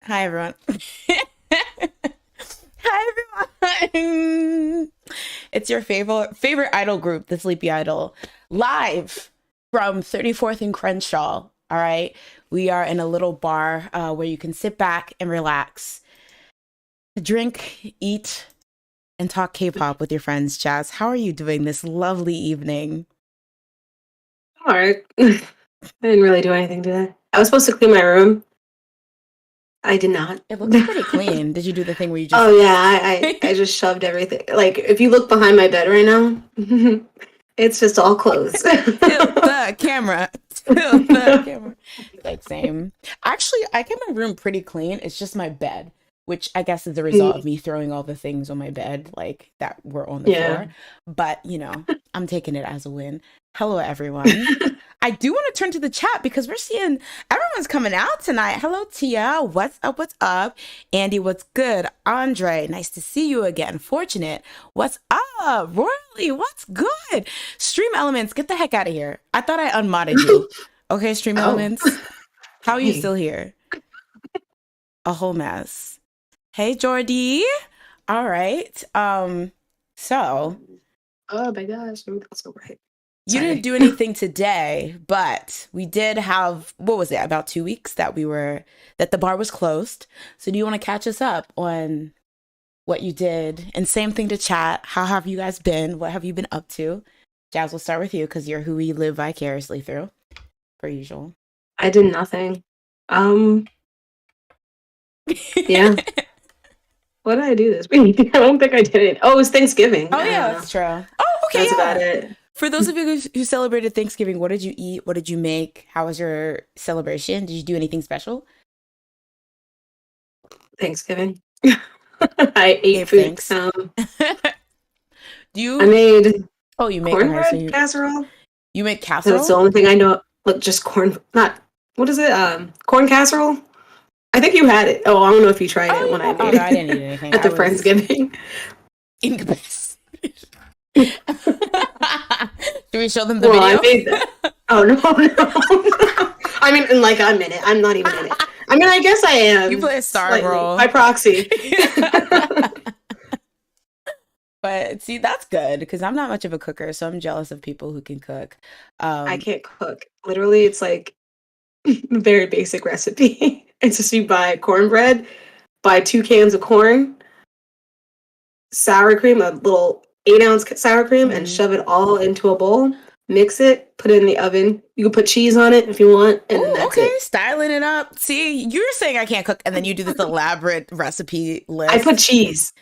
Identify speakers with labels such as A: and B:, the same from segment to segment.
A: Hi, everyone. Hi, everyone. It's your favorite idol group, the Sleepy Idol, live from 34th and Crenshaw. All right, we are in a little bar where you can sit back and relax, drink, eat, and talk K-pop with your friends. Jazz, how are you doing this lovely evening?
B: All right. I didn't really do anything today. I was supposed to clean my room. I did not.
A: It looks pretty clean. Did you do the thing where you just
B: Oh yeah, I just shoved everything. Like if you look behind my bed right now, it's just all clothes.
A: tilt the camera, tilt the camera. Like same. Actually, I kept my room pretty clean. It's just my bed, which I guess is the result of me throwing all the things on my bed, like that were on the
B: Yeah.
A: floor. But I'm taking it as a win. Hello, everyone. I do want to turn to the chat because we're seeing everyone's coming out tonight. Hello, Tia. What's up? What's up? Andy, what's good? Andre, nice to see you again. Fortunate, what's up? Royally, what's good? Stream Elements, get the heck out of here. I thought I unmodded you. Okay, Stream
B: Oh.
A: Elements, how are you
B: Hey.
A: still here? A whole mess. Hey, Jordy. All right. So
B: Oh my gosh, that's so right.
A: you didn't
B: Sorry.
A: do anything today, but we did have, what was it, about 2 weeks that that the bar was closed. So do you want to catch us up on what you did? And same thing to chat. How have you guys been? What have you been up to? Jazz, we'll start with you because you're who we live vicariously through, per usual.
B: I did nothing. Yeah. What did I do this week? I don't think I did it. Oh, it was Thanksgiving.
A: Oh,
B: I
A: yeah,
B: don't know.
A: that's true. Oh, okay,
B: That's
A: yeah.
B: about it.
A: For those of you who celebrated Thanksgiving, what did you eat? What did you make? How was your celebration? Did you do anything special?
B: Thanksgiving. I ate
A: Gave
B: food.
A: thanks. Do
B: I
A: you?
B: made
A: Oh, you make. Okay, so
B: cornbread casserole.
A: you make
B: That's the
A: casserole.
B: only thing I know. Look, just corn. Not what is it? Corn casserole. I think you had it. Oh, I don't know if you tried it
A: Oh
B: when I
A: yeah. Oh
B: made
A: no, I didn't eat
B: it
A: anything.
B: at
A: I
B: the
A: was
B: Friendsgiving.
A: incapacitated. Do we show them the
B: Well, I
A: video?
B: made that. Oh no, no. I mean, in like a minute. I'm not even in it. I mean, I guess I
A: You
B: am
A: play a starring
B: slightly
A: role.
B: by proxy.
A: But see, that's good because I'm not much of a cooker, so I'm jealous of people who can cook.
B: I
A: Um,
B: can't cook. Literally, it's like a very basic recipe. It's just you buy cornbread, buy 2 cans of corn, sour cream, a little 8-ounce sour cream, and
A: mhm.
B: shove it all into a bowl. Mix it, put it in the oven. You can put cheese on it if you want, and then
A: Oh,
B: that's
A: okay,
B: it.
A: styling it up. See, you're saying I can't cook, and then you do this elaborate recipe
B: I put
A: list.
B: cheese.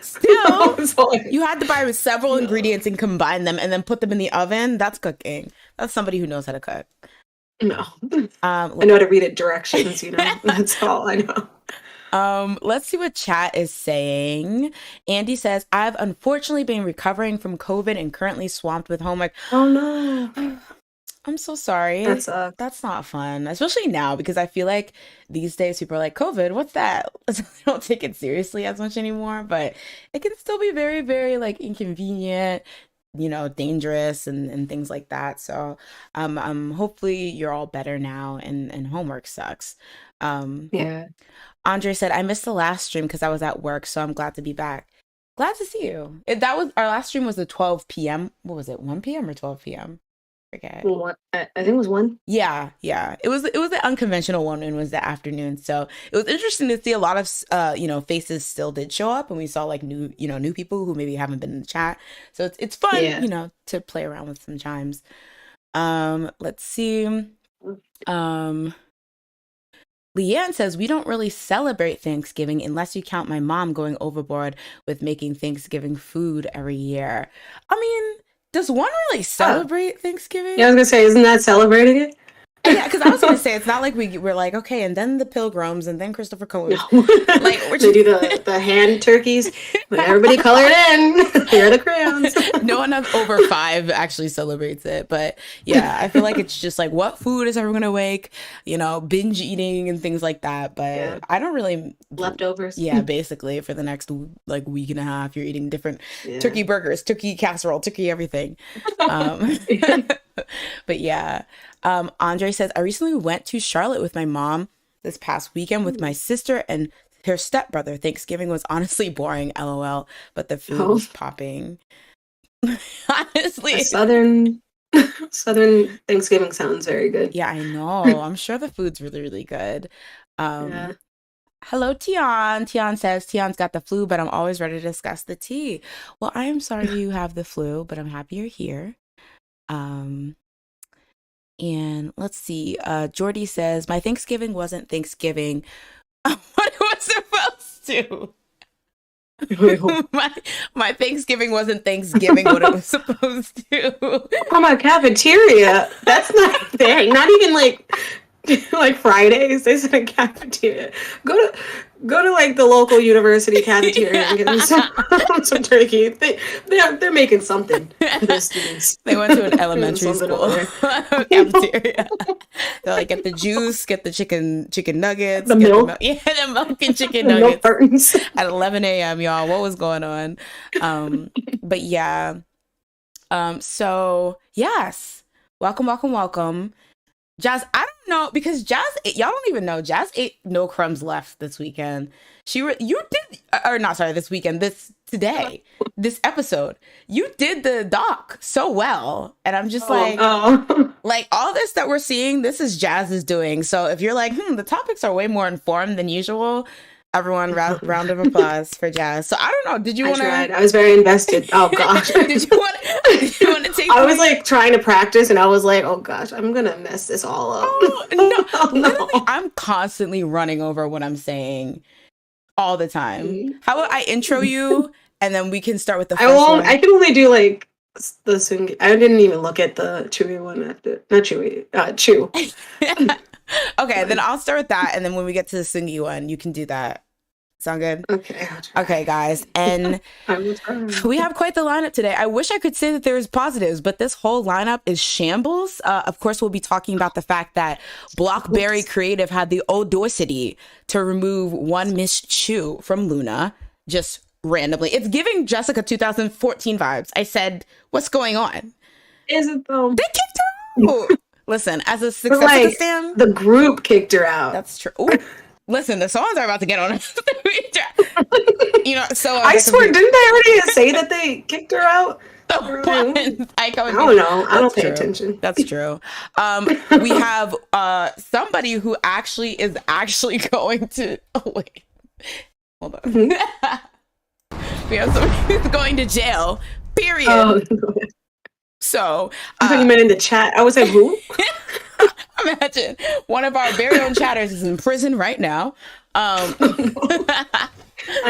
A: Still,
B: That's all
A: you had to buy with several
B: no,
A: ingredients and combine them, and then put them in the oven. That's cooking. That's somebody who knows how to cook.
B: no.
A: Um,
B: I know how to read it directions, you know? That's all I know.
A: let's see what chat is saying. Andy says, I've unfortunately been recovering from COVID and currently swamped with homework.
B: Oh no.
A: I'm so
B: That
A: sorry.
B: sucks.
A: That's not fun, especially now because I feel like these days people are like, COVID, what's that? I don't take it seriously as much anymore, but it can still be very, very like inconvenient, dangerous and things like that. So hopefully you're all better now and homework sucks. Um,
B: Yeah.
A: Andre said, I missed the last stream because I was at work, so I'm glad to be back. Glad to see you. That was our last stream was the 12 p.m. What was it, 1 p.m. or 12 p.m.? Forget.
B: Well, what? I think it was one.
A: Yeah, yeah. It was the unconventional one and it was the afternoon. So it was interesting to see a lot of faces still did show up and we saw like new people who maybe haven't been in the chat. So it's fun,
B: Yeah.
A: to play around with some chimes. Let's see. Um Leanne says, we don't really celebrate Thanksgiving unless you count my mom going overboard with making Thanksgiving food every year. I mean, does one really
B: Oh.
A: celebrate
B: Yeah, I
A: Thanksgiving?
B: was gonna say, isn't that celebrating it?
A: Yeah, because I was gonna say it's not like we're like, okay, and then the Pilgrims and then Christopher
B: No.
A: Columbus. Like we're
B: They
A: just
B: do the hand turkeys, but everybody colored in. Here are the crayons.
A: no one over 5 actually celebrates it. But yeah, I feel like it's just like what food is everyone gonna make, binge eating and things like that.
B: Yeah.
A: But I don't really
B: Leftovers.
A: yeah, basically for the next like week and a half, you're eating different
B: Yeah.
A: turkey burgers, turkey casserole, turkey everything. Um, but yeah, Andre says, I recently went to Charlotte with my mom. this past weekend with my sister and her stepbrother. Thanksgiving was honestly boring, LOL, but the food was popping. Honestly.
B: A Southern Thanksgiving sounds very good.
A: Yeah, I know. I'm sure the food's really, really good.
B: Yeah.
A: Hello, Tian. Tian says Tian's got the flu, but I'm always ready to discuss the tea. Well, I am sorry you have the flu, but I'm happy you're here. And let's see. Jordy says, my Thanksgiving wasn't Thanksgiving. What it was supposed to. my Thanksgiving wasn't Thanksgiving what it was supposed to.
B: Oh, my cafeteria. That's not there. Not even like Fridays. They said a cafeteria. Go to like the local university cafeteria and get them some turkey. They're making something for the students.
A: They went to an elementary school cafeteria. They're like, get the juice, get the chicken nuggets,
B: the milk.
A: Yeah, the milk and chicken nuggets
B: cartons
A: at 11 a.m. Y'all, what was going on? But yeah. So yes, welcome. Jazz, I don't know, because Jazz, y'all don't even know, Jazz ate no crumbs left this weekend. This weekend, this episode, you did the doc so well. And I'm just like all this that we're seeing, this is Jazz's doing. So if you're like, the topics are way more informed than usual, everyone, round of applause for Jazz. So I don't know. Did you want to?
B: I was very invested. Oh gosh.
A: Did you want to take?
B: I was like trying to practice, and I was like, oh gosh, I'm gonna mess this all up.
A: Oh, no, literally, I'm constantly running over what I'm saying all the time. How about I intro you, and then we can start with the.
B: I can only do like the Sungi. I didn't even look at the CHUU one after. Not CHUU. CHUU.
A: Okay, then I'll start with that, and then when we get to the Sungi one, you can do that. Sound good? Okay, guys. And we have quite the lineup today. I wish I could say that there's positives, but this whole lineup is shambles. Of course, we'll be talking about the fact that Blockberry Creative had the audacity to remove one Miss CHUU from LOONA, just randomly. It's giving Jessica 2014 vibes. I said, what's going on?
B: Is it though?
A: They kicked her out. Listen, as a success stand,
B: the group kicked her out.
A: That's true. Ooh. Listen, the songs are about to get on. So
B: I swear, didn't they already say that they kicked her out?
A: I
B: don't know. I don't pay attention.
A: That's true. We have somebody who is actually going to. Oh wait, hold on. Mm-hmm. We have somebody who's going to jail. Period. Oh. So
B: I thought you meant in the chat. I was like, who?
A: Imagine one of our very own chatters is in prison right now.
B: I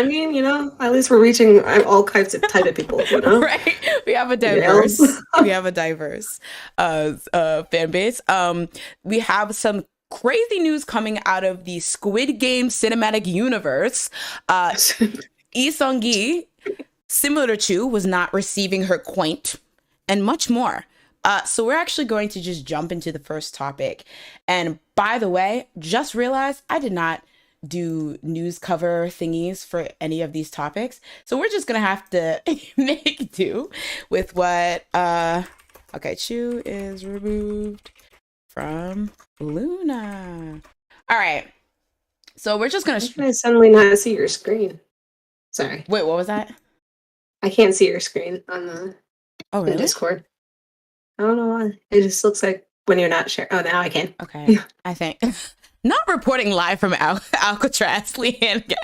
B: mean, at least we're reaching all kinds of type of people,
A: Right. We have a diverse fan base. We have some crazy news coming out of the Squid Game cinematic universe. Lee Seung-gi, similar to CHUU, was not receiving her coin, and much more. So we're actually going to just jump into the first topic. And by the way, just realized I did not do news cover thingies for any of these topics. So we're just going to have to make do with what... Okay, CHUU is removed from LOONA. All right. So we're just going to...
B: I suddenly not see your screen. Sorry.
A: Wait, what was that?
B: I can't see your screen on the Discord. I don't know why. It just looks like when you're not sharing. Oh, now I can.
A: Okay. I think. Not reporting live from Alcatraz, Leanne.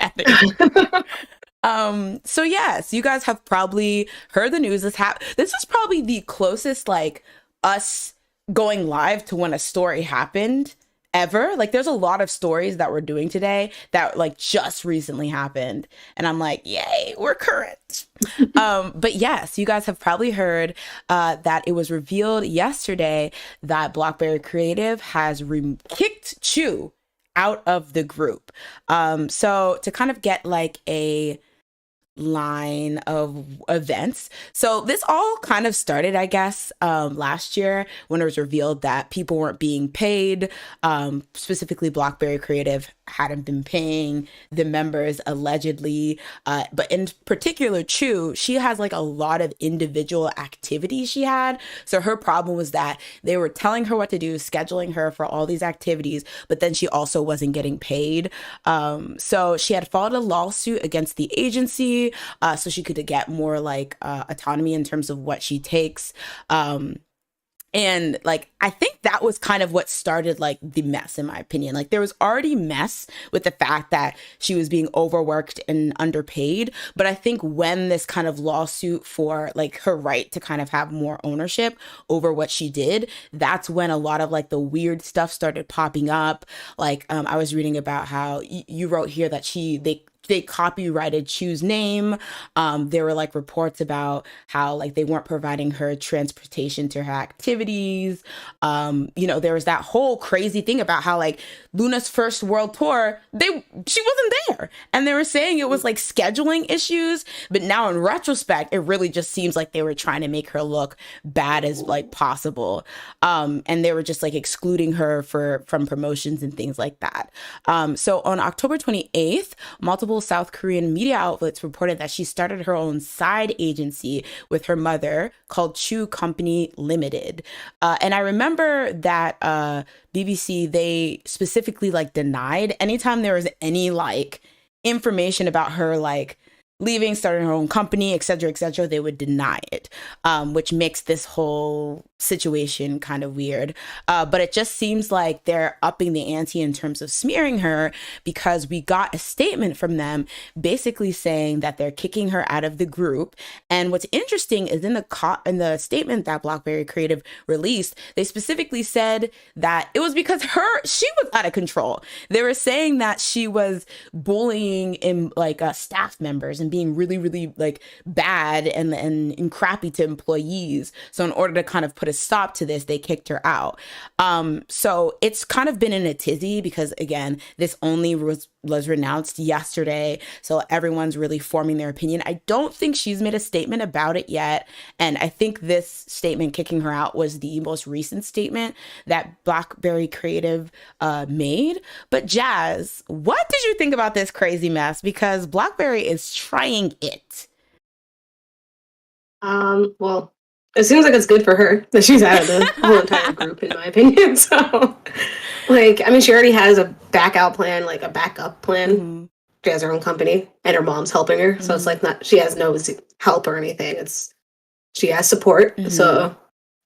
A: So yes, you guys have probably heard the news. This is probably the closest, like, us going live to when a story happened ever. Like, there's a lot of stories that we're doing today that like just recently happened, and I'm like, yay, we're current. But yes, you guys have probably heard that it was revealed yesterday that Blockberry Creative has kicked CHUU out of the group. So to kind of get like a line of events. So this all kind of started, I guess, last year when it was revealed that people weren't being paid. Specifically, Blockberry Creative hadn't been paying the members allegedly. But in particular, CHUU, she has like a lot of individual activities she had. So her problem was that they were telling her what to do, scheduling her for all these activities, but then she also wasn't getting paid. So she had filed a lawsuit against the agency so she could get more like autonomy in terms of what she takes. And like, I think that was kind of what started like the mess, in my opinion. Like, there was already mess with the fact that she was being overworked and underpaid. But I think when this kind of lawsuit for like her right to kind of have more ownership over what she did, that's when a lot of like the weird stuff started popping up. Like, I was reading about how you wrote here that they copyrighted CHUU's name. There were like reports about how like they weren't providing her transportation to her activities. There was that whole crazy thing about how like LOONA's first world tour, she wasn't there. And they were saying it was like scheduling issues. But now in retrospect, it really just seems like they were trying to make her look bad as like possible. And they were just like excluding her from promotions and things like that. So on October 28th, multiple South Korean media outlets reported that she started her own side agency with her mother called CHUU Company Limited. And I remember that BBC, they specifically like denied anytime there was any like information about her like leaving, starting her own company, etc., they would deny it, which makes this whole situation kind of weird. But it just seems like they're upping the ante in terms of smearing her, because we got a statement from them basically saying that they're kicking her out of the group. And what's interesting is in the statement that BlackBerry Creative released, they specifically said that it was because she was out of control. They were saying that she was bullying in like staff members and being really, really like bad and crappy to employees. So in order to kind of put a stop to this, they kicked her out. So it's kind of been in a tizzy because, again, this only was renounced yesterday. So everyone's really forming their opinion. I don't think she's made a statement about it yet. And I think this statement kicking her out was the most recent statement that BlackBerry Creative made. But Jazz, what did you think about this crazy mess? Because BlackBerry is trying it.
B: Well, it seems like it's good for her that she's out of the whole entire group, in my opinion. So, like, I mean, she already has a backup plan. Mm-hmm. She has her own company, and her mom's helping her. Mm-hmm. So it's like she has no help or anything. She has support. Mm-hmm. So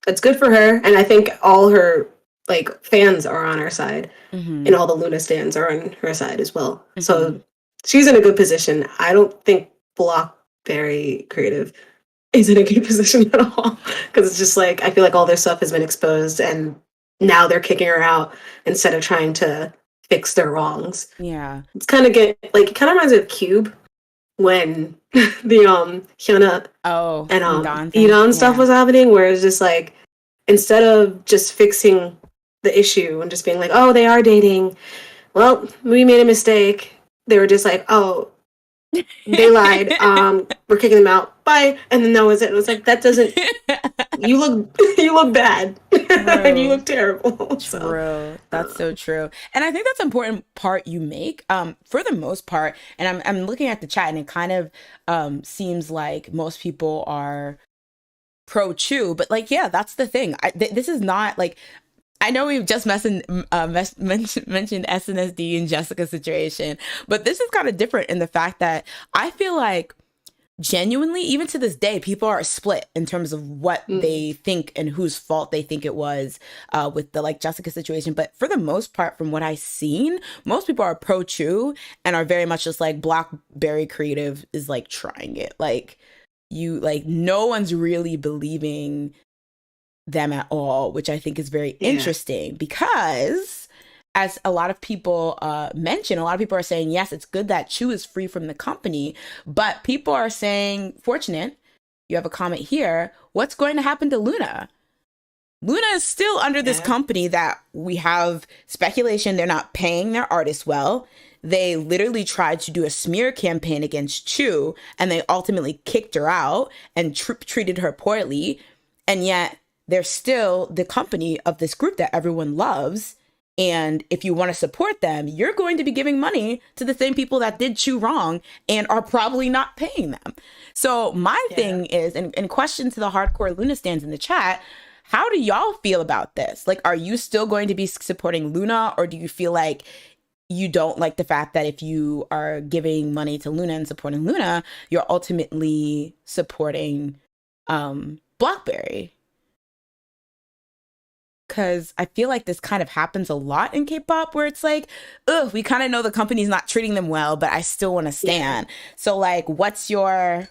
B: it's good for her. And I think all her like fans are on her side, mm-hmm. and all the LOONA stands are on her side as well. Mm-hmm. So she's in a good position. I don't think BlackBerry Creative is in a good position at all, because it's just like I feel like all their stuff has been exposed, and now they're kicking her out instead of trying to fix their wrongs.
A: Yeah,
B: it's kind of it kind of reminds me of Cube when the Hyuna and Edon stuff was happening, where it's just like instead of just fixing the issue and just being like, oh, they are dating, well, we made a mistake. They were just like, oh, they lied. We're kicking them out. Bye. And then that was it. It was like, that doesn't. You look bad, and you look terrible.
A: True. So, that's so true. And I think that's an important part you make. For the most part, and I'm looking at the chat, and it kind of seems like most people are pro CHUU, but like, yeah, that's the thing. This is not like. I know we've just mentioned SNSD and Jessica's situation, but this is kind of different in the fact that I feel like genuinely, even to this day, people are split in terms of what they think and whose fault they think it was with the like Jessica situation. But for the most part, from what I've seen, most people are pro CHUU and are very much just like BlackBerry Creative is like trying it. Like no one's really believing them at all, which I think is very interesting, because as a lot of people mention, a lot of people are saying, yes, it's good that CHUU is free from the company, but people are saying, fortunate, you have a comment here, what's going to happen to LOONA? LOONA is still under this company that we have speculation they're not paying their artists well. They literally tried to do a smear campaign against CHUU, and they ultimately kicked her out and treated her poorly, and yet they're still the company of this group that everyone loves. And if you want to support them, you're going to be giving money to the same people that did CHUU wrong and are probably not paying them. So my thing is, and question to the hardcore LOONA stands in the chat, how do y'all feel about this? Like, are you still going to be supporting LOONA, or do you feel like you don't like the fact that if you are giving money to LOONA and supporting LOONA, you're ultimately supporting BlackBerry? Because I feel like this kind of happens a lot in K-pop, where it's like, ugh, we kind of know the company's not treating them well, but I still want to stand. So like, what's your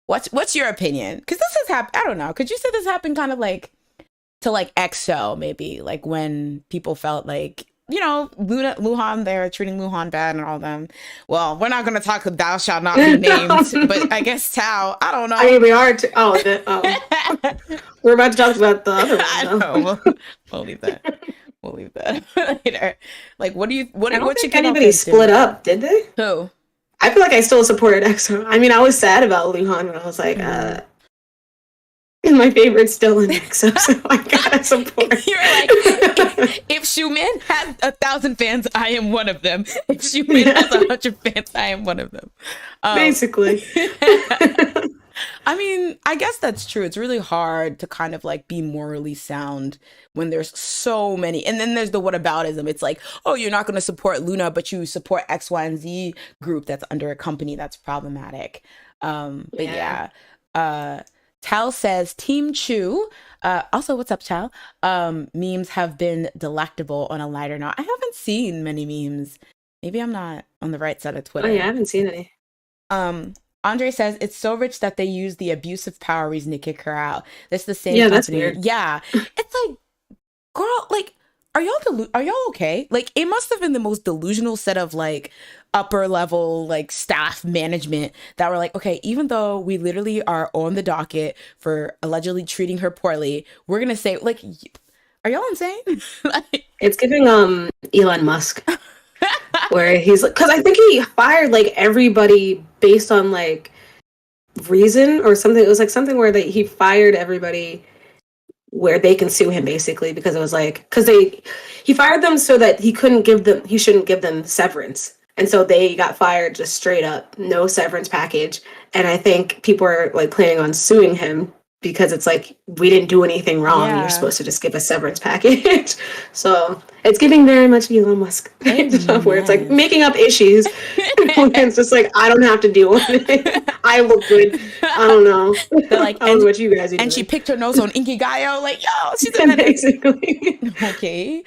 A: opinion? Because this has happened, I don't know, could you say this happened kind of like to like EXO, maybe, like when people felt like, you know, Luhan, they're treating Luhan bad and all them. Well, we're not going to talk, thou shalt not be named, but I guess Tao, I don't know.
B: I mean, we are. We're about to talk about the other one.
A: I know. We'll leave that. We'll leave that later. Like, what do you? What?
B: I don't
A: what
B: think
A: you
B: anybody split up, did they?
A: Who?
B: I feel like I still supported EXO. I mean, I was sad about Luhan, but I was like, my favorite's still in EXO, so I gotta support.
A: You're like, if Xiumin has 1,000 fans, I am one of them. If Xiumin has 100 fans, I am one of them.
B: Basically.
A: I mean, I guess that's true. It's really hard to kind of like be morally sound when there's so many. And then there's the whataboutism. It's like, oh, you're not going to support LOONA, but you support X, Y, and Z group that's under a company that's problematic. But yeah. Tal says, Team CHUU. Also, what's up, Tal? Memes have been delectable on a lighter note. I haven't seen many memes. Maybe I'm not on the right side of Twitter.
B: Oh, yeah, I haven't seen any.
A: Andre says, it's so rich that they use the abusive power reason to kick her out. That's the same
B: company.
A: That's
B: weird.
A: Yeah. It's like, girl, like, are y'all okay? Like, it must have been the most delusional set of like upper level like staff management that were like, okay, even though we literally are on the docket for allegedly treating her poorly, we're gonna say, like, are y'all insane? Like,
B: it's giving Elon Musk. Where he's like, because I think he fired like everybody based on like reason or something. It was like something where he fired everybody where they can sue him basically, because it was like, because he fired them so that he shouldn't give them severance, and so they got fired just straight up, no severance package. And I think people are like planning on suing him because it's like, we didn't do anything wrong. You're supposed to just give a severance package. So it's giving very much Elon Musk stuff, where it's like making up issues. It's just like, I don't have to deal with it. I look good. I don't know.
A: They're like,
B: I don't know what you guys are doing.
A: And she picked her nose on Inkigayo. Like, yo, she's a
B: basically.
A: Okay.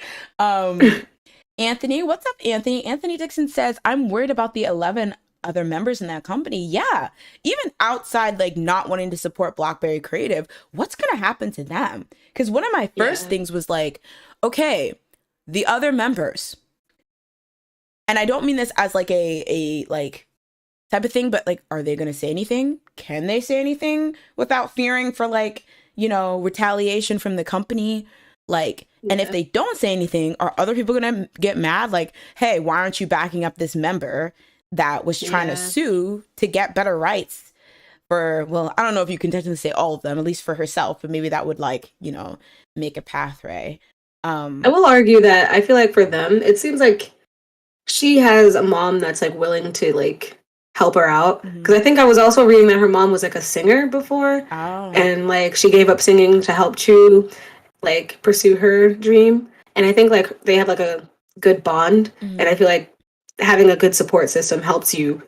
A: Anthony, what's up, Anthony? Anthony Dixon says, I'm worried about the 11 other members in that company. Yeah, even outside like not wanting to support BlackBerry Creative, what's gonna happen to them? Because one of my first things was like, okay, the other members, and I don't mean this as like a like type of thing, but like, are they gonna say anything? Can they say anything without fearing for like, you know, retaliation from the company? Like, and if they don't say anything, are other people gonna get mad? Like, hey, why aren't you backing up this member that was trying to sue to get better rights for, well, I don't know if you can technically say all of them, at least for herself, but maybe that would like, you know, make a pathway.
B: I will argue that I feel like for them, it seems like she has a mom that's like willing to like help her out. Because I think I was also reading that her mom was like a singer before. And like she gave up singing to help CHUU like pursue her dream. And I think like they have like a good bond. And I feel like having a good support system helps you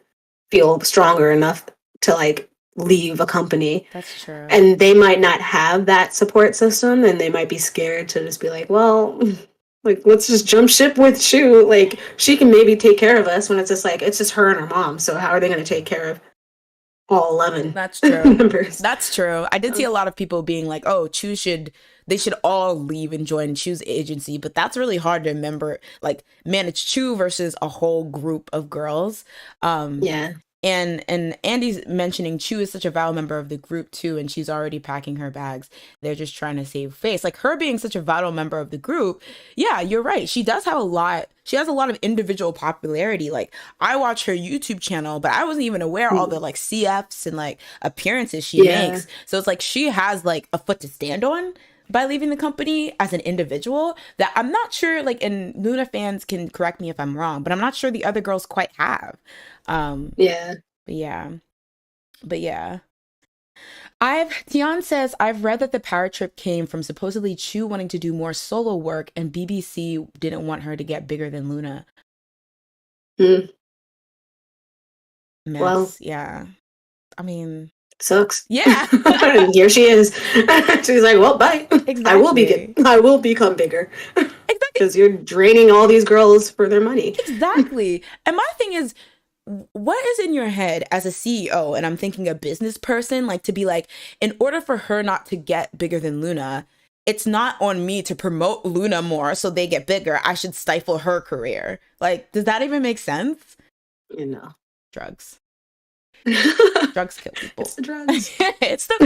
B: feel stronger enough to like leave a company.
A: That's true.
B: And they might not have that support system, and they might be scared to just be like, well, like, let's just jump ship with CHUU. Like, she can maybe take care of us, when it's just like, it's just her and her mom. So how are they going to take care of all 11
A: That's true.
B: members?
A: That's true. I did see a lot of people being like, oh, they should all leave and join CHUU's agency, but that's really hard to remember, like manage CHUU versus a whole group of girls. And Andy's mentioning CHUU is such a vital member of the group too, and she's already packing her bags. They're just trying to save face. Like, her being such a vital member of the group, yeah, you're right. She does have she has a lot of individual popularity. Like, I watch her YouTube channel, but I wasn't even aware all the like CFs and like appearances she makes. So it's like she has like a foot to stand on. by leaving the company as an individual that I'm not sure, like, and Luna fans can correct me if I'm wrong, but I'm not sure the other girls quite have.
B: Yeah.
A: But yeah. But yeah. Tian says, I've read that the power trip came from supposedly CHUU wanting to do more solo work and BBC didn't want her to get bigger than Luna.
B: Mm.
A: Mess.
B: Well,
A: yeah. I mean,
B: sucks.
A: yeah.
B: And here she is. She's like, well, bye.
A: Exactly.
B: I will become bigger.
A: Exactly.
B: Because you're draining all these girls for their money.
A: Exactly. And my thing is, what is in your head as a CEO? And I'm thinking a business person, like, to be like, in order for her not to get bigger than Luna, it's not on me to promote Luna more so they get bigger. I should stifle her career. Like, does that even make sense?
B: You know.
A: Drugs. Drugs kill people.
B: It's the drugs.
A: It's the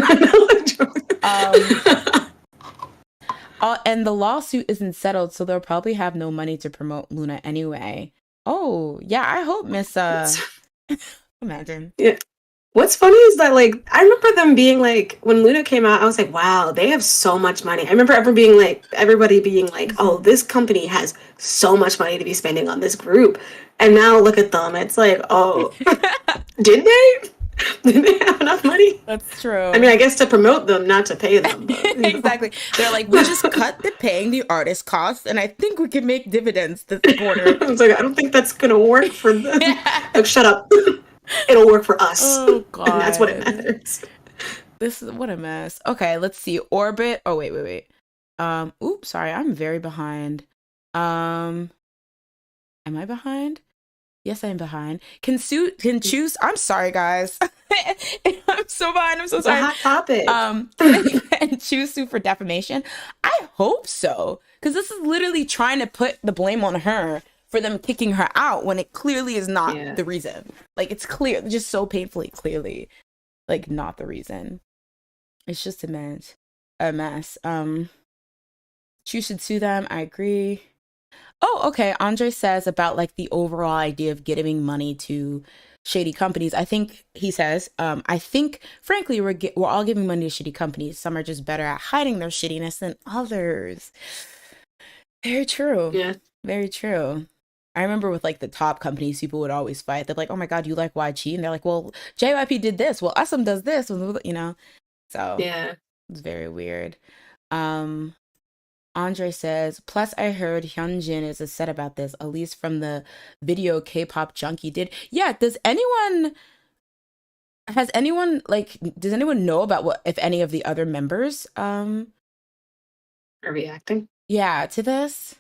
A: and the lawsuit isn't settled, so they'll probably have no money to promote Luna anyway. Oh, yeah, I hope Miss imagine.
B: Yeah. What's funny is that, like, I remember them being like, when Luna came out, I was like, wow, they have so much money. I remember everybody being like, oh, this company has so much money to be spending on this group. And now look at them. It's like, oh, did they? Did they have enough money?
A: That's true.
B: I mean, I guess to promote them, not to pay them. But,
A: exactly. They're like, we just cut the paying the artist costs, and I think we can make dividends this quarter.
B: I was like, I don't think that's going to work for them. Like, shut up. It'll work for us.
A: Oh, God.
B: And that's what it matters.
A: This is what a mess. Okay, let's see. Orbit. Oh, wait. Oops, sorry. I'm very behind. Am I behind? Yes, I'm behind. Can choose. I'm sorry, guys. I'm so behind. I'm so sorry.
B: It's a hot topic.
A: And CHUU sue for defamation. I hope so, because this is literally trying to put the blame on her for them kicking her out when it clearly is not the reason. Like, it's clear, just so painfully clearly, like, not the reason. It's just a mess. CHUU should sue them. I agree. Oh, okay. Andre says about, like, the overall idea of giving money to shady companies. I think he says, I think, frankly, we're all giving money to shady companies. Some are just better at hiding their shittiness than others. Very true.
B: Yeah.
A: Very true. I remember with, like, the top companies, people would always fight. They're like, oh my God, you like YG? And they're like, well, JYP did this. Well, SM does this. You know? So,
B: yeah.
A: It's very weird. Andre says, plus I heard Hyunjin is upset about this, at least from the video Kpop Junkie did. Yeah, does anyone know about what, if any of the other members
B: are reacting?
A: Yeah, to this?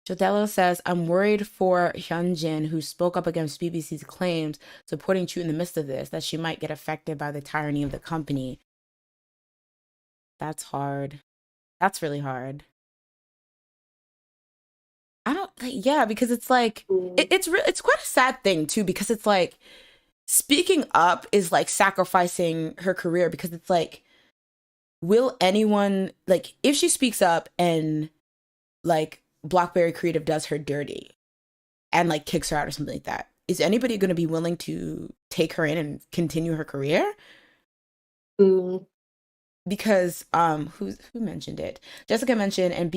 A: Jodello says, I'm worried for Hyunjin, who spoke up against BBC's claims supporting CHUU in the midst of this, that she might get affected by the tyranny of the company. That's hard. That's really hard. I don't, yeah, because it's like, it's quite a sad thing too, because it's like, speaking up is like sacrificing her career, because it's like, will anyone, like, if she speaks up and, like, Blackberry Creative does her dirty and, like, kicks her out or something like that, is anybody going to be willing to take her in and continue her career? Because who mentioned it? Jessica mentioned, and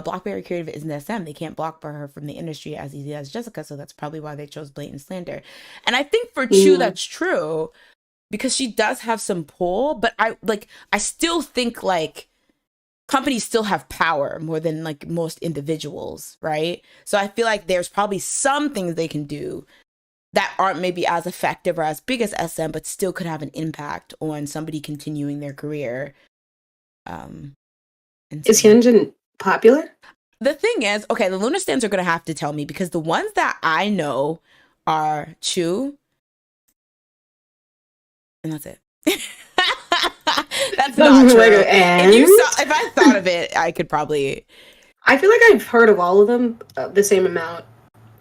A: Blackberry Creative is an SM. They can't block her from the industry as easy as Jessica, so that's probably why they chose blatant slander. And I think for CHUU that's true, because she does have some pull, but I still think, like, companies still have power more than, like, most individuals, right? So I feel like there's probably some things they can do that aren't maybe as effective or as big as SM, but still could have an impact on somebody continuing their career.
B: Is Hyunjin popular?
A: The thing is, okay, the LOONA stans are going to have to tell me, because the ones that I know are CHUU, and that's it. That's not true. If I thought of it, I could probably...
B: I feel like I've heard of all of them the same amount.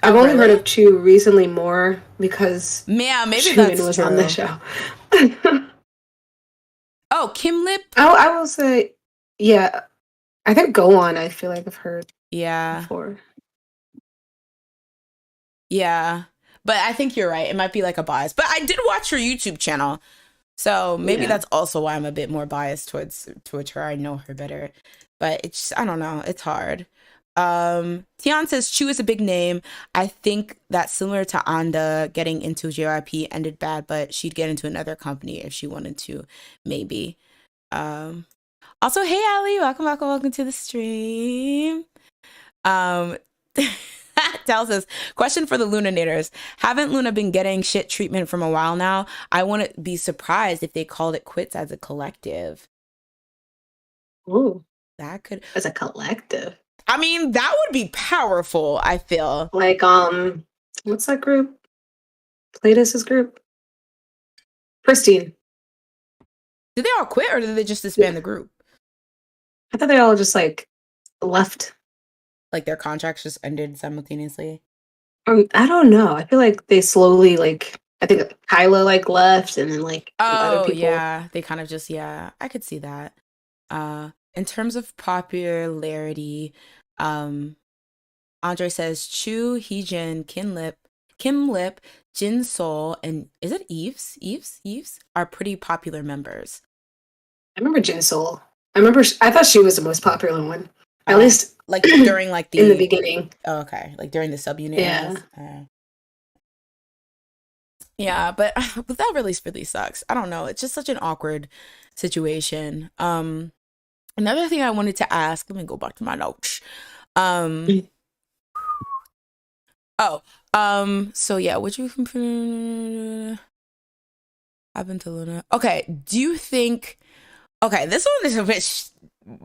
B: I've only heard of CHUU recently more because
A: maybe
B: Jimin was on the show.
A: Oh, Kim Lip?
B: I will say, yeah. I think Go On, I feel like I've heard before.
A: Yeah. But I think you're right. It might be like a bias. But I did watch her YouTube channel. So maybe
B: Yeah.
A: that's also why I'm a bit more biased towards her. I know her better, but it's I don't know. It's hard. Tian says CHUU is a big name. I think that's similar to Anda getting into JYP ended bad, but she'd get into another company if she wanted to, maybe. Um, Also, hey Ali, welcome to the stream. Tells us question for the Lunanators. Haven't Luna been getting shit treatment from a while now? I wouldn't be surprised if they called it quits as a collective.
B: Ooh,
A: That could,
B: as a collective.
A: I mean, that would be powerful, I feel.
B: Like, what's that group? Platus's group? Pristine.
A: Did they all quit or did they just disband the group?
B: I thought they all just like left.
A: Like their contracts just ended simultaneously?
B: I don't know. I feel like they slowly like I think Kyla like left and then like other
A: Oh,
B: people.
A: yeah. They kind of just, yeah, I could see that. In terms of popularity, Andre says CHUU, Heejin, Kim Lip, Jin Sol, and is it Eves are pretty popular members.
B: I remember Jin Soul. I thought she was the most popular one. At least
A: like during like
B: in the beginning.
A: Oh, okay. Like during the subunit.
B: Yeah.
A: Yeah, but that really sucks. I don't know. It's just such an awkward situation. Another thing I wanted to ask, let me go back to my notes. So yeah, would you compare happen to Luna? Okay, do you think okay, this one is a bit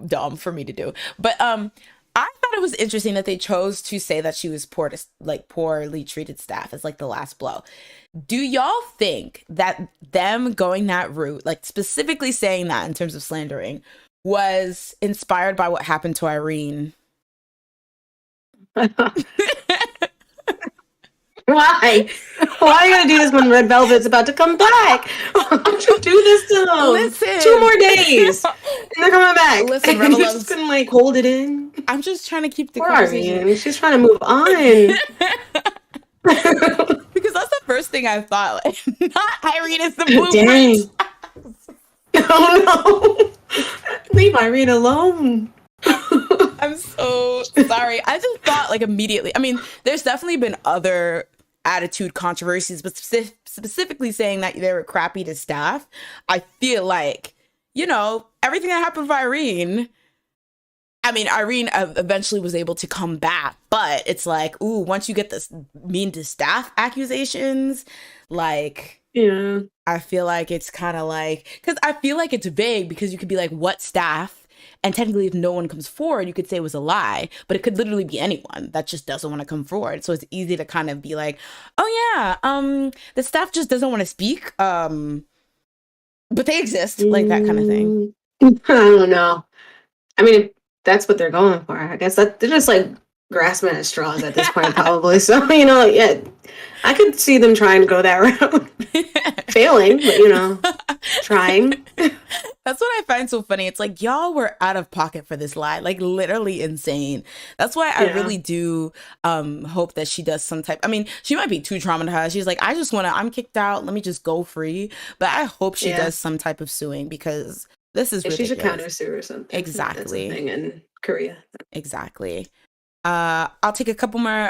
A: dumb for me to do, but I thought it was interesting that they chose to say that she was poorly treated staff as like the last blow. Do y'all think that them going that route, like specifically saying that in terms of slandering, was inspired by what happened to Irene?
B: Why? Why are you gonna do this when Red Velvet's about to come back? Why don't you do this to them?
A: Listen.
B: 2 more days, and they're coming back.
A: Listen,
B: you just couldn't like hold it in.
A: I'm just trying to keep the
B: Poor
A: conversation.
B: Irene. She's trying to move on.
A: Because that's the first thing I thought. Like, not Irene is the blueprint.
B: Dang. Oh no! Leave Irene alone.
A: I'm so sorry. I just thought like immediately. I mean, there's definitely been other attitude controversies, but specifically saying that they were crappy to staff. I feel like, you know, everything that happened with Irene. I mean, Irene eventually was able to come back, but it's like, ooh, once you get this mean to staff accusations, like,
B: yeah,
A: I feel like it's kind of like, because I feel like it's vague because you could be like, what staff? And technically, if no one comes forward, you could say it was a lie, but it could literally be anyone that just doesn't want to come forward. So it's easy to kind of be like, oh yeah, the staff just doesn't want to speak, but they exist, like that kind of thing.
B: I don't know. I mean, that's what they're going for. I guess that they're just like grasping at straws at this point, probably. So you know, yeah, I could see them trying to go that route, failing, but you know, trying.
A: That's what I find so funny. It's like y'all were out of pocket for this lie, like literally insane. That's why I really do hope that she does some type. I mean, she might be too traumatized. She's like, I'm kicked out. Let me just go free. But I hope she does some type of suing because this is ridiculous.
B: She should counter sue or something.
A: Exactly.
B: That's a thing in Korea.
A: Exactly. I'll take a couple more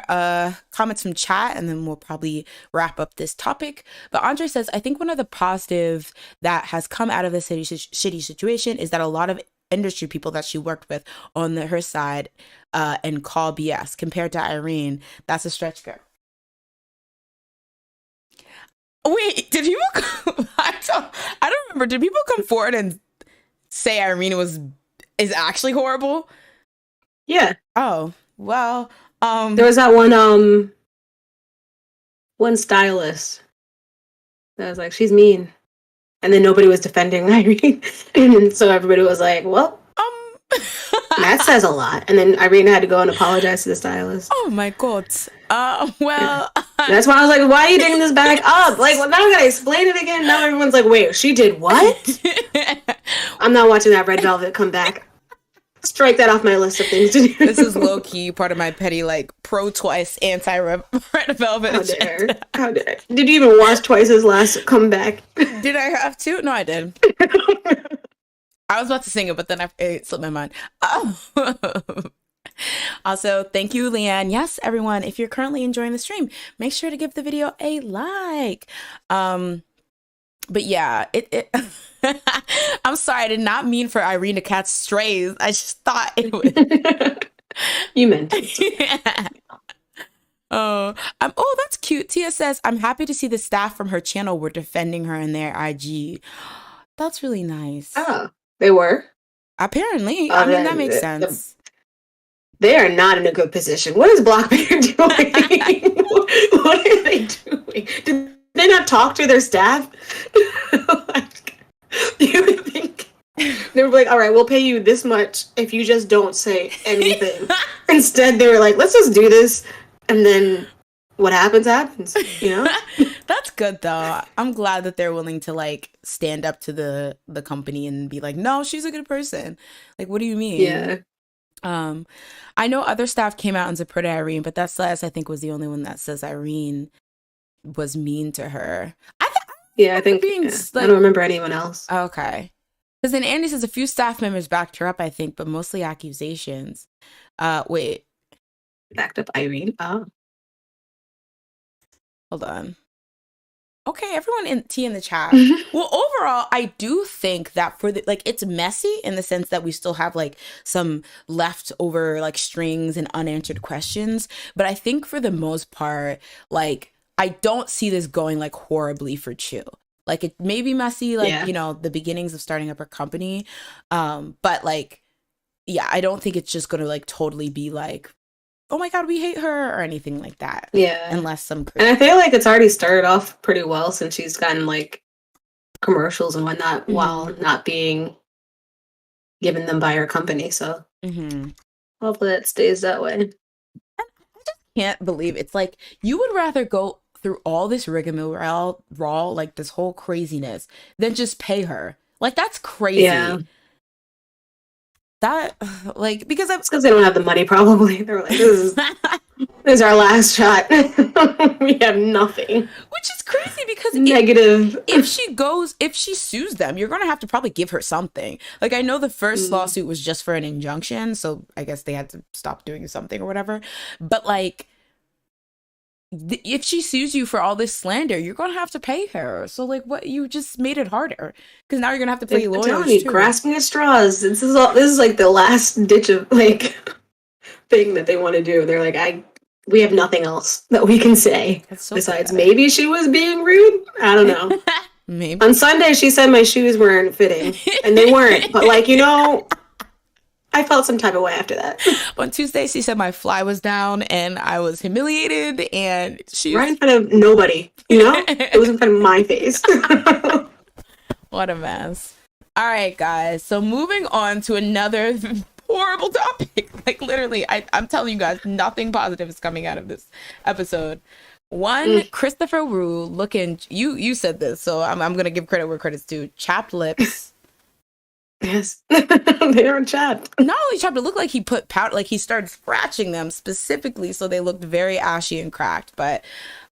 A: comments from chat and then we'll probably wrap up this topic. But Andre says, I think one of the positives that has come out of this shitty situation is that a lot of industry people that she worked with on her side and call BS compared to Irene. That's a stretch, girl. Wait, did people I don't remember. Did people come forward and say Irene is actually horrible?
B: Yeah.
A: Oh. Well,
B: there was that one stylist that was like, she's mean, and then nobody was defending Irene, and so everybody was like, well, that says a lot. And then Irene had to go and apologize to the stylist.
A: Oh my god. Well,
B: that's why I was like, why are you digging this back up? Like, well, now I gotta explain it again. Now everyone's like, wait, she did what? I'm not watching that Red Velvet come back. Strike that off my list of things to do.
A: This is low key part of my petty like pro Twice anti Red Velvet.
B: How dare? How dare? Did you even watch Twice's last comeback?
A: Did I have to? No, I did. I was about to sing it, but then it slipped my mind. Oh. Also, thank you, Leanne. Yes, everyone, if you're currently enjoying the stream, make sure to give the video a like. But yeah, I'm sorry, I did not mean for Irene to catch strays. I just thought it would.
B: You meant it.
A: Yeah. Oh, that's cute. Tia says, I'm happy to see the staff from her channel were defending her in their IG. That's really nice.
B: Oh, they were?
A: Apparently. I mean, that makes sense.
B: They are not in a good position. What is Blockmaker doing? What are they doing? Did they not talk to their staff? Like, you think they were like, all right, we'll pay you this much if you just don't say anything. Instead, they were like, let's just do this, and then what happens, you know?
A: That's good, though. I'm glad that they're willing to, like, stand up to the company and be like, no, she's a good person. Like, what do you mean?
B: Yeah.
A: I know other staff came out and supported Irene, but that Celeste, I think, was the only one that says Irene was mean to her. I think
B: I don't remember anyone else.
A: Okay. Because then Andy says a few staff members backed her up, I think, but mostly accusations. Wait.
B: Backed up Irene? Oh.
A: Hold on. Okay, everyone in the chat. Well, overall, I do think that it's messy in the sense that we still have like some leftover like strings and unanswered questions. But I think for the most part, like, I don't see this going like horribly for CHUU. Like, it may be messy, like, you know, the beginnings of starting up a company. But like, yeah, I don't think it's just going to like totally be like, oh my god, we hate her or anything like that.
B: Yeah.
A: Unless some...
B: And I feel like it's already started off pretty well since she's gotten like commercials and whatnot while not being given them by her company. So hopefully it stays that way.
A: I just can't believe it's like you would rather go through all this rigmarole, like this whole craziness, than just pay her. Like, that's crazy.
B: Yeah.
A: That, like, because
B: it's because they don't have the money, probably. They're like, this is our last shot. We have nothing.
A: Which is crazy because
B: negative.
A: If she sues them, you're gonna have to probably give her something. Like, I know the first lawsuit was just for an injunction, so I guess they had to stop doing something or whatever. But like, if she sues you for all this slander, you're gonna have to pay her. So like, what, you just made it harder because now you're gonna have to pay lawyers too.
B: Grasping at straws. This is like the last ditch of like thing that they want to do. They're like, we have nothing else that we can say besides maybe she was being rude. I don't know.
A: Maybe
B: on Sunday she said my shoes weren't fitting, and they weren't. But like, you know, I felt some type of way after that.
A: On Tuesday, she said my fly was down and I was humiliated, and she
B: right in front of nobody, you know? It was in front of my face.
A: What a mess. All right, guys. So moving on to another horrible topic. Like, literally, I'm telling you guys, nothing positive is coming out of this episode. One, Christopher Wu looking, you said this, so I'm going to give credit where credit's due. Chapped lips.
B: Yes, they are chapped.
A: Not only chapped, it looked like he put powder, like he started scratching them specifically, so they looked very ashy and cracked. But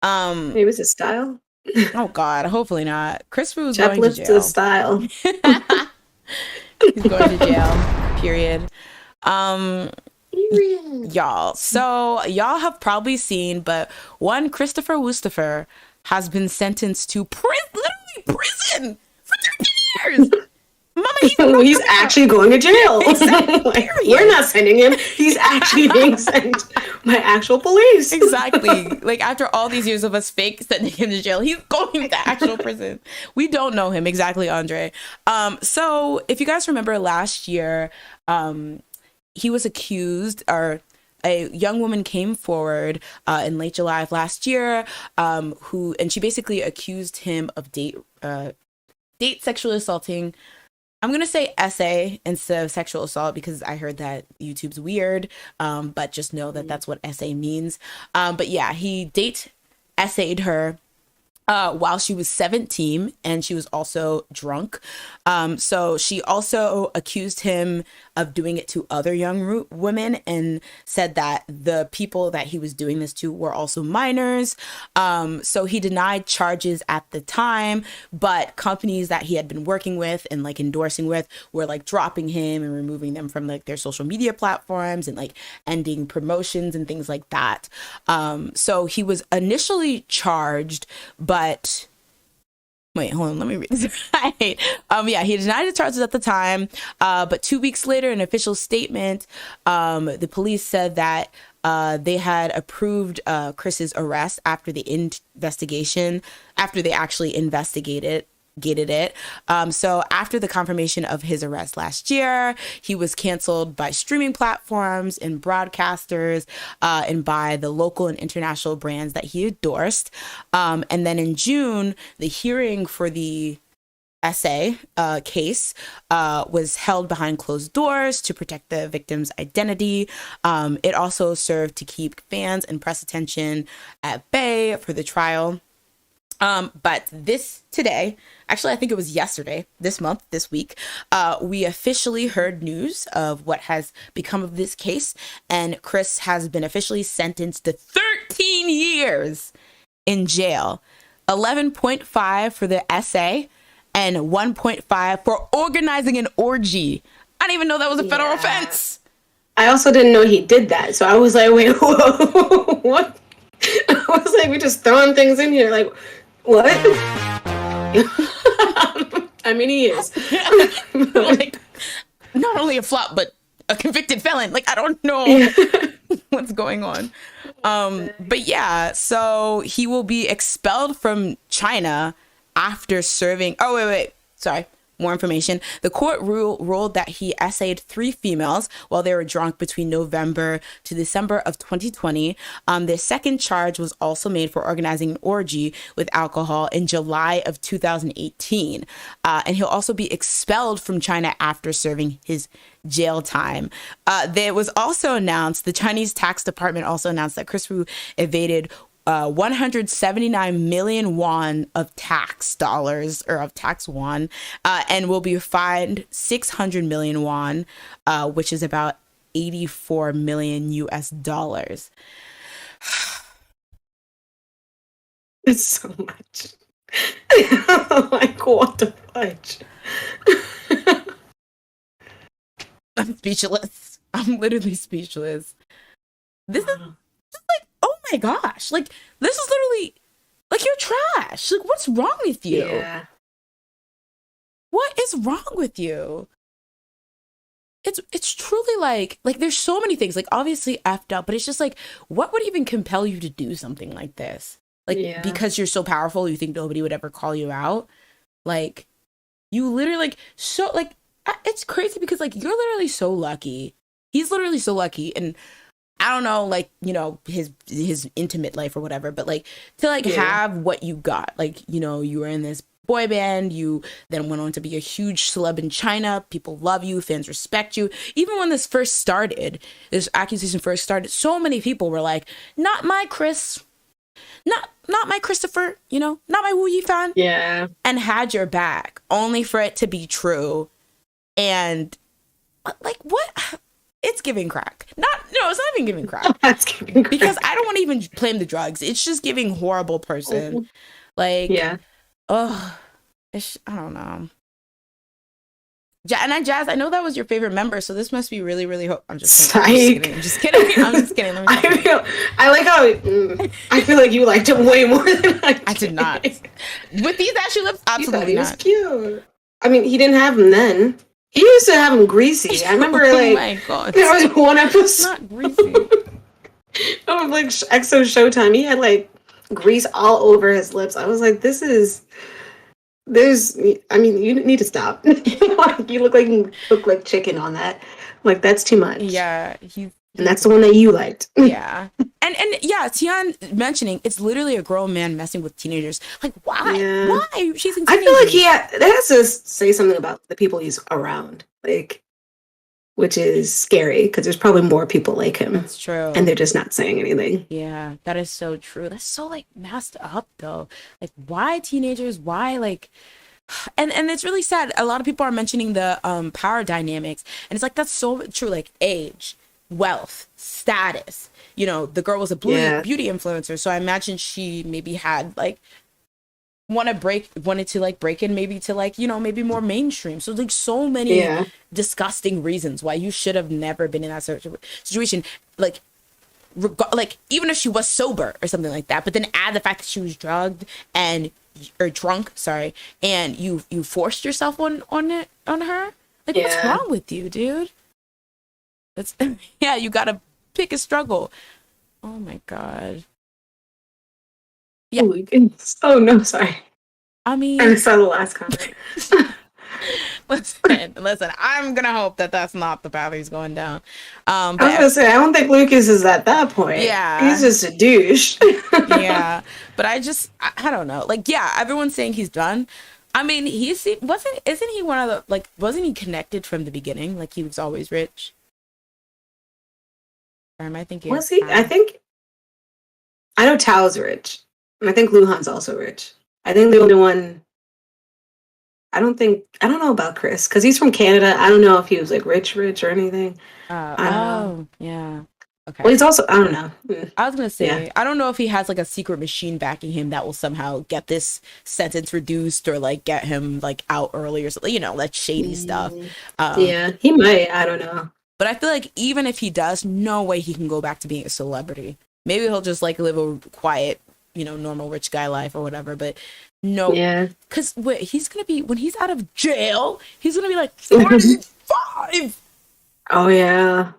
B: maybe it was his style.
A: Oh God, hopefully not. Chris Wu's
B: Chapped
A: going to
B: lips
A: jail.
B: to the style.
A: He's going to jail. Period. Y'all. So y'all have probably seen, but one Christopher Wustafer has been sentenced to literally prison for 13 years. Mama,
B: he's actually going to jail.
A: Exactly.
B: Like, we're not sending him. He's actually being sent by actual police.
A: Exactly. Like, after all these years of us fake sending him to jail, he's going to actual prison. We don't know him. Exactly, Andre. So if you guys remember last year, he was accused, or a young woman came forward in late July of last year, and she basically accused him of date sexually assaulting. I'm going to say essay instead of sexual assault because I heard that YouTube's weird, but just know that that's what essay means. But yeah, he essayed her while she was 17, and she was also drunk. So she also accused him of doing it to other young women, and said that the people that he was doing this to were also minors. So he denied charges at the time, but companies that he had been working with and like endorsing with were like dropping him and removing them from like their social media platforms and like ending promotions and things like that. So he was initially charged, but wait, hold on, let me read this right. Yeah, he denied the charges at the time, but 2 weeks later, an official statement, the police said that they had approved Kris's arrest after the investigation, after they actually investigated it. So after the confirmation of his arrest last year, he was canceled by streaming platforms and broadcasters, and by the local and international brands that he endorsed. And then in June, the hearing for the essay case was held behind closed doors to protect the victim's identity. It also served to keep fans and press attention at bay for the trial. But today, actually, I think it was yesterday, this week, we officially heard news of what has become of this case. And Kris has been officially sentenced to 13 years in jail, 11.5 for the essay, and 1.5 for organizing an orgy. I didn't even know that was a federal offense.
B: I also didn't know he did that. So I was like, wait, whoa, what? I was like, we're just throwing things in here. Like, what? I mean, he is.
A: Like, not only a flop, but a convicted felon. Like, I don't know what's going on. But yeah, so he will be expelled from China after serving. Oh, wait. Sorry. More information. The court ruled that he essayed 3 females while they were drunk between November to December of 2020. The second charge was also made for organizing an orgy with alcohol in July of 2018. And he'll also be expelled from China after serving his jail time. There was also announced, the Chinese tax department also announced that Kris CHUU evaded 179 million won of tax dollars, or of tax won, and will be fined 600 million won, which is about 84 million US dollars.
B: It's so much. Like, what the fudge?
A: I'm speechless. I'm literally speechless. This is like, oh my gosh, like, this is literally like, you're trash. Like, what's wrong with you?
B: Yeah.
A: What is wrong with you? It's truly like there's so many things, like, obviously effed up, but it's just like, what would even compel you to do something like this? Like, because you're so powerful, you think nobody would ever call you out? Like, you literally, like, so, like, it's crazy because, like, you're literally so lucky. He's literally so lucky. And I don't know, like, you know, his intimate life or whatever, but, like, to, like, have what you got. Like, you know, you were in this boy band, you then went on to be a huge celeb in China, people love you, fans respect you. Even when this accusation first started, so many people were like, not my Kris, not my Christopher, you know, not my Wu Yifan.
B: Yeah.
A: And had your back, only for it to be true. And, like, what? It's giving crack. No, it's not even giving crack.
B: That's giving crack.
A: Because I don't want to even blame the drugs. It's just giving horrible person. Like, I don't know. And Jazz, I know that was your favorite member, so this must be really, really. I'm just kidding. I'm just kidding.
B: I like how I feel like you liked him way more than I did.
A: I did not. With these ashy lips, absolutely
B: he
A: not.
B: Was cute. I mean, he didn't have him then. He used to have him greasy. I remember, like,
A: oh my god,
B: there was one episode.
A: Not greasy.
B: Of, like, EXO Showtime. He had, like, grease all over his lips. I was like, I mean, you need to stop. You look like chicken on that. Like, that's too much.
A: Yeah,
B: and that's the one that you liked.
A: Yeah. And yeah, Tian mentioning it's literally a grown man messing with teenagers. Like, why? Yeah. Why? She's in teenagers.
B: I feel like that has to say something about the people he's around. Like, which is scary because there's probably more people like him.
A: That's true.
B: And they're just not saying anything.
A: Yeah, that is so true. That's so like messed up though. Like why teenagers? Why like and it's really sad. A lot of people are mentioning the power dynamics and it's like that's so true. Like age, wealth, status. You know, the girl was a beauty influencer, so I imagine she maybe had like wanted to like break in maybe to like, you know, maybe more mainstream. So like so many disgusting reasons why you should have never been in that situation. Like even if she was sober or something like that, but then add the fact that she was drugged and or drunk, sorry, and you forced yourself on her. Like what's wrong with you, dude? That's yeah, you gotta pick a struggle. Oh my god. Yeah.
B: Oh no, sorry.
A: I mean,
B: I saw the last comment.
A: listen. I'm gonna hope that that's not the path he's going down. But
B: I was gonna say I don't think Lucas is at that point.
A: Yeah,
B: he's just a douche.
A: Yeah, but I don't know. Like, yeah, everyone's saying he's done. I mean, isn't he one of the like? Wasn't he connected from the beginning? Like he was always rich. Or am I thinking?
B: Was he? I think. I know Tao's rich. And I think Luhan's also rich. I think the only one. I don't know about Kris because he's from Canada. I don't know if he was like rich or anything.
A: Yeah. Okay.
B: Well, he's also, I don't know.
A: I was gonna say, I don't know if he has like a secret machine backing him that will somehow get this sentence reduced or like get him like out early or something. You know, that shady stuff.
B: Yeah, he might. I don't know.
A: But I feel like even if he does, no way he can go back to being a celebrity. Maybe he'll just like live a quiet, you know, normal rich guy life or whatever. But no, because he's gonna be when he's out of jail, he's gonna be like 45.
B: Oh yeah.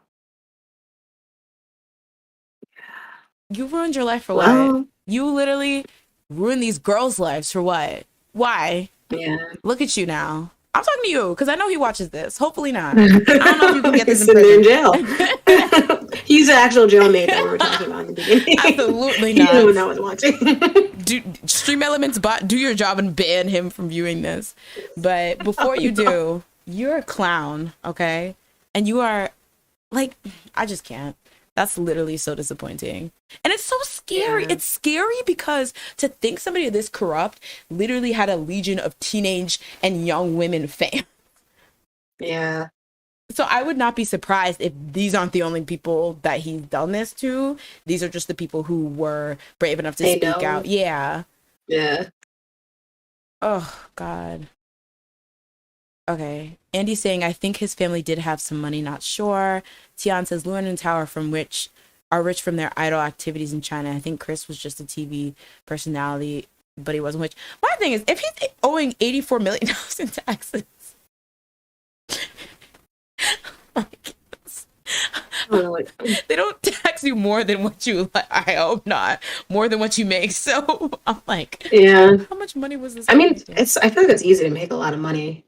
A: You ruined your life for what? You literally ruined these girls' lives for what? Why?
B: Yeah.
A: Look at you now. I'm talking to you because I know he watches this. Hopefully not. I don't know if you can get this
B: in jail. He's the actual jailmate that we were talking about in the beginning.
A: Absolutely not.
B: He's the one that was watching.
A: Stream Elements bot, do your job and ban him from viewing this. But before you do, you're a clown, okay? And you are like, I just can't. That's literally so disappointing. And it's so scary. Yeah. It's scary because to think somebody this corrupt literally had a legion of teenage and young women fans.
B: Yeah.
A: So I would not be surprised if these aren't the only people that he's done this to. These are just the people who were brave enough to speak out. Yeah.
B: Yeah.
A: Oh, God. Okay. Andy's saying, I think his family did have some money, not sure. Tian says, Luan and Tao are rich from their idol activities in China. I think Kris was just a TV personality, but he wasn't rich. My thing is, if he's owing $84 million in taxes, they don't tax you more than what you, I hope not, more than what you make. So I'm like, how much money was this?
B: I mean, I feel like it's easy to make a lot of money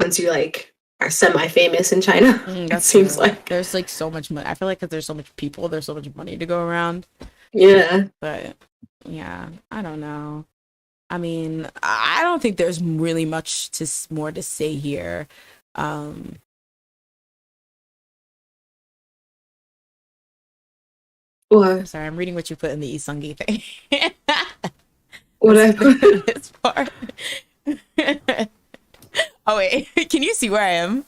B: once you like are semi-famous in China. It seems like
A: there's like so much money. I feel like because there's so much people, there's so much money to go around.
B: Yeah.
A: But yeah, I don't know. I mean, I don't think there's really much more to say here.
B: What?
A: Sorry, I'm reading what you put in the Isungi thing.
B: What I put?
A: This part. Oh wait, can you see where I am?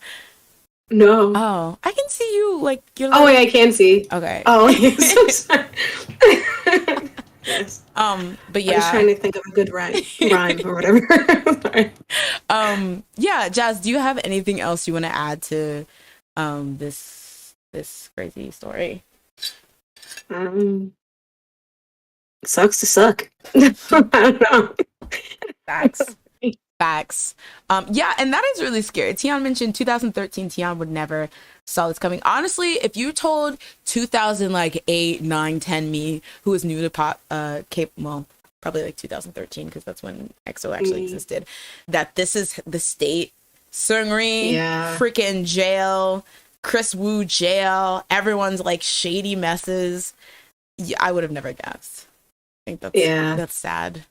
B: No.
A: Oh, I can see you. Like you're.
B: Oh wait, I can see.
A: Okay.
B: Oh, yes. Yes.
A: But yeah,
B: I was trying to think of a good rhyme or whatever. Sorry.
A: Yeah, Jazz, do you have anything else you want to add to, this crazy story?
B: Sucks to suck. I don't know.
A: Facts. Yeah, and that is really scary. Tian mentioned 2013. Tian would never saw this coming. Honestly, if you told 2008, 9, 10 me, who was new to pop, well, probably like 2013 because that's when EXO actually existed, that this is the state, Seungri, freaking jail, Kris Wu jail, everyone's like shady messes. Yeah, I would have never guessed. I think that's sad.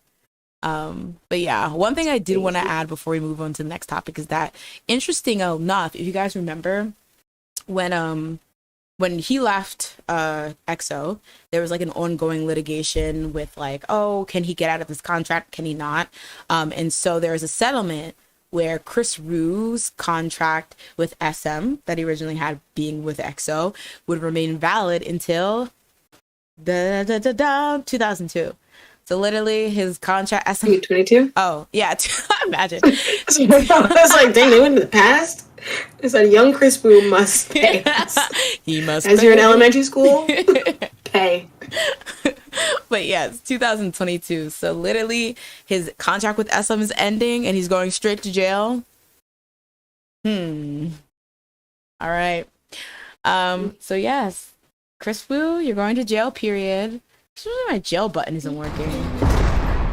A: But yeah, one thing I did want to add before we move on to the next topic is that, interesting enough, if you guys remember, when he left EXO, there was like an ongoing litigation with like, oh, can he get out of this contract? Can he not? And so there was a settlement where Kris Rue's contract with SM that he originally had being with EXO would remain valid until 2002. So literally his contract SM
B: 22?
A: Oh, yeah, imagine.
B: I was like, dang, they went in the past? It's a young Kris Rue must pay.
A: He must
B: As
A: pay.
B: you're in elementary school, pay.
A: But yeah, it's 2022. So literally his contract with SM is ending and he's going straight to jail. All right. So yes, Kris Wu, you're going to jail, period. Actually, my jail button isn't working.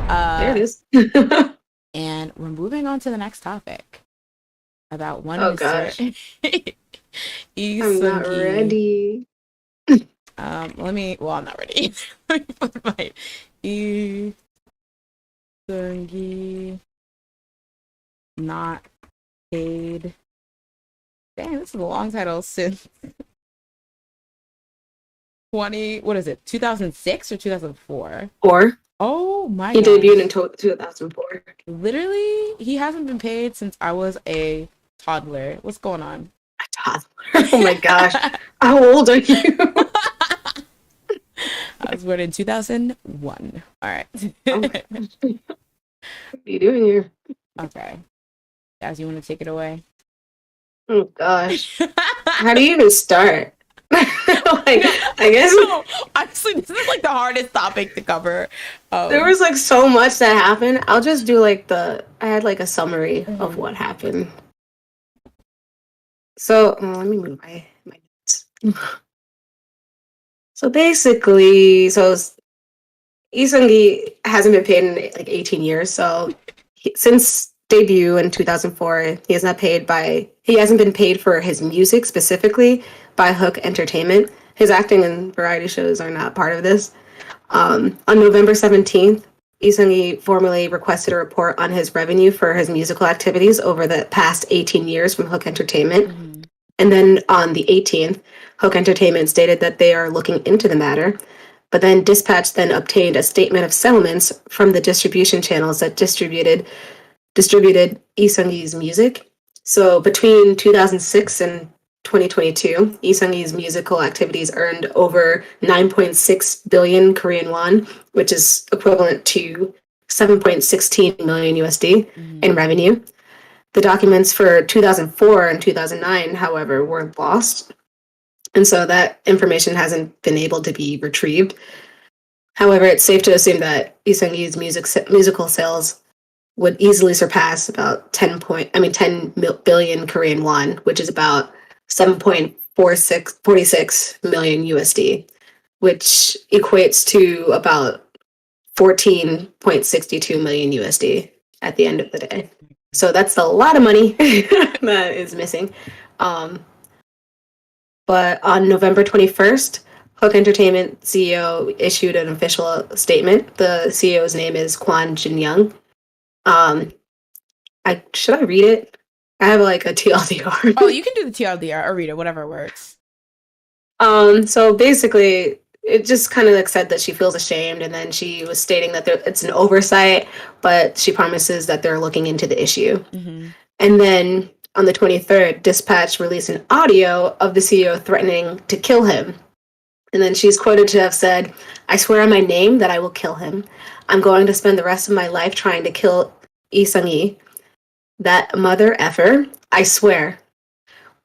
B: There it is.
A: And we're moving on to the next topic. About one
B: Oh
A: Mr.
B: gosh.
A: I'm
B: not ready.
A: I'm not ready. Let me put my Lee Seung-gi not paid. Dang, this is a long title since 2006 or 2004?
B: Or
A: Oh my
B: he
A: gosh.
B: debuted in 2004.
A: Literally, he hasn't been paid since I was a toddler. What's going on?
B: A toddler. Oh my gosh. How old are you?
A: I was born in 2001. All right.
B: Okay. What are you doing here?
A: Okay. Jazz, you want to take it away?
B: Oh gosh. How do you even start? Like, I guess
A: No, honestly, this is like the hardest topic to cover.
B: there was like so much that happened. I'll just do like I had like a summary of what happened. So let me move my notes. So basically, Lee Seung-gi hasn't been paid in like 18 years. So since debut in 2004, he hasn't been paid for his music specifically by Hook Entertainment. His acting and variety shows are not part of this. On November 17th, Lee Seung-gi formally requested a report on his revenue for his musical activities over the past 18 years from Hook Entertainment. And then on the 18th, Hook Entertainment stated that they are looking into the matter. But then Dispatch then obtained a statement of settlements from the distribution channels that distributed Lee Seung-gi's music. So between 2006 and 2022, Lee Seung-gi's musical activities earned over 9.6 billion Korean won, which is equivalent to 7.16 million USD in revenue. The documents for 2004 and 2009, however, were lost. And so that information hasn't been able to be retrieved. However, it's safe to assume that Lee Seung-gi's musical sales would easily surpass about 10 billion Korean won, which is about 7.46 million USD, which equates to about 14.62 million USD at the end of the day. So that's a lot of money that is missing. But on November 21st, Hook Entertainment CEO issued an official statement. The CEO's name is Kwon Jin-young. Should I read it? I have like a TLDR.
A: Oh, you can do the TLDR or read it, whatever works.
B: So basically, it just kind of like said that she feels ashamed, and then she was stating that it's an oversight, but she promises that they're looking into the issue. And then on the 23rd, Dispatch released an audio of the CEO threatening to kill him. And then she's quoted to have said, "I swear on my name that I will kill him. I'm going to spend the rest of my life trying to kill Lee Seung-gi. That mother effer, I swear,"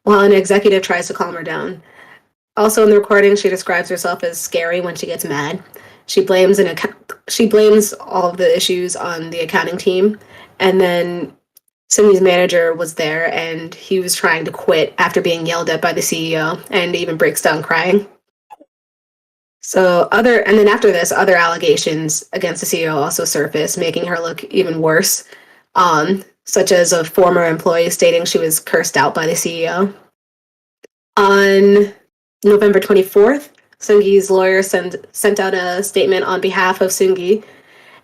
B: while an executive tries to calm her down. Also in the recording, she describes herself as scary when she gets mad. She blames all of the issues on the accounting team. And then Seung-gi's manager was there, and he was trying to quit after being yelled at by the CEO, and even breaks down crying. And then after this, other allegations against the CEO also surfaced, making her look even worse, such as a former employee stating she was cursed out by the CEO. On November 24th, Seung-gi's lawyer sent out a statement on behalf of Seung-gi.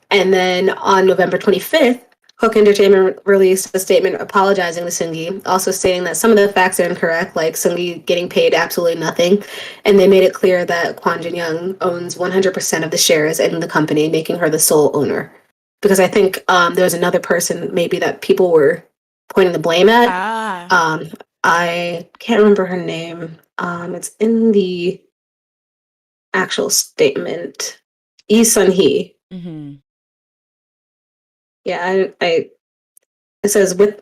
B: And then on November 25th, Hook Entertainment released a statement apologizing to Seunggi, also stating that some of the facts are incorrect, like Seunggi getting paid absolutely nothing, and they made it clear that Kwon Jin-young owns 100% of the shares in the company, making her the sole owner. Because I think there was another person maybe that people were pointing the blame at. I can't remember her name. It's in the actual statement. Lee Sun-hee.
A: Mm-hmm.
B: Yeah, it says with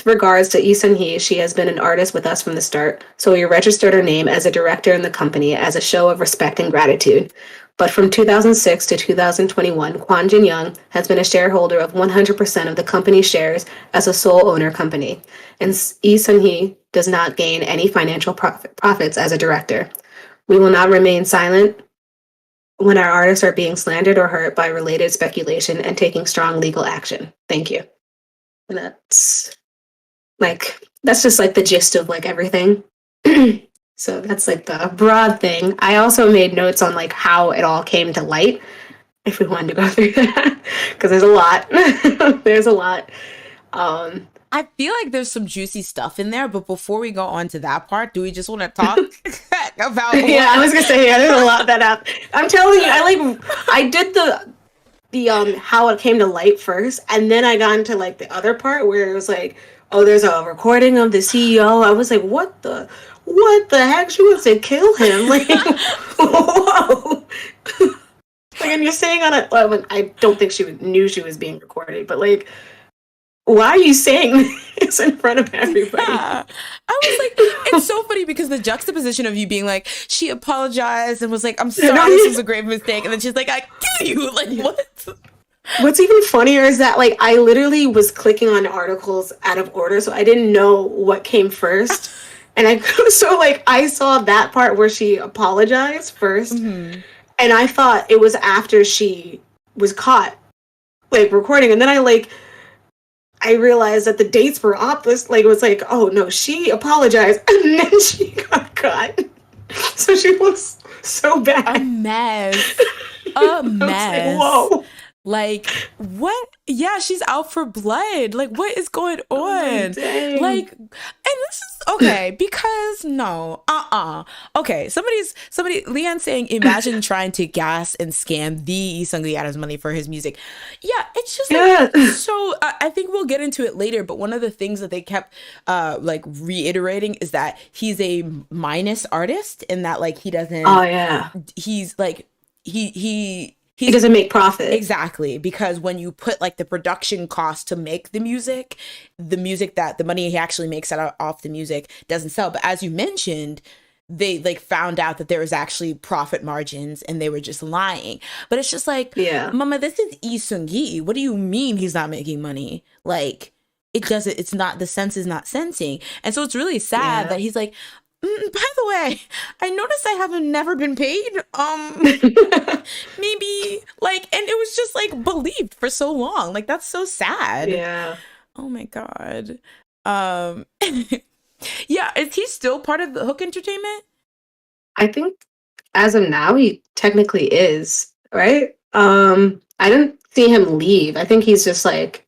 B: regards to Lee Sun-hee, she has been an artist with us from the start, so we registered her name as a director in the company as a show of respect and gratitude. But from 2006 to 2021, Kwon Jin-young has been a shareholder of 100% of the company's shares as a sole owner company, and Lee Sun-hee does not gain any financial profits as a director. We will not remain silent when our artists are being slandered or hurt by related speculation and taking strong legal action. Thank you. And that's just like the gist of like everything. So that's like the broad thing. I also made notes on like how it all came to light, if we wanted to go through that, because there's a lot. There's a lot.
A: I feel like there's some juicy stuff in there, but before we go on to that part, do we just want to talk about?
B: Yeah, I was gonna say there's a lot that happened. I'm telling you, I did the how it came to light first, and then I got into like the other part where it was like, oh, there's a recording of the CEO. I was like, what the heck? She wants to kill him. Like, whoa. Like, and you're saying on it. Well, I don't think she knew she was being recorded, but like, why are you saying this in front of everybody?
A: Yeah. I was like, it's so funny because the juxtaposition of you being like, she apologized and was like, I'm sorry, this was a grave mistake. And then she's like, I kill you. Like, what?
B: What's even funnier is that, like, I literally was clicking on articles out of order, so I didn't know what came first. And I saw that part where she apologized first. Mm-hmm. And I thought it was after she was caught, like, recording. And then I realized that the dates were opposite. Like, it was like, oh no, she apologized and then she got caught. So she looks so bad.
A: A mess. A mess.
B: Like, whoa.
A: Like, what? Yeah, she's out for blood. Like, what is going on?
B: Oh,
A: like, and this is okay because no, okay, somebody, Leanne saying, imagine trying to gas and scam the Seunggi Adams money for his music. Yeah, it's just like, so I think we'll get into it later, but one of the things that they kept like reiterating is that he's a minus artist and that like he doesn't.
B: Oh yeah.
A: He's like
B: he doesn't make profit.
A: Exactly, because when you put like the production cost to make the music that the money he actually makes off the music doesn't sell. But as you mentioned, they like found out that there was actually profit margins and they were just lying. But it's just like, yeah, Mama, this is Lee Seung-gi. What do you mean he's not making money? Like, it's not, the sense is not sensing. And so it's really sad that he's like, by the way, I noticed I haven't never been paid. Maybe like, and it was just like believed for so long. Like, that's so sad.
B: Yeah.
A: Oh my God. Yeah. Is he still part of the Hook Entertainment?
B: I think as of now, he technically is, right? I didn't see him leave. I think he's just like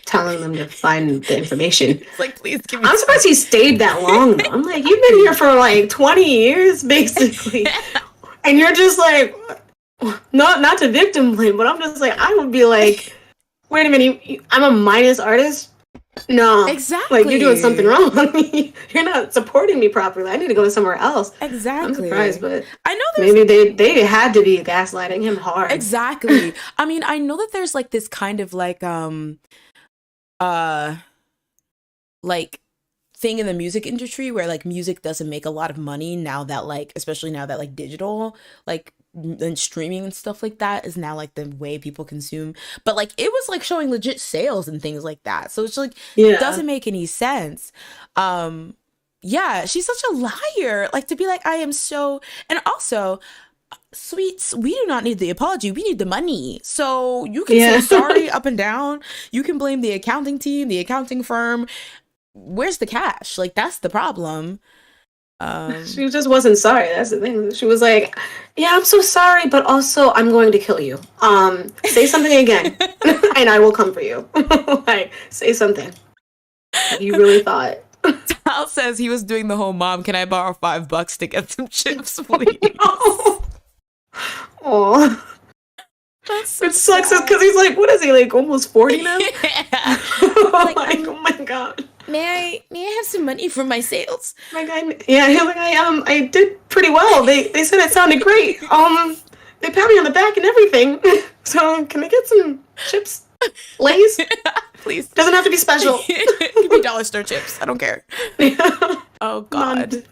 B: telling them to find the information.
A: It's like, please give me.
B: I'm surprised he stayed that long though. I'm like, you've been here for like 20 years, basically. And you're just like, not to victim blame, but I'm just like, I would be like, wait a minute, I'm a minus artist? No.
A: Exactly.
B: Like, you're doing something wrong. You're not supporting me properly. I need to go somewhere else.
A: Exactly.
B: I'm surprised, but
A: I know
B: maybe they had to be gaslighting him hard.
A: Exactly. I mean, I know that there's like this kind of like thing in the music industry where like music doesn't make a lot of money now that like, especially now that like digital like and streaming and stuff like that is now like the way people consume, but like it was like showing legit sales and things like that, so it's like it doesn't make any sense. Yeah, she's such a liar, like to be like, I am so, and also sweets, we do not need the apology, we need the money. So you can say sorry up and down, you can blame the accounting team, the accounting firm. Where's the cash? Like, that's the problem.
B: She just wasn't sorry. That's the thing. She was like, yeah, I'm so sorry, but also I'm going to kill you. Say something again. and I will come for you. Like, say something. Have you really thought?
A: Tal says he was doing the whole mom, can I borrow $5 to get some chips, please?
B: Oh.
A: That's so
B: it sucks
A: sad.
B: because he's like, what is he, like almost 40 now?
A: Yeah.
B: Like, oh my god.
A: May I have some money from my sales?
B: My guy, yeah, he's like, I did pretty well. They said it sounded great. They pat me on the back and everything. So can I get some chips, Lay's?
A: Please.
B: Doesn't have to be special.
A: Give me dollar store chips. I don't care.
B: Yeah.
A: Oh god.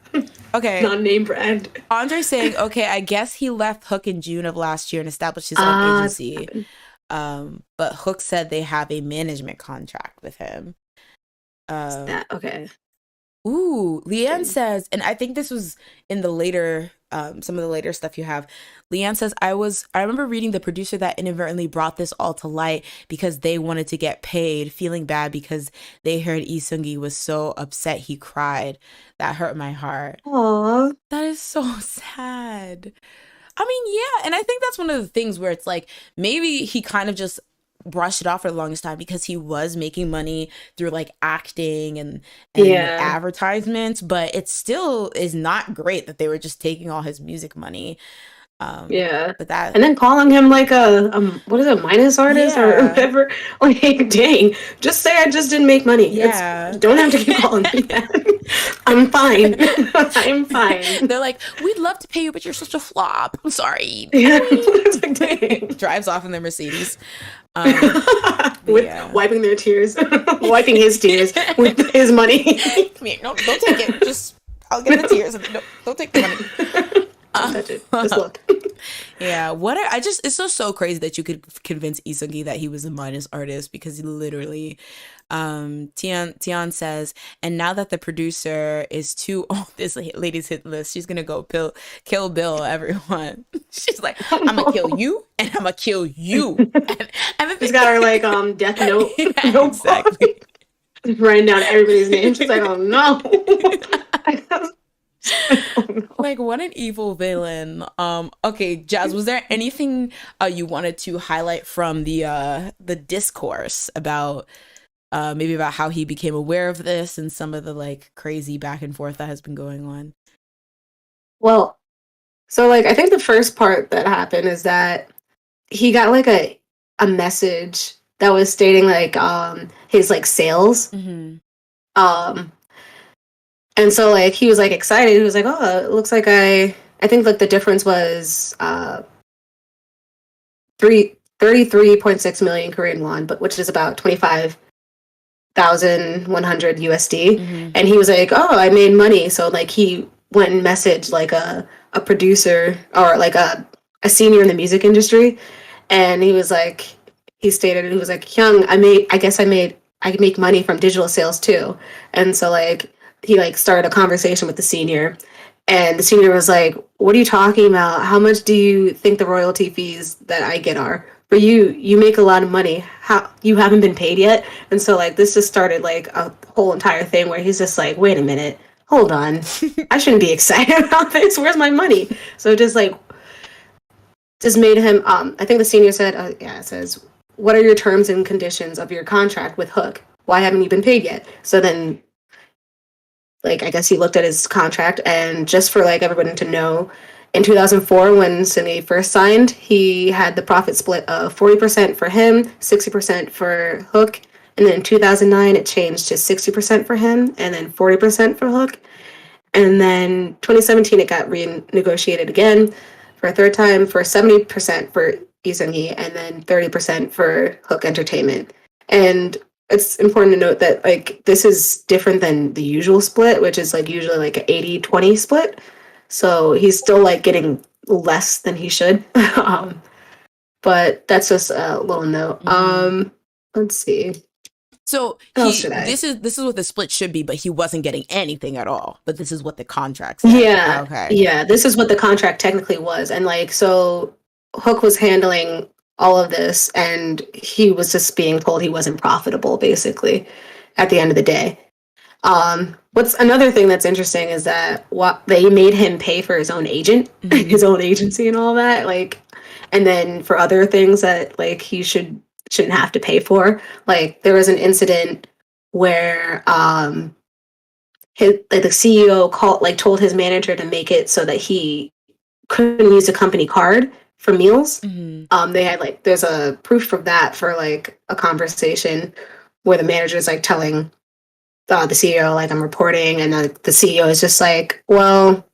A: Okay.
B: Non-name brand.
A: Andre saying, okay, I guess he left Hook in June of last year and established his own agency. But Hook said they have a management contract with him.
B: Okay.
A: Ooh, Leanne says, and I think this was in the later, some of the later stuff you have. Leanne says, I remember reading the producer that inadvertently brought this all to light because they wanted to get paid, feeling bad because they heard Lee Seung-gi was so upset he cried. That hurt my heart.
B: Aww.
A: That is so sad. I mean, yeah, and I think that's one of the things where it's like, maybe he kind of just brushed it off for the longest time because he was making money through like acting and advertisements, but it still is not great that they were just taking all his music money. But that,
B: and then calling him like a what is it, minus artist or whatever. Like, dang, just say I just didn't make money. You don't have to keep calling me that. I'm fine. I'm fine.
A: They're like, we'd love to pay you, but you're such a flop. I'm sorry.
B: Yeah. It's like, dang.
A: Drives off in their Mercedes.
B: With wiping their tears, wiping his tears with his money.
A: No, don't take it. Just I'll get the tears. No, don't take the money.
B: Don't touch it. Just look.
A: Yeah, it's so crazy that you could convince Lee Seung-gi that he was a minus artist because he literally, Tian says, and now that the producer is too old, this lady's hit list, she's gonna go kill Bill everyone. She's like, I'm gonna kill you and I'm gonna kill you. And
B: she's got her like death note.
A: Yeah, exactly.
B: Writing down everybody's name. She's like, oh no.
A: Like, what an evil villain. Okay, Jazz, was there anything you wanted to highlight from the discourse about maybe about how he became aware of this and some of the like crazy back and forth that has been going on?
B: Well, so like I think the first part that happened is that he got like a message that was stating like his like sales.
A: Mm-hmm.
B: And so like he was like excited. He was like, oh, it looks like I think like the difference was 33.6 million Korean won, but which is about 25,100 USD.
A: Mm-hmm.
B: And he was like, oh, I made money. So like he went and messaged like a producer or like a senior in the music industry. And he was like, he was like, Hyung, I make money from digital sales too. And so like he like started a conversation with the senior, and the senior was like, what are you talking about? How much do you think the royalty fees that I get are? For you make a lot of money. How you haven't been paid yet? And so like this just started like a whole entire thing where he's just like, wait a minute, hold on. I shouldn't be excited about this. Where's my money? So just made him I think the senior said, it says, what are your terms and conditions of your contract with Hook? Why haven't you been paid yet? So then like, I guess he looked at his contract, and just for like everyone to know, in 2004, when Seung-gi first signed, he had the profit split of 40% for him, 60% for Hook, and then in 2009 it changed to 60% for him, and then 40% for Hook, and then 2017 it got renegotiated again for a third time for 70% for Lee Seung-gi, and then 30% for Hook Entertainment, and it's important to note that like this is different than the usual split, which is like usually like an 80-20 split. So he's still like getting less than he should. But that's just a little note. Let's see.
A: So this is what the split should be, but he wasn't getting anything at all. But this is what the contract said.
B: Yeah.
A: Okay.
B: Yeah, this is what the contract technically was. And like so Hook was handling all of this, and he was just being told he wasn't profitable basically at the end of the day. What's another thing that's interesting is that they made him pay for his own agent, his own agency and all that, like, and then for other things that like he should shouldn't have to pay for. Like there was an incident where the CEO told his manager to make it so that he couldn't use a company card for meals. They had there's a proof of that for like a conversation where the manager is like telling the CEO like I'm reporting, and the CEO is just like, well,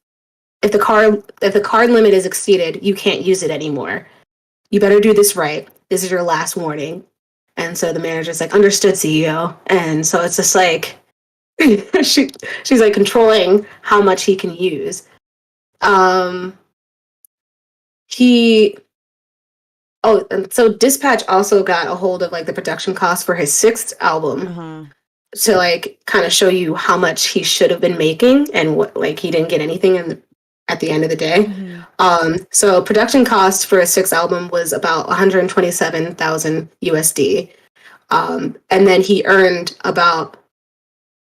B: if the card limit is exceeded, you can't use it anymore. You better do this right. This is your last warning. And so the manager's like, understood, CEO. And so it's just like she's like controlling how much he can use. And so Dispatch also got a hold of like the production costs for his sixth album to like kind of show you how much he should have been making and what like he didn't get anything at the end of the day. So production cost for his sixth album was about 127,000 USD. And then he earned about,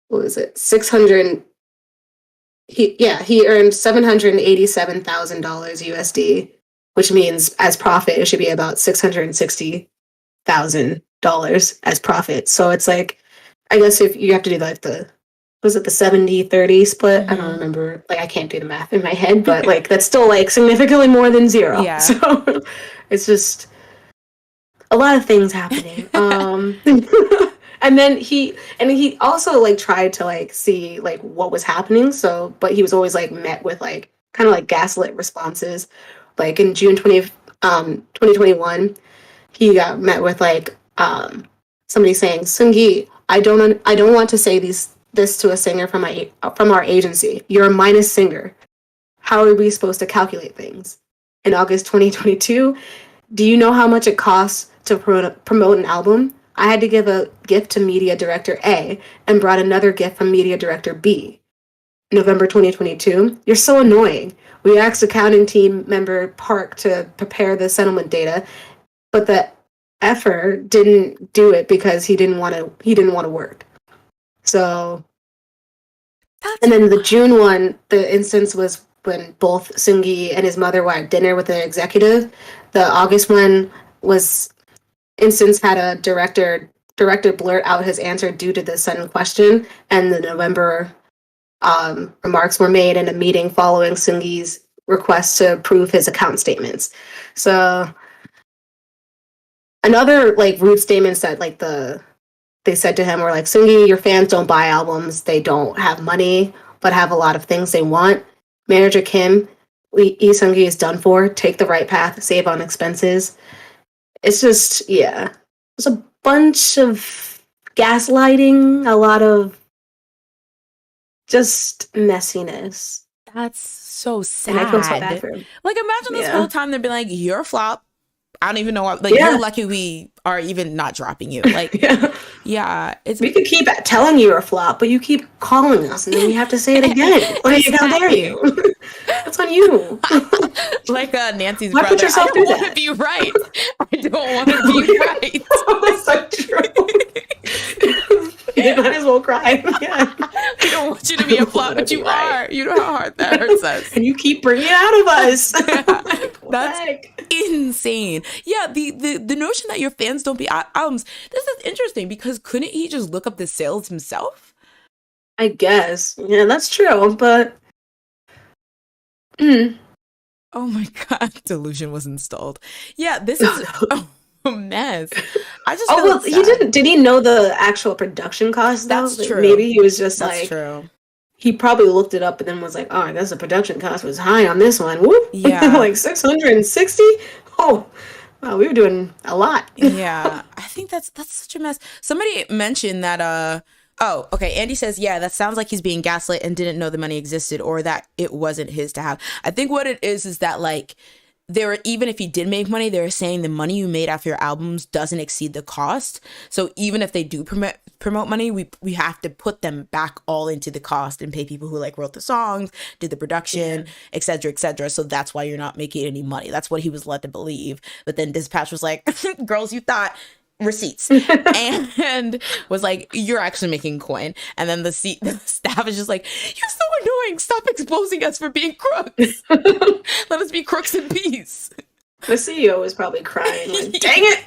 B: what was it, 600. He earned $787,000 USD, which means as profit it should be about $660,000 as profit. So it's like, I guess if you have to do like the 70-30 split? I don't remember. Like I can't do the math in my head, but like that's still like significantly more than zero.
A: Yeah.
B: So it's just a lot of things happening. And then he also like tried to like see like what was happening. So, but he was always like met with like kind of like gaslit responses. Like in June 2021, he got met with like somebody saying, "Seunggi, I don't want to say this to a singer from our agency. You're a minus singer. How are we supposed to calculate things?" In August 2022, "Do you know how much it costs to promote an album? I had to give a gift to media director A and brought another gift from media director B." November 2022, "You're so annoying. We asked accounting team member Park to prepare the settlement data, but the effer didn't do it because he didn't want to work." So, and then the June one, the instance was when both Seunggi and his mother were at dinner with an executive. The August one was instance had a director blurt out his answer due to the sudden question, and the November remarks were made in a meeting following Seunggi's request to approve his account statements. So another like rude statements that like they said to him were like, "Seunggi, your fans don't buy albums. They don't have money, but have a lot of things they want. Manager Kim, Seunggi is done for. Take the right path. Save on expenses." It's just, yeah. There's a bunch of gaslighting, a lot of just messiness.
A: That's so sad.
B: And I feel so bad for him.
A: Like, imagine this whole time they'd be like, "You're a flop. I don't even know what, like, you're lucky we are even not dropping you." Like, we could keep telling you you're a flop, but you keep calling us, and then we have to say it again. Like, how dare you? That's on you. Like Nancy's
B: Why
A: brother.
B: Put yourself
A: I don't want to be right. I don't want to be right.
B: That's so true. You might as well cry. Yeah.
A: We don't want you to be a flop, but you are. You know how hard that hurts us.
B: And you keep bringing it out of us.
A: That's insane. Yeah, the notion that your fans don't be albums, this is interesting because couldn't he just look up the sales himself?
B: I guess. Yeah, that's true, but
A: Oh my God, delusion was installed. Yeah, this is a mess. I just feel
B: he didn't. Did he know the actual production cost?
A: That's
B: like,
A: true.
B: Maybe he was just
A: That's
B: like,
A: true.
B: He probably looked it up and then was like, "Oh, I guess the production cost was high on this one." Whoop.
A: Yeah,
B: like 660. Oh, wow, we were doing a lot.
A: Yeah, I think that's such a mess. Somebody mentioned that. Oh, okay. Andy says, yeah, that sounds like he's being gaslit and didn't know the money existed or that it wasn't his to have. I think what it is that like even if he did make money, they're saying the money you made off your albums doesn't exceed the cost. So even if they do promote money, we have to put them back all into the cost and pay people who like wrote the songs, did the production, et cetera, et cetera. So that's why you're not making any money. That's what he was led to believe. But then Dispatch was like, "Girls, you thought." Receipts and was like, "You're actually making coin." And then the staff is just like, "You're so annoying, stop exposing us for being crooks. Let us be crooks in peace."
B: The CEO was probably crying, like, dang it!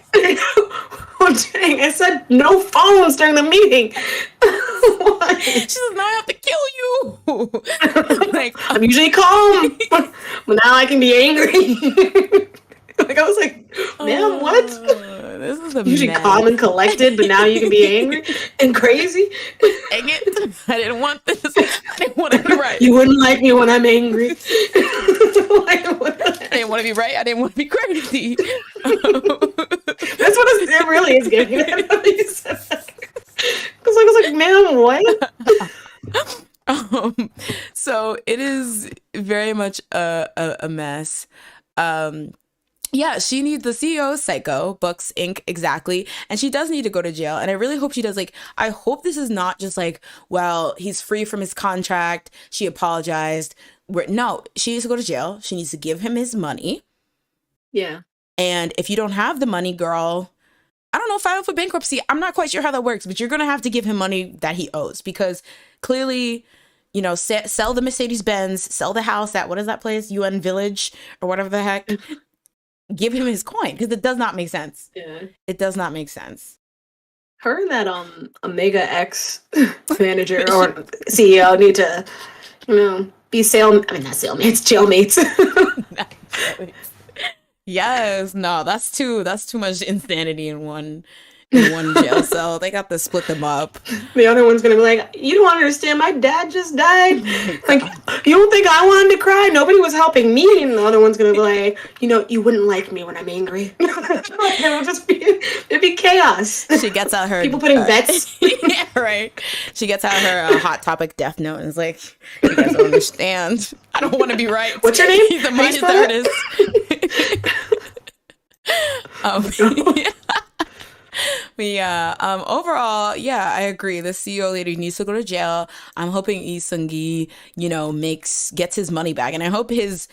B: Oh, dang, I said no phones during the meeting.
A: She says, now I have to kill you. Like,
B: I'm usually calm, but now I can be angry. Like, I was like, ma'am, what?
A: This is a
B: Usually
A: mess.
B: calm and collected, but now you can be angry and crazy.
A: Dang it. I didn't want this. I didn't want to be right.
B: You wouldn't like me when I'm angry.
A: I didn't want to be right. I didn't want to be crazy.
B: That's what it really is giving. Because I was like, ma'am, what?
A: So it is very much a mess. Yeah, she needs the CEO is psycho, Books Inc. exactly, and she does need to go to jail. And I really hope she does. Like, I hope this is not just like, well, he's free from his contract. She apologized. No, she needs to go to jail. She needs to give him his money.
B: Yeah.
A: And if you don't have the money, girl, I don't know, file for bankruptcy. I'm not quite sure how that works, but you're gonna have to give him money that he owes because clearly, you know, sell the Mercedes Benz, sell the house at what is that place, UN Village or whatever the heck. Give him his coin because it does not make sense.
B: Yeah.
A: It does not make sense.
B: Her and that Omega X manager or CEO need to, you know, be not sailmates, jailmates.
A: Yes, no, that's too much insanity in one jail cell. They got to split them up.
B: The other one's gonna be like, you don't understand, my dad just died. Like, you don't think I wanted to cry? Nobody was helping me. And the other one's gonna be like, you know, you wouldn't like me when I'm angry. It'd be chaos.
A: She gets out her
B: people putting bets.
A: Yeah, right. She gets out her Hot Topic death note and is like, you guys don't understand. I don't want to be right.
B: What's your name?
A: He's a minus artist. Yeah. But yeah, overall, yeah, I agree. The CEO lady needs to go to jail. I'm hoping Lee Seung-gi, you know, gets his money back, and I hope his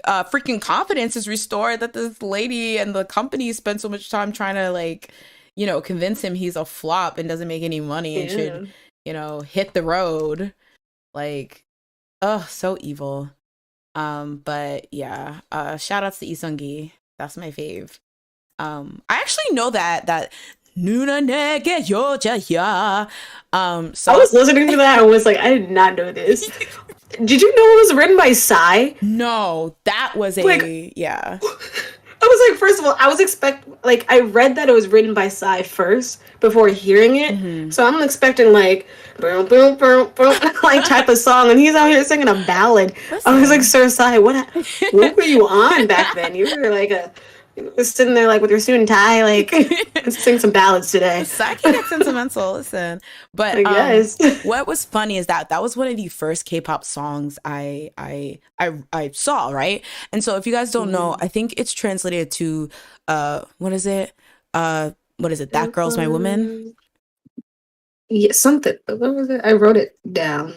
A: freaking confidence is restored that this lady and the company spent so much time trying to, like, you know, convince him he's a flop and doesn't make any money and should, you know, hit the road. Like, oh, so evil. But yeah, shout outs to Lee Seung-gi. That's my fave. I actually know that Nuna nege yoja ya. So
B: I was listening to that and was like, I did not know this. Did you know it was written by Psy?
A: No, that was yeah.
B: I was like, first of all, I read that it was written by Psy first before hearing it. Mm-hmm. So I'm expecting like boom, boom, boom, boom, like type of song, and he's out here singing a ballad. Listen. I was like, Sir Psy, what were you on back then? You were like sitting there like with your suit and tie, like let's sing some ballads today.
A: I can get sentimental. Listen, but what was funny is that was one of the first K-pop songs I saw, right? And so if you guys don't know, I think it's translated to what is it? That Girl's My Woman.
B: Yeah, something. What was it? I wrote it down.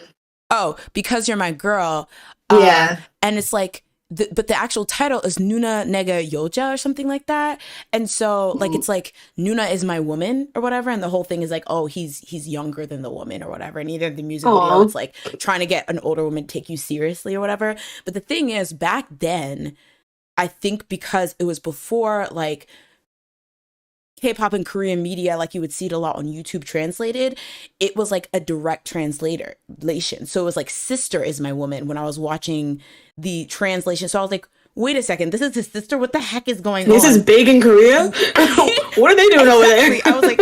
A: Oh, Because You're My Girl.
B: Yeah,
A: and it's like. But the actual title is Nuna Nega Yoja or something like that. And so like it's like Nuna is my woman or whatever, and the whole thing is like, oh, he's younger than the woman or whatever. And either the music video it's like trying to get an older woman to take you seriously or whatever. But the thing is, back then, I think because it was before like K-pop and Korean media, like you would see it a lot on YouTube translated, it was like a direct translation. So it was like Sister Is My Woman when I was watching the translation. So I was like, wait a second, this is his sister? What the heck is going on?
B: This is big in Korea? What are they doing over there?
A: I was like,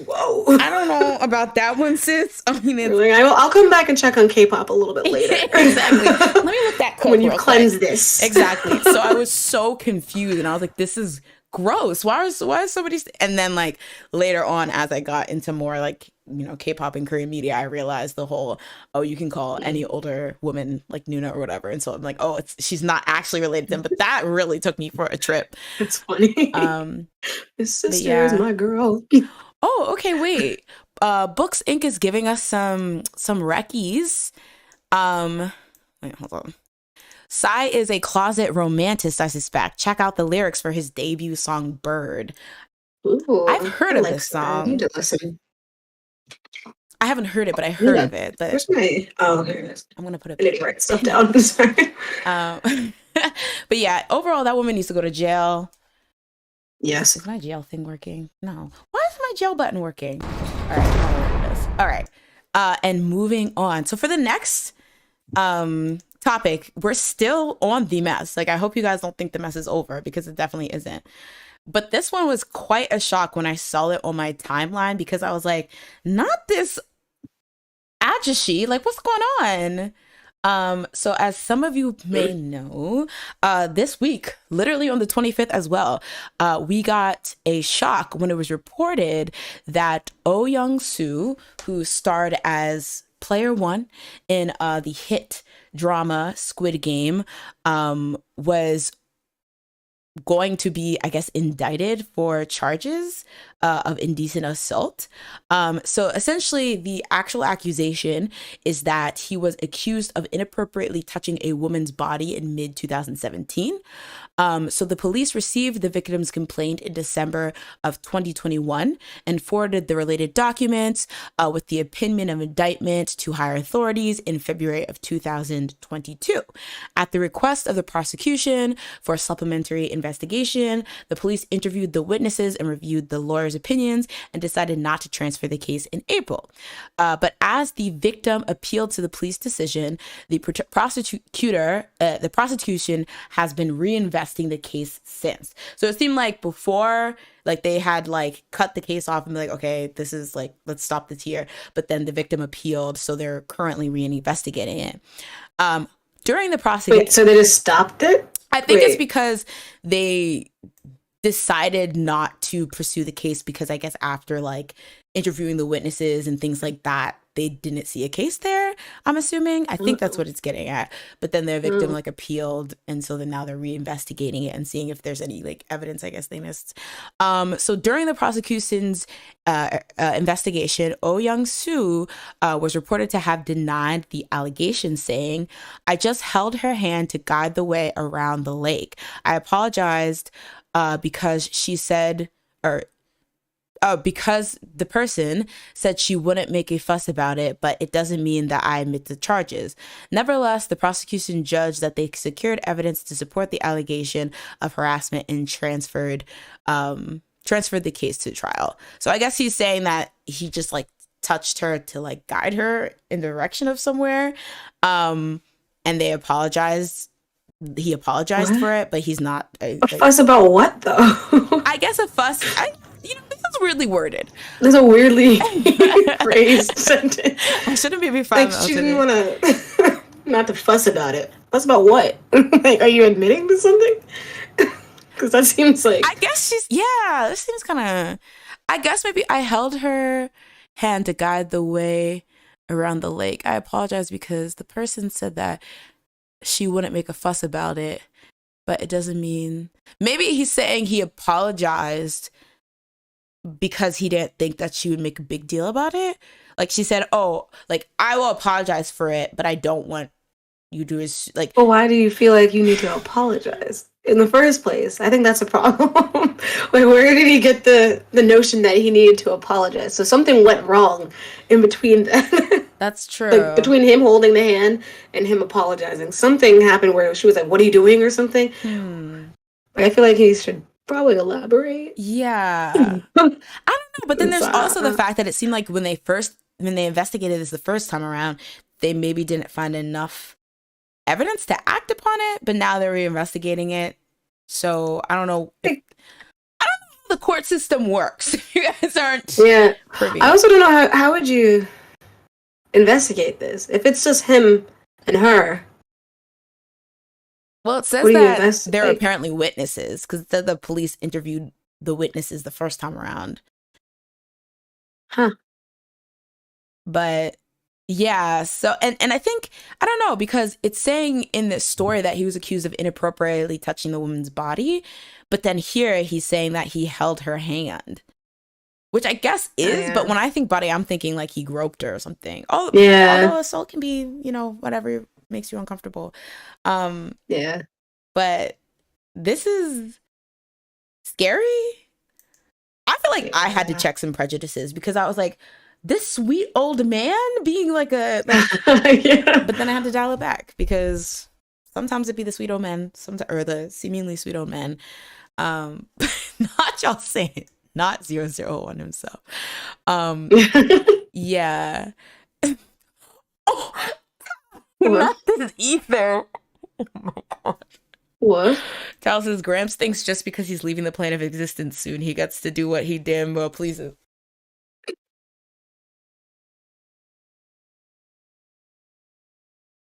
A: whoa. I don't know about that one, sis. I mean, it's...
B: like, I'll come back and check on K-pop a little bit later.
A: Exactly. Let me look that
B: when you cleanse this.
A: Exactly. So I was so confused, and I was like, this is gross. Why is somebody and then like later on as I got into more like, you know, K-pop and Korean media, I realized the whole, oh, you can call any older woman like Nuna or whatever. And so I'm like, oh, she's not actually related to them. But that really took me for a trip.
B: It's funny. His sister is my girl.
A: Oh, okay, wait. Books Inc. is giving us some recce's. Wait, hold on. Psy is a closet romantic, I suspect. Check out the lyrics for his debut song, Bird.
B: Ooh,
A: I've heard of this song.
B: I need to listen.
A: I haven't heard it, but I heard of it. But
B: where's my... Oh, here it is.
A: I'm going to put it...
B: I need to write stuff down. Sorry.
A: But yeah, overall, that woman needs to go to jail.
B: Yes.
A: Is my jail thing working? No. Why is my jail button working? All right, I don't know what it is. All right. And moving on. So for the next topic, we're still on the mess. Like, I hope you guys don't think the mess is over, because it definitely isn't. But this one was quite a shock when I saw it on my timeline, because I was like, not this Ajashi, like, what's going on? So as some of you may know, this week, literally on the 25th as well, we got a shock when it was reported that Oh Young-soo, who starred as Player One in the hit drama Squid Game, was going to be, I guess, indicted for charges of indecent assault. So essentially, the actual accusation is that he was accused of inappropriately touching a woman's body in mid 2017. So the police received the victim's complaint in December of 2021 and forwarded the related documents with the opinion of indictment to higher authorities in February of 2022. At the request of the prosecution for a supplementary investigation, the police interviewed the witnesses and reviewed the lawyers' opinions and decided not to transfer the case in April. But as the victim appealed to the police decision, the prosecution has been reinvestigating the case since. So it seemed like before, like, they had like cut the case off and be like, okay, this is like, let's stop this here. But then the victim appealed, so they're currently reinvestigating it. During the prosecution,
B: Wait, so they just stopped it?
A: I think it's because they decided not to pursue the case, because I guess after like interviewing the witnesses and things like that, they didn't see a case there, I'm assuming. I think that's what it's getting at. But then their victim like appealed, and so then now they're reinvestigating it and seeing if there's any like evidence, I guess, they missed. So during the prosecution's investigation, Oh Young-soo was reported to have denied the allegation, saying, "I just held her hand to guide the way around the lake. I apologized because she said, because the person said she wouldn't make a fuss about it, but it doesn't mean that I admit the charges." Nevertheless, the prosecution judged that they secured evidence to support the allegation of harassment and transferred the case to trial. So I guess he's saying that he just like touched her to like guide her in the direction of somewhere, and they apologized. He apologized for it, but he's not
B: a fuss about what though?
A: I guess a fuss. This is weirdly worded.
B: That's a weirdly phrased sentence.
A: I shouldn't be fine.
B: Like, she didn't want to not to fuss about it. Fuss about what? Like, are you admitting to something? Because that seems like,
A: I guess this seems kind of, I guess maybe I held her hand to guide the way around the lake. I apologize because the person said that she wouldn't make a fuss about it, but it doesn't mean, maybe he's saying he apologized because he didn't think that she would make a big deal about it. Like, she said, oh, like, I will apologize for it, but I don't want you to, like...
B: Well, why do you feel like you need to apologize in the first place? I think that's a problem. Like, where did he get the notion that he needed to apologize? So something went wrong in between that.
A: That's true.
B: Like, between him holding the hand and him apologizing. Something happened where she was like, what are you doing, or something? Like, I feel like he should probably elaborate.
A: Yeah. I don't know, but then there's also the fact that it seemed like when they investigated this the first time around, they maybe didn't find enough evidence to act upon it, but now they're reinvestigating it. So I don't know. I don't know how the court system works. You guys aren't privy.
B: I also don't know how would you investigate this if it's just him and her.
A: Well, it says that they're apparently witnesses, because the police interviewed the witnesses the first time around.
B: Huh.
A: But yeah, so and I think, I don't know, because it's saying in this story that he was accused of inappropriately touching the woman's body, but then here he's saying that he held her hand, which I guess is, but when I think body, I'm thinking like he groped her or something. Oh, yeah. Although assault can be, whatever makes you uncomfortable. But this is scary. I feel like I had to check some prejudices, because I was like, this sweet old man being like a but then I had to dial it back, because Sometimes it be the sweet old men, sometimes or the seemingly sweet old men. Um, not y'all saying, not 001 himself. Um, yeah. Oh,
B: What?
A: not this either. Oh my god.
B: What?
A: Charles says Gramps thinks just because he's leaving the plane of existence soon, he gets to do what he damn well pleases.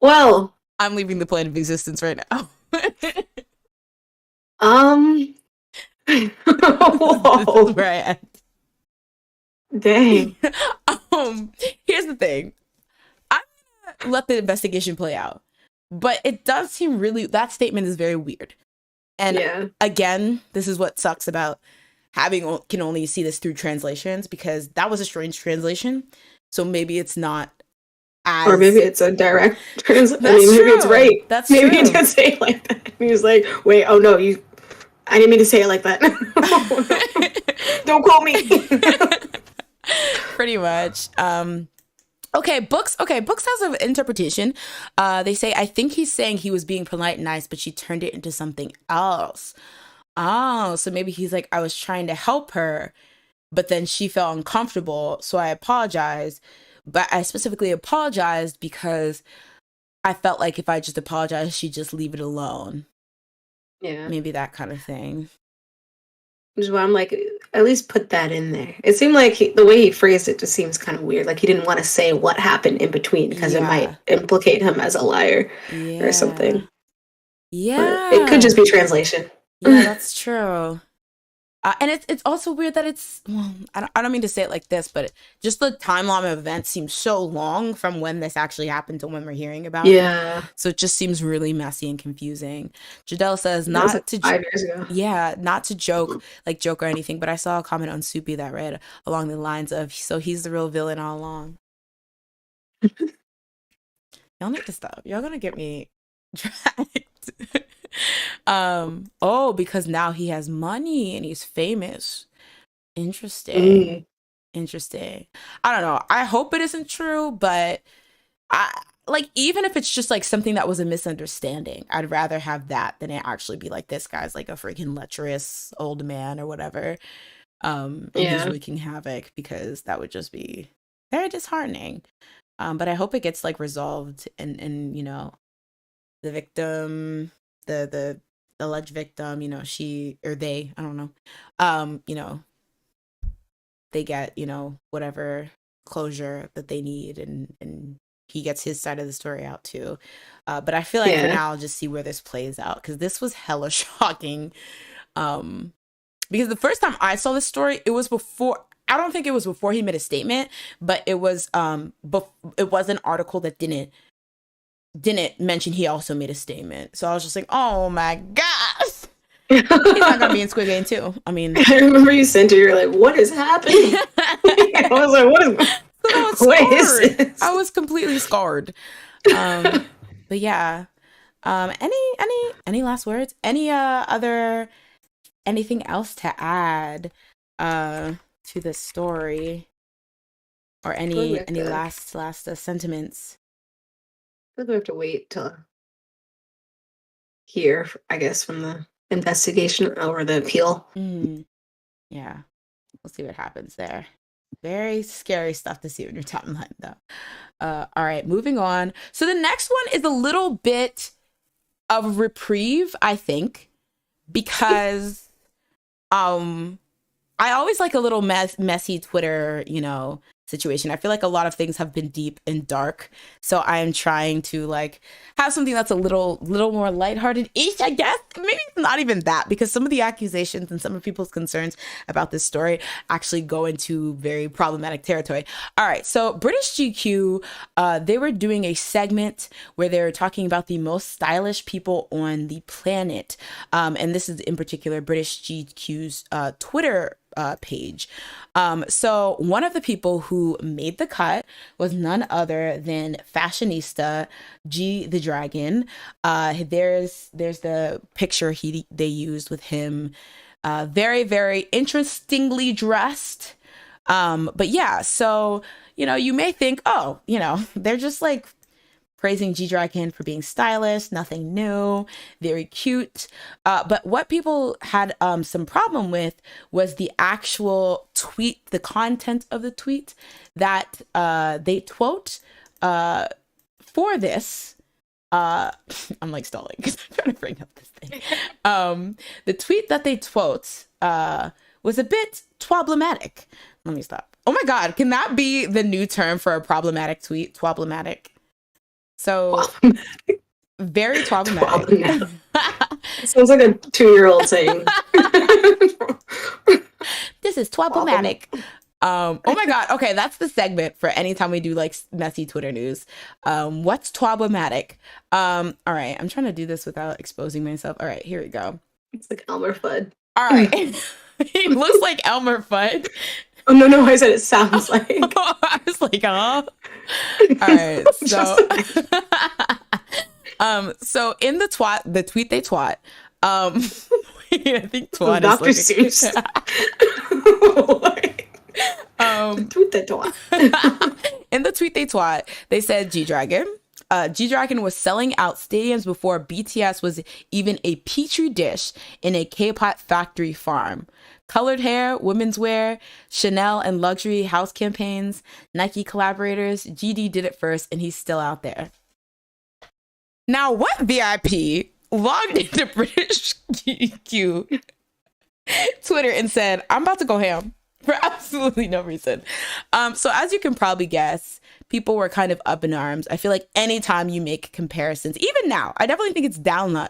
B: Well,
A: I'm leaving the plane of existence right now.
B: um,
A: This is
B: whoa,
A: where I end.
B: dang,
A: um, Here's the thing. I'm gonna let the investigation play out. But it does seem really, that statement is very weird. And
B: yeah.
A: again, this is what sucks about having, can only see this through translations, because that was a strange translation. So maybe it's not
B: Or maybe
A: as,
B: it's a direct translation. I
A: that's
B: mean, maybe it's
A: true.
B: right.
A: That's
B: Maybe he
A: true.
B: did say it like that. He was like, wait, oh no, I didn't mean to say it like that. Don't quote me.
A: Pretty much. Okay, books has an interpretation. They say, I think he's saying he was being polite and nice, but she turned it into something else. Oh, so maybe he's like, I was trying to help her, but then she felt uncomfortable, so I apologized. But I specifically apologized because I felt like if I just apologized, she'd just leave it alone.
B: Yeah.
A: Maybe that kind of thing.
B: Which is why I'm like, at least put that in there. It seemed like the way he phrased it just seems kind of weird. Like he didn't want to say what happened in between because it might implicate him as a liar or something.
A: Yeah.
B: But it could just be translation.
A: Yeah, that's true. And it's also weird that it's, well, I don't mean to say it like this, but just the timeline of events seems so long from when this actually happened to when we're hearing about it. So it just seems really messy and confusing. Jadelle says, not
B: like
A: to
B: 5 years ago.
A: Yeah, not to joke or anything, but I saw a comment on Soupy that read along the lines of, so he's the real villain all along. Y'all need to stop. Y'all gonna get me dragged. Because now he has money and he's famous. Interesting. Interesting. I don't know. I hope it isn't true, but even if it's just like something that was a misunderstanding, I'd rather have that than it actually be like this guy's like a freaking lecherous old man or whatever. And he's wreaking havoc, because that would just be very disheartening. But I hope it gets like resolved, and you know, the victim, the alleged victim, you know, she or they, I don't know, you know, they get, you know, whatever closure that they need, and he gets his side of the story out too. But I feel like for now I'll just see where this plays out, because this was hella shocking. Because the first time I saw this story, it was before, I don't think it was before he made a statement, but it was it was an article that didn't mention he also made a statement. So I was just like, oh my gosh. He's not gonna be in Squid Game too. I mean,
B: I remember you sent it, you're like, what is happening? I was like, what is this?
A: I was completely scarred. But yeah. Any last words? Any anything else to add to the story? Or any last sentiments?
B: I think we have to wait till hear, I guess, from the investigation or the appeal.
A: Yeah, we'll see what happens there. Very scary stuff to see on your timeline, though. All right, moving on. So the next one is a little bit of reprieve, I think, because I always like a little messy Twitter, you know, situation. I feel like a lot of things have been deep and dark, so I am trying to like have something that's a little more lighthearted-ish, I guess. Maybe not even that, because some of the accusations and some of people's concerns about this story actually go into very problematic territory. All right, so British GQ, they were doing a segment where they were talking about the most stylish people on the planet, and this is in particular British GQ's Twitter page. So one of the people who made the cut was none other than fashionista G the Dragon. There's the picture they used with him, very, very interestingly dressed. But yeah, so, you know, you may think, oh, you know, they're just like praising G-Dragon for being stylish, nothing new, very cute. But what people had some problem with was the actual tweet, the content of the tweet that they quote for this. I'm like stalling because I'm trying to bring up this thing. The tweet that they quote was a bit problematic. Let me stop. Oh my God, can that be the new term for a problematic tweet? Problematic. So very problematic.
B: Sounds like a 2-year-old saying.
A: This is problematic. Oh my God. Okay, that's the segment for anytime we do like messy Twitter news. What's problematic? All right, I'm trying to do this without exposing myself. All right, here we go.
B: It's like Elmer Fudd.
A: All right. He looks like Elmer Fudd.
B: Oh no, I said it sounds like.
A: I was like, huh? All right, so so in the tweet they twat, I think twat
B: Dr.
A: is
B: Seuss. Tweet they twat.
A: In the tweet they twat, they said G-Dragon. G-Dragon was selling out stadiums before BTS was even a petri dish in a K-pop factory farm. Colored hair, women's wear, Chanel and luxury house campaigns, Nike collaborators. GD did it first and he's still out there. Now, what VIP logged into British Q Twitter and said, I'm about to go ham for absolutely no reason. So as you can probably guess, people were kind of up in arms. I feel like anytime you make comparisons, even now, I definitely think it's down,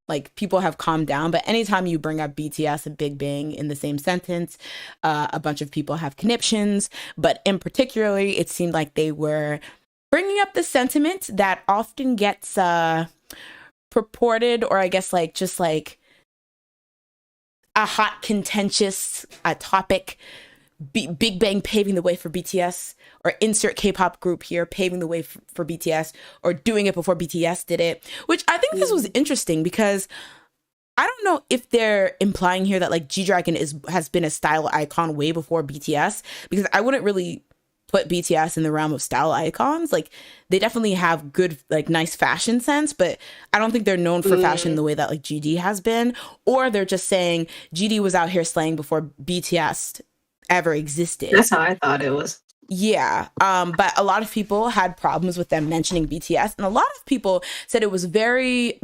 A: like people have calmed down, but anytime you bring up BTS and Big Bang in the same sentence, a bunch of people have conniptions, but in particularly, it seemed like they were bringing up the sentiment that often gets purported, or I guess like just like a hot contentious topic, Big Bang paving the way for BTS, or insert K-pop group here paving the way for BTS, or doing it before BTS did it, which I think this was interesting because I don't know if they're implying here that like G-Dragon has been a style icon way before BTS, because I wouldn't really put BTS in the realm of style icons. Like they definitely have good, like nice fashion sense, but I don't think they're known for fashion the way that like GD has been, or they're just saying GD was out here slaying before BTS ever existed.
B: That's how I thought it was.
A: Yeah. But a lot of people had problems with them mentioning BTS, and a lot of people said it was very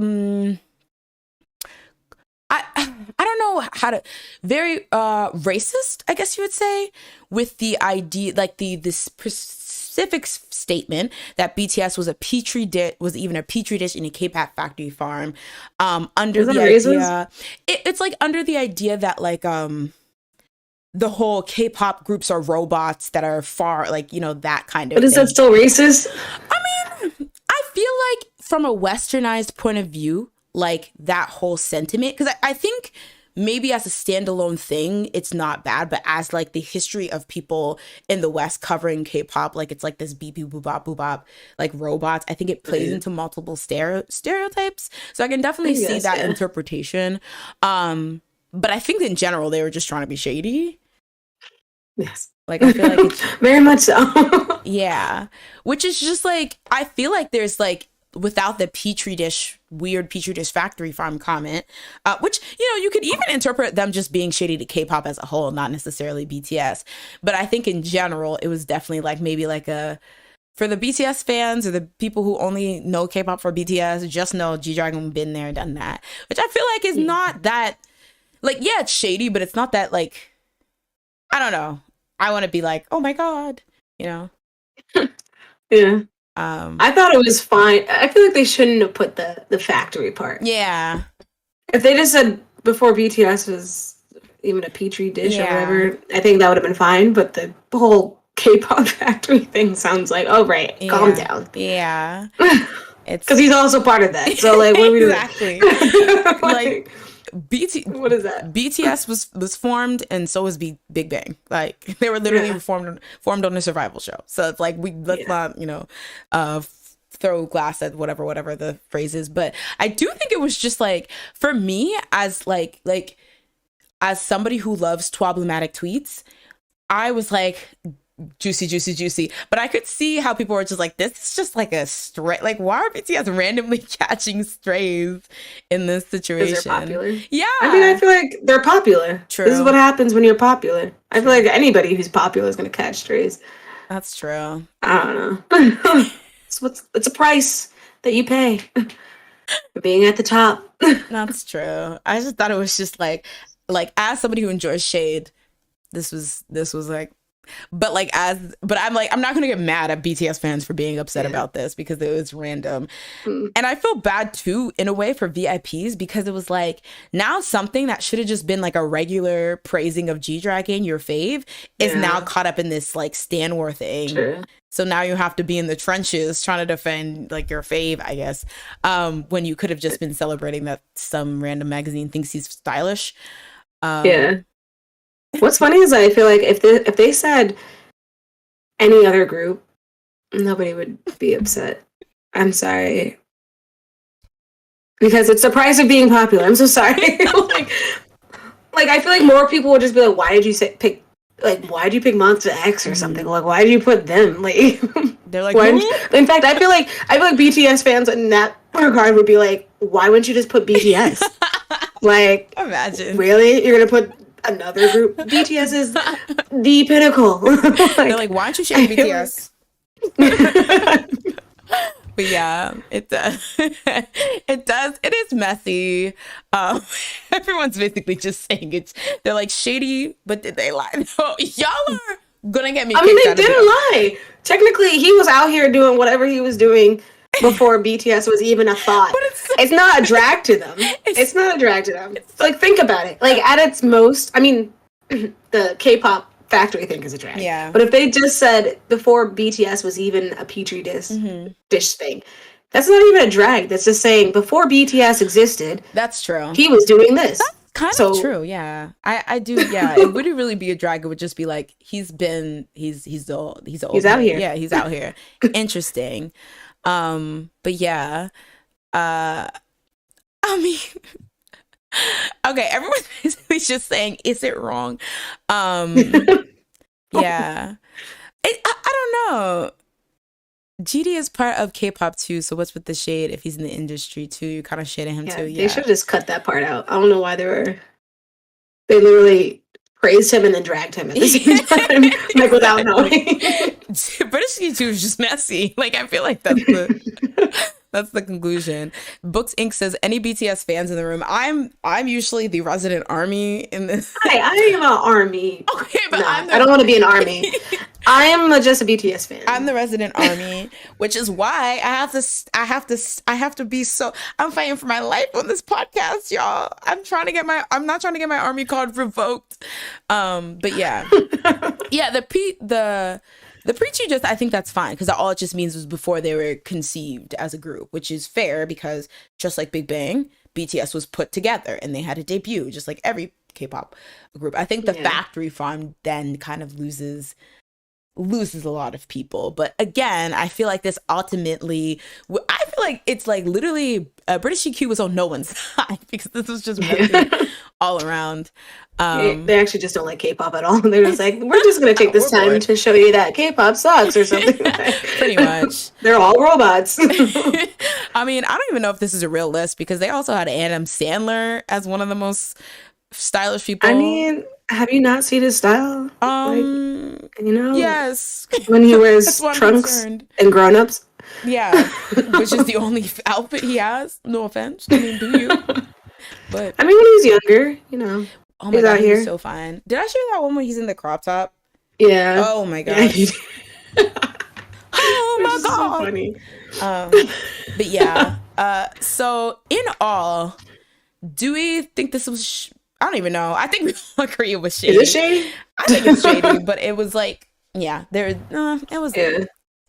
A: I don't know how to, very racist, I guess you would say, with the idea, like this specific statement that BTS was even a petri dish in a K-pop factory farm, under the idea, it's like under the idea that like the whole K-pop groups are robots that are far, like, you know, that kind of
B: But is
A: thing.
B: that still racist?
A: I mean, I feel like from a westernized point of view, like that whole sentiment, because I think maybe as a standalone thing, it's not bad, but as like the history of people in the West covering K-pop, like it's like this beep beep boop bop, like robots, I think it plays into multiple stereotypes. So I can definitely see that interpretation. But I think in general, they were just trying to be shady.
B: Yes.
A: Like, I feel like it's
B: very much so.
A: Yeah. Which is just like, I feel like there's like, without the weird petri dish factory farm comment, which, you know, you could even interpret them just being shady to K-pop as a whole, not necessarily BTS. But I think in general, it was definitely like maybe like for the BTS fans or the people who only know K-pop for BTS, just know G-Dragon been there, done that, which I feel like is not that, like, yeah, it's shady, but it's not that, like, I don't know. I want to be like, oh my God, you know?
B: Yeah. I thought it was fine. I feel like they shouldn't have put the factory part.
A: Yeah.
B: If they just said before BTS was even a petri dish or whatever, I think that would have been fine. But the whole K-pop factory thing sounds like, oh right, calm down.
A: Yeah.
B: It's because he's also part of that. So like, what are we
A: exactly. Like
B: what is that?
A: BTS was formed, and so was Big Bang. Like they were literally formed on a survival show. So it's like let's not, you know, throw glass at whatever the phrase is. But I do think it was just like, for me as like as somebody who loves problematic tweets, I was like, juicy, juicy, juicy. But I could see how people were just like, this is just like a stray. Like, why are BTS randomly catching strays in this situation?
B: Because they're popular.
A: Yeah.
B: I mean, I feel like they're popular.
A: True.
B: This is what happens when you're popular. I feel like anybody who's popular is going to catch strays.
A: That's true.
B: I don't know. It's a price that you pay for being at the top.
A: That's true. I just thought it was just like as somebody who enjoys shade, this was like, but I'm like, I'm not gonna get mad at BTS fans for being upset about this because it was random. And I feel bad too in a way for VIPs because it was like, now something that should have just been like a regular praising of G-Dragon, your fave, is now caught up in this like Stan War thing. Sure. So now you have to be in the trenches trying to defend like your fave, I guess, when you could have just been celebrating that some random magazine thinks he's stylish.
B: What's funny is I feel like if they said any other group, nobody would be upset. I'm sorry. Because it's the price of being popular. I'm so sorry. like I feel like more people would just be like, why did you pick why'd you pick Monster X or something? Like, why did you put them? Like,
A: they're like,
B: in fact, I feel like BTS fans in that regard would be like, why wouldn't you just put BTS? Like,
A: imagine.
B: Really? You're gonna put another group? BTS is the pinnacle.
A: They're like, why don't you share BTS? But yeah, it does. It is messy. Everyone's basically just saying it. They're like, shady, but did they lie? No, y'all are gonna get me.
B: I mean, they didn't lie. Technically, he was out here doing whatever he was doing before BTS was even a thought. But it's not a drag to them. It's not a drag to them. Like, think about it. Like, at its most, I mean, the K-pop factory thing is a drag.
A: Yeah.
B: But if they just said before BTS was even a petri dish thing, that's not even a drag. That's just saying before BTS existed.
A: That's true.
B: He was doing this.
A: That's kind of true. Yeah. I do. Yeah. It wouldn't really be a drag. It would just be like, he's out here. Yeah. He's out here. Interesting. But yeah. I mean, okay, everyone's basically just saying, is it wrong? Yeah. I don't know. GD is part of K-pop too, so what's with the shade if he's in the industry too? You're kind of shading him too. Yeah.
B: They should have just cut that part out. I don't know why they literally praised him and then dragged him at the same time, like without knowing.
A: British YouTube is just messy. Like, I feel like that's the conclusion. Books Inc. says, any BTS fans in the room? I'm usually the resident army in this.
B: Hi, I am an army.
A: Okay, but
B: no, I don't want to be an army. I am just a BTS fan.
A: I'm the resident army, which is why I have to be so. I'm fighting for my life on this podcast, y'all. I'm not trying to get my army card revoked. But yeah, yeah. The preachy just, I think that's fine because all it just means was before they were conceived as a group, which is fair because just like Big Bang, BTS was put together and they had a debut, just like every K-pop group. I think the factory farm then kind of loses a lot of people. But again, I feel like this ultimately, I feel like it's like literally British GQ was on no one's side because this was just messy all around.
B: They actually just don't like K-pop at all. They're just like, we're just going to take this time to show you that K-pop sucks or something.
A: Pretty much.
B: They're all robots.
A: I mean, I don't even know if this is a real list because they also had Adam Sandler as one of the most stylish people.
B: I mean, have you not seen his style?
A: Yes.
B: When he wears trunks and grown-ups.
A: Yeah, which is the only outfit he has. No offense. I mean, do you? But
B: I mean, when he's younger,
A: oh my god, he's so fine. Did I show you that one when he's in the crop top?
B: Yeah.
A: Oh my god.
B: Yeah,
A: oh my god.
B: So funny.
A: But yeah. So in all, do we think this was? I don't even know. I think we all agree it was shady.
B: Is it shady?
A: I think it's shady, but it was like, yeah, it was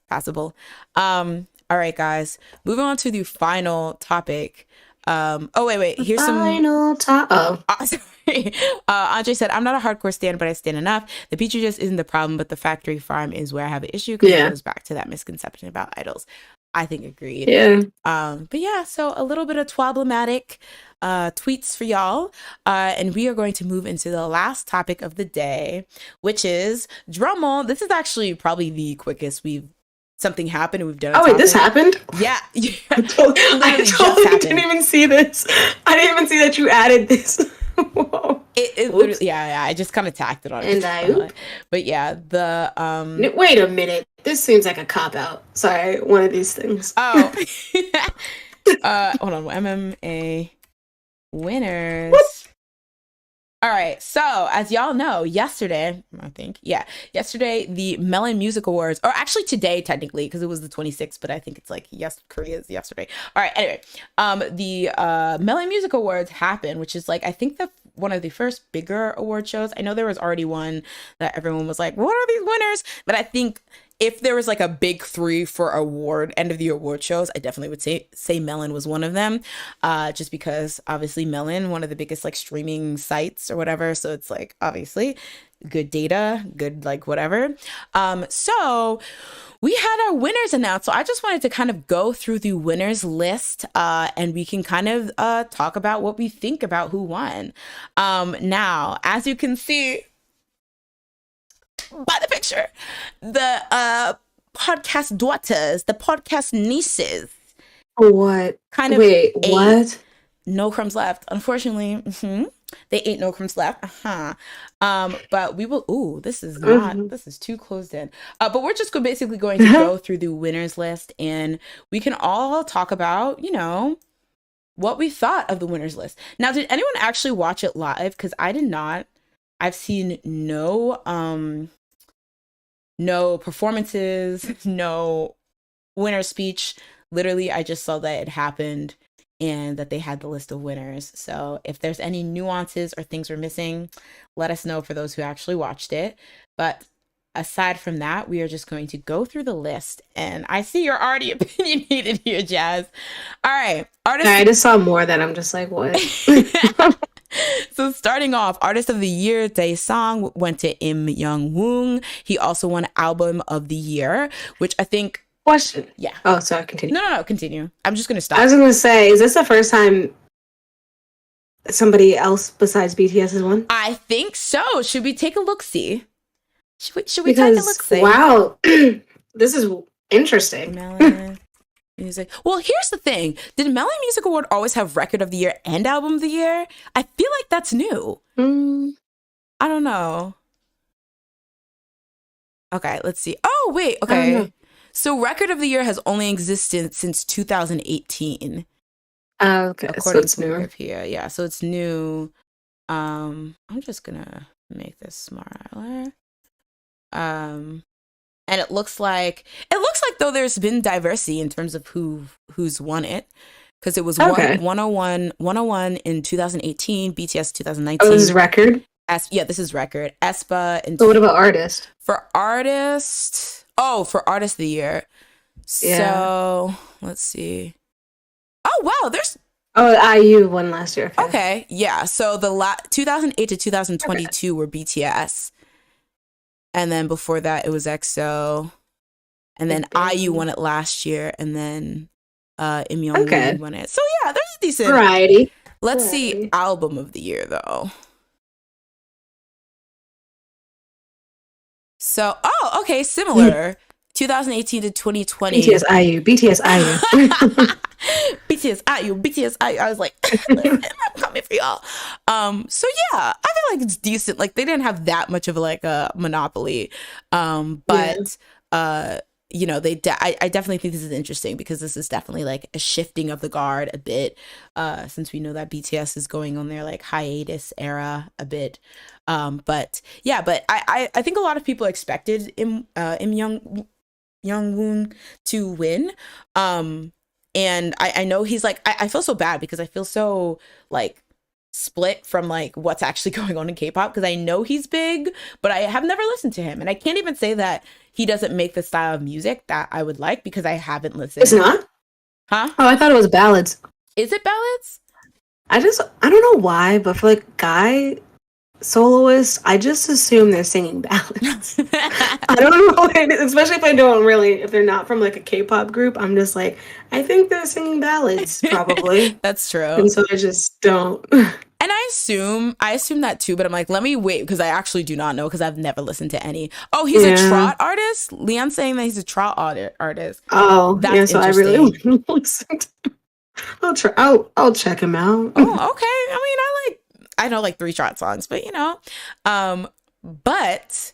A: passable. All right, guys. Moving on to the final topic. Wait. Here's some
B: final
A: sorry. Andre said, I'm not a hardcore stan, but I stan enough. The Petri just isn't the problem, but the factory farm is where I have an issue because it goes back to that misconception about idols. I think agreed.
B: Yeah.
A: But yeah, so a little bit of twablomatic tweets for y'all. And we are going to move into the last topic of the day, which is drumroll. This is actually probably the quickest something happened and we've done a
B: Oh, wait, this
A: topic.
B: happened?
A: Yeah.
B: I totally didn't even see this. I didn't even see that you added this. Whoa.
A: It literally, yeah, I just kind of tacked it on.
B: And
A: but yeah,
B: wait a minute. This seems like a cop out. Sorry, one of these things.
A: Oh. Hold on. MMA winners. All right. So, as y'all know, yesterday, the Melon Music Awards, or actually today, technically, because it was the 26th, but I think it's like, Korea's yesterday. All right. Anyway, the Melon Music Awards happened, which is like, I think one of the first bigger award shows. I know there was already one that everyone was like, what are these winners? But I think if there was like a big three for end of the award shows, I definitely would say Melon was one of them. Just because obviously Melon, one of the biggest like streaming sites or whatever. So it's like obviously good data, good like whatever. So we had our winners announced. So I just wanted to kind of go through the winners list and we can kind of talk about what we think about who won. Now, as you can see by the picture, the podcast daughters, the podcast nieces.
B: What? What?
A: No crumbs left. Unfortunately, they ate no crumbs left. But we will. Ooh, this is not. This is too closed in. But we're just basically going to go through the winners list, and we can all talk about, what we thought of the winners list. Now, did anyone actually watch it live? Because I did not. I've seen no performances, no winner speech. Literally, I just saw that it happened and that they had the list of winners. So if there's any nuances or things we're missing, let us know for those who actually watched it. But aside from that, we are just going to go through the list. And I see you're already opinionated here, Jazz. All right.
B: I just saw more that I'm just like, what?
A: So starting off, Artist of the Year, Daesung went to Im Young-woong. He also won Album of the Year, which I think...
B: Question.
A: Yeah.
B: Oh, sorry, continue.
A: No, continue. I'm just going to stop.
B: I was going to say, is this the first time somebody else besides BTS has won?
A: I think so. Should we take a look-see? Should we take a look-see?
B: Wow. This is interesting.
A: Melon Music. Well, here's the thing. Did Melon Music Award always have Record of the Year and Album of the Year? I feel like that's new. I don't know. Okay, let's see. Oh, wait. Okay. So Record of the Year has only existed since 2018.
B: Okay.
A: According
B: so
A: to Wikipedia. Yeah, so it's new. I'm just gonna make this smaller. And it looks like though there's been diversity in terms of who's won it, because it was 101 in 2018, BTS 2019.
B: Oh, this is Record?
A: This is Record. aespa.
B: So what about Artist?
A: For Artist of the Year.
B: Yeah.
A: So let's see. Oh wow, there's
B: IU won last year.
A: Okay, yeah. So the 2008 to 2022 were BTS. And then before that, it was EXO. And then IU won it last year. And then Im Young-woon won it. So yeah, there's a decent
B: variety.
A: Let's see Album of the Year, though. So, okay, similar. 2018 to 2020.
B: BTS IU.
A: BTS IU. I was like, listen, I'm coming for y'all. So yeah, I feel like it's decent. Like they didn't have that much of like a monopoly. But I definitely think this is interesting because this is definitely like a shifting of the guard a bit. Since we know that BTS is going on their like hiatus era a bit. But I think a lot of people expected Im Young-woon to win. And I know he's like, I feel so bad because I feel so like split from like what's actually going on in K-pop because I know he's big, but I have never listened to him. And I can't even say that he doesn't make the style of music that I would like because I haven't listened.
B: It's not?
A: Huh?
B: Oh, I thought it was ballads.
A: Is it ballads?
B: I don't know why, but for like Guy, soloists, I just assume they're singing ballads. I don't know, especially if I don't really, if they're not from like a K-pop group, I'm just like, I think they're singing ballads, probably.
A: That's true.
B: And so I just don't.
A: And I assume that too, but I'm like, let me wait because I actually do not know because I've never listened to any. Oh, he's a trot artist? Leon's saying that he's a trot artist.
B: Oh,
A: That's
B: yeah, so I really
A: interesting.
B: want to listen to I'll try. I'll check him out.
A: Oh, okay. I know like 3 trot songs, but but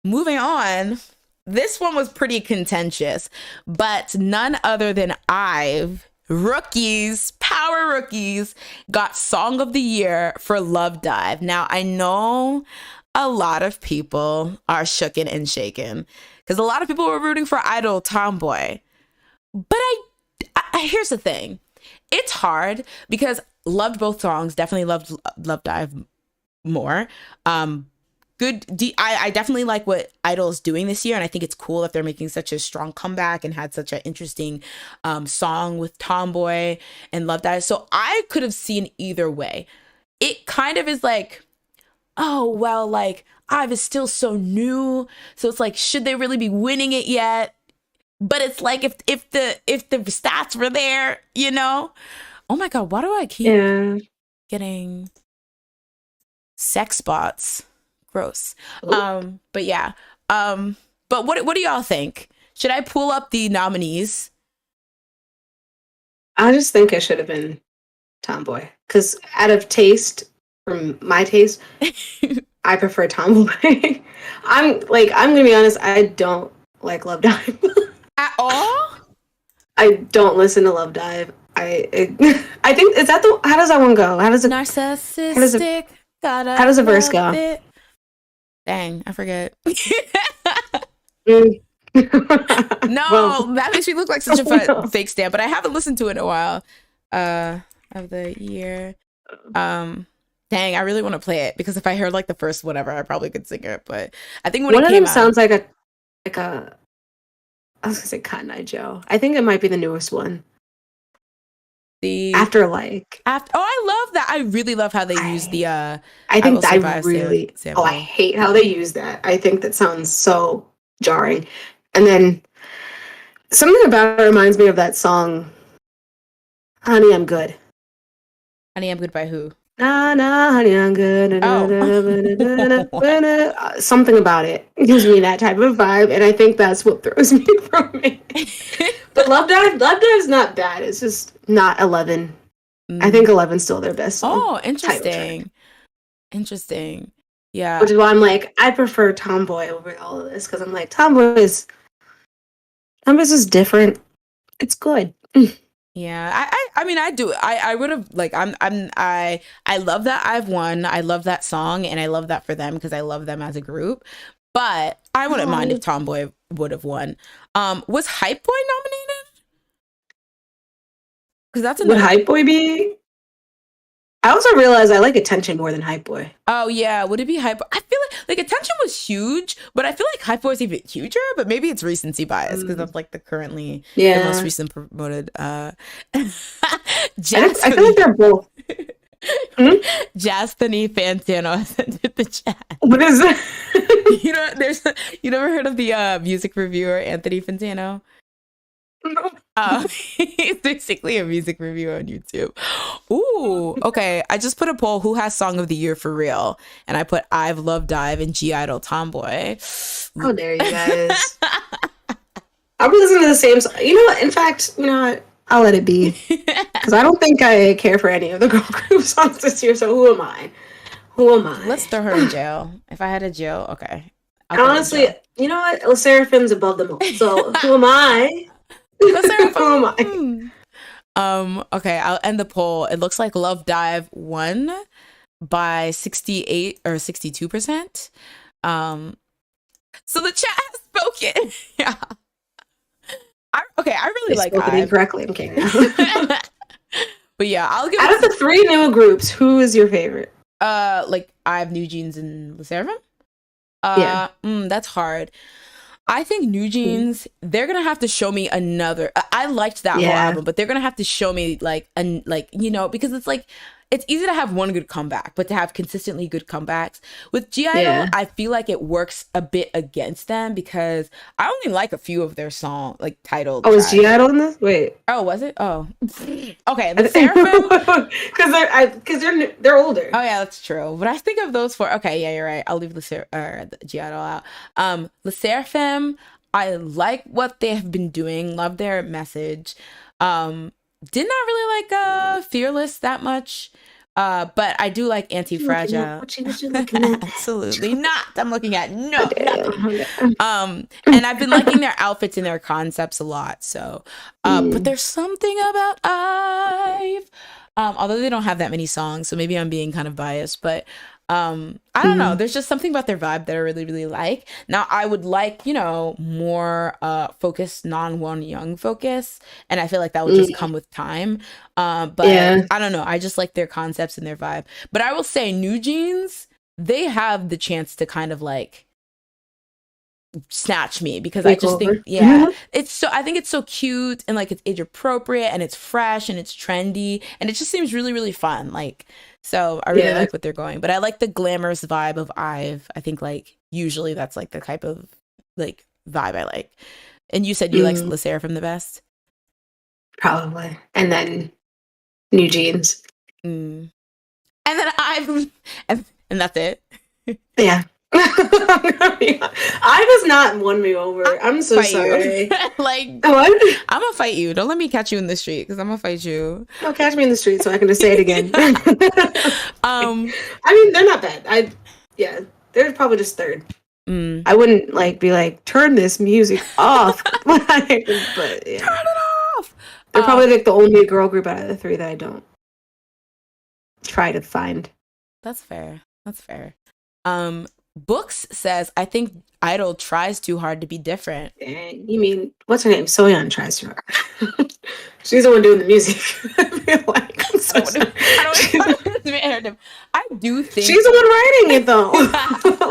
A: moving on, this one was pretty contentious, but none other than I've rookies, power rookies, got Song of the Year for Love Dive. Now, I know a lot of people are shooken and shaken because a lot of people were rooting for Idol Tomboy. But here's the thing. It's hard because loved both songs, definitely loved Love Dive more. I definitely like what Idol is doing this year, and I think it's cool that they're making such a strong comeback and had such an interesting song with Tomboy and Love Dive. So I could have seen either way. It kind of is like, oh well, like IVE is still so new, so it's like, should they really be winning it yet? But it's like if the stats were there, Oh my god, why do I keep getting sex bots? Gross. But yeah. But what do y'all think? Should I pull up the nominees?
B: I just think it should have been Tomboy. Because out of taste, from my taste, I prefer Tomboy. I'm gonna be honest, I don't like Love Dive.
A: At all?
B: I don't listen to Love Dive. I think, is that how does that one go? How does it
A: Narcissistic.
B: How does the verse go?
A: It. Dang, I forget.
B: No,
A: that makes me look like such a fake stan, but I haven't listened to it in a while. Of the year. Dang, I really want to play it because if I heard like the first whatever, I probably could sing it. But I think when
B: one
A: it
B: of
A: came
B: them
A: out,
B: sounds like a I was gonna say Cotton Eye Joe. I think it might be the newest one. After.
A: Oh, I love that. I really love how they use the
B: I think I really
A: sample.
B: I hate how they use that. I think that sounds so jarring. And then something about it reminds me of that song Honey I'm Good.
A: Honey I'm Good by who?
B: Nah, honey I'm good.
A: Oh.
B: Something about it gives me that type of vibe, and I think that's what throws me from it. But Love Dive's not bad. It's just not 11. I think 11's still their best song.
A: Oh, interesting. Interesting. Yeah.
B: Which is why I'm like, I prefer Tomboy over all of this, because I'm like, Tomboy is different. It's good.
A: Yeah, I mean, I do. I would have like I love that I've won. I love that song, and I love that for them because I love them as a group. But I wouldn't mind if Tomboy would have won. Was Hype Boy nominated? Because that's
B: would Hype Boy be? I also realized I like Attention more than Hype Boy.
A: Oh yeah, would it be Hype Boy? I feel like Attention was huge, but I feel like Hype Boy is even huger. But maybe it's recency bias because that's like the most recent promoted.
B: I feel like they're both.
A: Jastiny Fantano sent it the chat.
B: What is it?
A: You never heard of the music reviewer Anthony Fantano?
B: No.
A: He's basically a music reviewer on YouTube. Ooh, okay. I just put a poll: who has Song of the Year for real? And I put I've Love Dive and G Idol Tomboy.
B: How dare you guys? I'll be listening to the same song. You know what? In fact, you know what? I'll let it be. Because I don't think I care for any of the girl group songs this year, so who am I?
A: Let's throw her in jail. If I had a jail, okay.
B: Honestly, you know what? Le Seraphim's above them all. So who am I?
A: Who am I? Okay, I'll end the poll. It looks like Love Dive won by 68 or 62%. So the chat has spoken. Yeah. I really like IVE.
B: Incorrectly, okay.
A: But yeah, I'll give.
B: Out of the 3 new groups, who is your favorite?
A: Like IVE, New Jeans, and Le Seraphim.
B: Yeah.
A: That's hard. I think New Jeans, they're gonna have to show me another. I liked that whole album, but they're gonna have to show me because it's like it's easy to have one good comeback, but to have consistently good comebacks with G Idol,
B: Yeah.
A: I feel like it works a bit against them because I only like a few of their song like titled
B: Oh, is G
A: tracks.
B: Idol in this? Wait.
A: Oh, was it? Oh, okay. The Seraphim.
B: Because they're older.
A: Oh yeah, that's true. But I think of those four. Okay, yeah, you're right. I'll leave the G Idol out. The Seraphim. I like what they have been doing. Love their message. Did not really like Fearless that much. But I do like Anti-Fragile.
B: What you looking at?
A: Absolutely not. I'm looking at no.
B: Okay.
A: And I've been liking their outfits and their concepts a lot. So, but there's something about I've. Although they don't have that many songs, so maybe I'm being kind of biased, but I don't know. There's just something about their vibe that I really, really like. Now, I would like, more focused, non-One Young focus, and I feel like that would just come with time. But I don't know. I just like their concepts and their vibe. But I will say, New Jeans, they have the chance to kind of like snatch me because I just think I think it's so cute and like it's age appropriate and it's fresh and it's trendy and it just seems really, really fun. Like, so I really like what they're going, but I like the glamorous vibe of I've. I think like usually that's like the type of like vibe I like. And you said you like Le Sserafim the best?
B: Probably. And then New Jeans.
A: And then I've and that's it.
B: Yeah. I was not won me over. I'm so sorry.
A: Like,
B: what?
A: I'm gonna fight you. Don't let me catch you in the street because I'm gonna fight you.
B: No, catch me in the street so I can just say it again. I mean, they're not bad. They're probably just third. I wouldn't like be like turn this music off, but yeah,
A: turn it off.
B: They're probably like the only girl group out of the three that I don't try to find.
A: That's fair. That's fair. Books says, I think Idol tries too hard to be different.
B: You mean, what's her name? Soyeon tries too hard. She's the one doing the music. I feel like.
A: I do think
B: she's the one writing it though.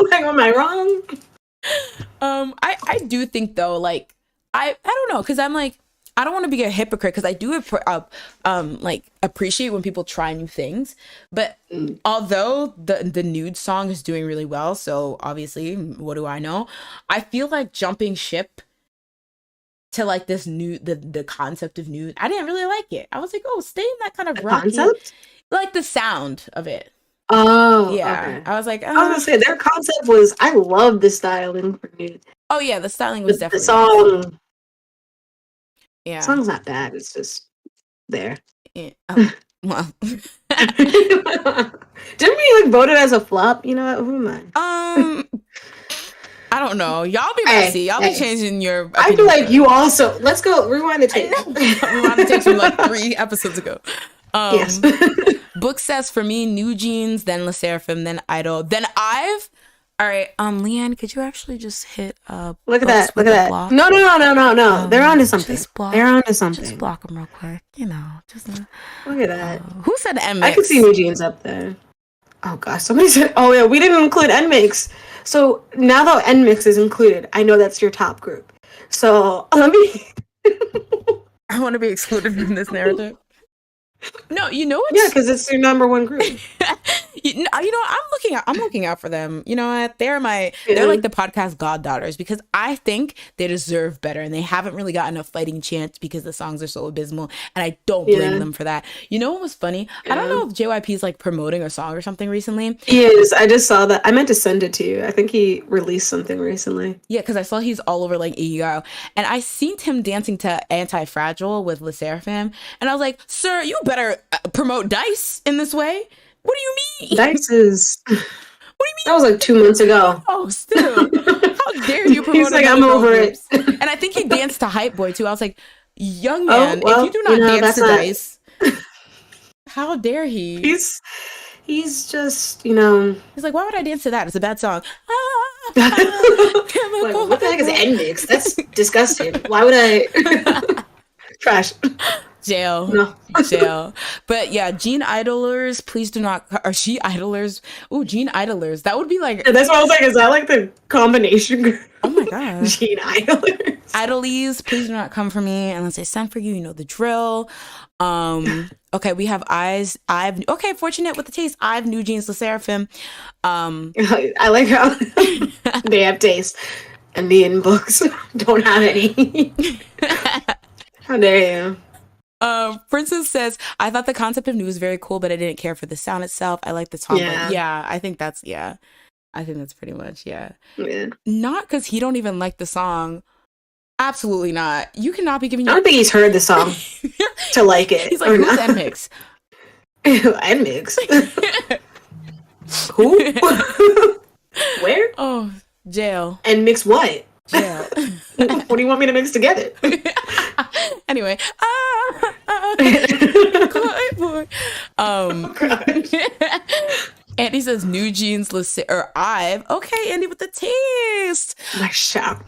B: Like, am I wrong?
A: I do think though, like, I don't know, because I'm like, I don't want to be a hypocrite because I do like appreciate when people try new things, but although the nude song is doing really well, so obviously what do I know, I feel like jumping ship to like this new the concept of nude, I didn't really like it. I was like, oh, stay in that kind of rocky concept, like the sound of it.
B: Oh
A: yeah,
B: okay.
A: I was like,
B: I was gonna say their concept was, I love the styling for nude.
A: Oh yeah, the styling was definitely
B: the song.
A: Yeah,
B: the song's not bad. It's just there.
A: Yeah. Oh, well,
B: didn't we like vote it as a flop? You know what? Who am I?
A: I don't know. Y'all be messy. Y'all be changing your opinion.
B: I feel like you also. Let's go rewind the tape.
A: Rewind the tape from like 3 episodes ago.
B: Yes.
A: Book says for me, New Jeans, then Le Sserafim, then Idol, then I've. All right, Leanne, could you actually just hit
B: look at that? Look at that.
A: Block?
B: No. They're onto something. They're onto something.
A: Just block them real quick. Just
B: look at that.
A: Who said NMIX?
B: I could see New Jeans up there. Oh gosh, somebody said. Oh yeah, we didn't include NMIX. So now that NMIX is included, I know that's your top group. So let me.
A: I want to be excluded from this narrative. No, you know what?
B: Yeah, because it's your number one group.
A: I'm looking out for them. You know what? They're like the podcast goddaughters because I think they deserve better and they haven't really gotten a fighting chance because the songs are so abysmal, and I don't blame them for that. You know what was funny? I don't know if JYP is like promoting a song or something recently.
B: He is. I just saw that. I meant to send it to you. I think he released something recently.
A: Yeah, because I saw he's all over like EGO, and I seen him dancing to Anti-Fragile with Le Sserafim, and I was like, sir, you better promote Dice in this way. What do you mean?
B: Dice is. What do you
A: mean?
B: That was like 2 months ago.
A: Oh, still. How dare you promote?
B: He's like, I'm over it.
A: And I think he danced to Hype Boy too. I was like, young man, if you do not dance to Dice, how dare he?
B: He's just,
A: He's like, why would I dance to that? It's a bad song.
B: Like, what the heck is NMIX? That's disgusting. Why would I? Trash.
A: Jail.
B: No.
A: Jail. But yeah, Gene Idolers, please do not, or She Idolers. Ooh, Gene Idolers. That would be like.
B: And that's what I was like, is that like the combination group?
A: Oh my my god.
B: Gene idlers.
A: Idolies, please do not come for me unless I send for you. You know the drill. Okay, we have eyes. Fortunate with the taste. I've New Jeans, Le Seraphim.
B: I like how they have taste, and the in books don't have any. How dare you?
A: Princess says, I thought the concept of new was very cool, but I didn't care for the sound itself. I like the song. Yeah, I think that's pretty much, yeah. Not because he don't even like the song. Absolutely not. You cannot be giving
B: I don't think he's heard the song to like it.
A: He's like, who's NMIX?
B: NMIX? Who? Where?
A: Oh, jail.
B: And mix what?
A: Jail.
B: What do you want me to mix together?
A: Anyway. Andy says New Jeans, or I've. Okay, Andy with the taste.
B: My shower.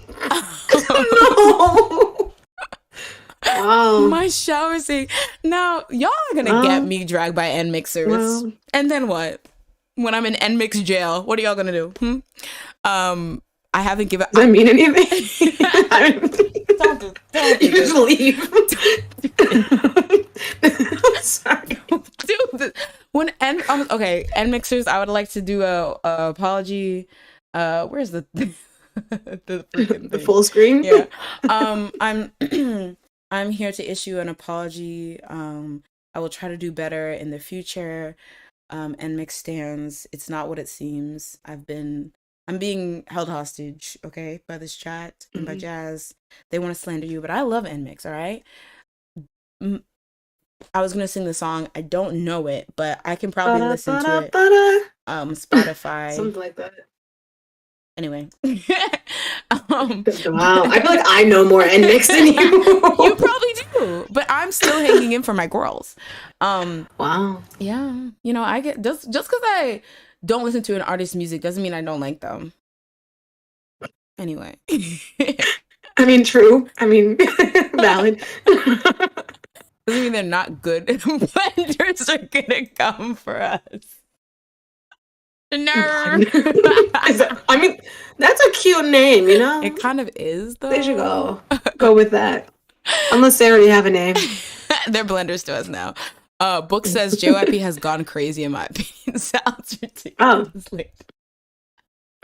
B: No. Wow.
A: My shower scene. Now, y'all are gonna get me dragged by N mixers. Well. And then what? When I'm in N mix jail, what are y'all gonna do? I haven't given.
B: Does that mean anything?
A: Don't do
B: you just leave. Sorry.
A: Dude, when N mixers, I would like to do a apology. Where's the
B: the full screen?
A: Yeah. I'm here to issue an apology. I will try to do better in the future. Nmix stands. It's not what it seems. I'm being held hostage, okay, by this chat and by Jazz. They want to slander you, but I love Nmix, all right? I was going to sing the song. I don't know it, but I can probably listen to it. Spotify.
B: Something like that.
A: Anyway.
B: Wow. I feel like I know more Nmix than you.
A: You probably do, but I'm still hanging in for my girls.
B: Wow.
A: Yeah. You know, I get just because I don't listen to an artist's music doesn't mean I don't like them. Anyway.
B: I mean, true. I mean, valid.
A: Doesn't mean they're not good. Blenders are gonna come for us. No.
B: I mean, that's a cute name, you know?
A: It kind of is, though.
B: They should go with that. Unless they already have a name.
A: They're blenders to us now. Book says JYP has gone crazy, in my opinion. Sounds ridiculous.
B: Oh.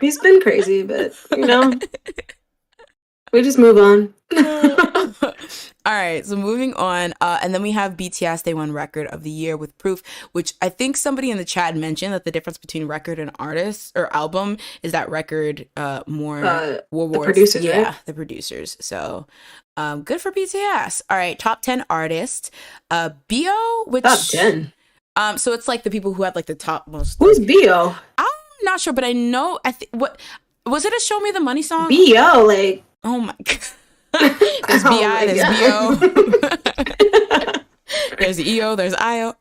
B: He's been crazy, but, you know, we just move on.
A: All right, so moving on. And then we have BTS. They won Record of the Year with Proof, which I think somebody in the chat mentioned that the difference between record and artist or album is that record more awards.
B: The producers,
A: yeah,
B: right?
A: The producers. So good for BTS. All right, top 10 artists. BO, which
B: top 10.
A: So it's like the people who had like the top most.
B: Who's BO?
A: I'm not sure, but I know. What was it? A Show Me the Money song?
B: BO, like.
A: Oh my god. There's BI, there's BO. There's EO, there's IO.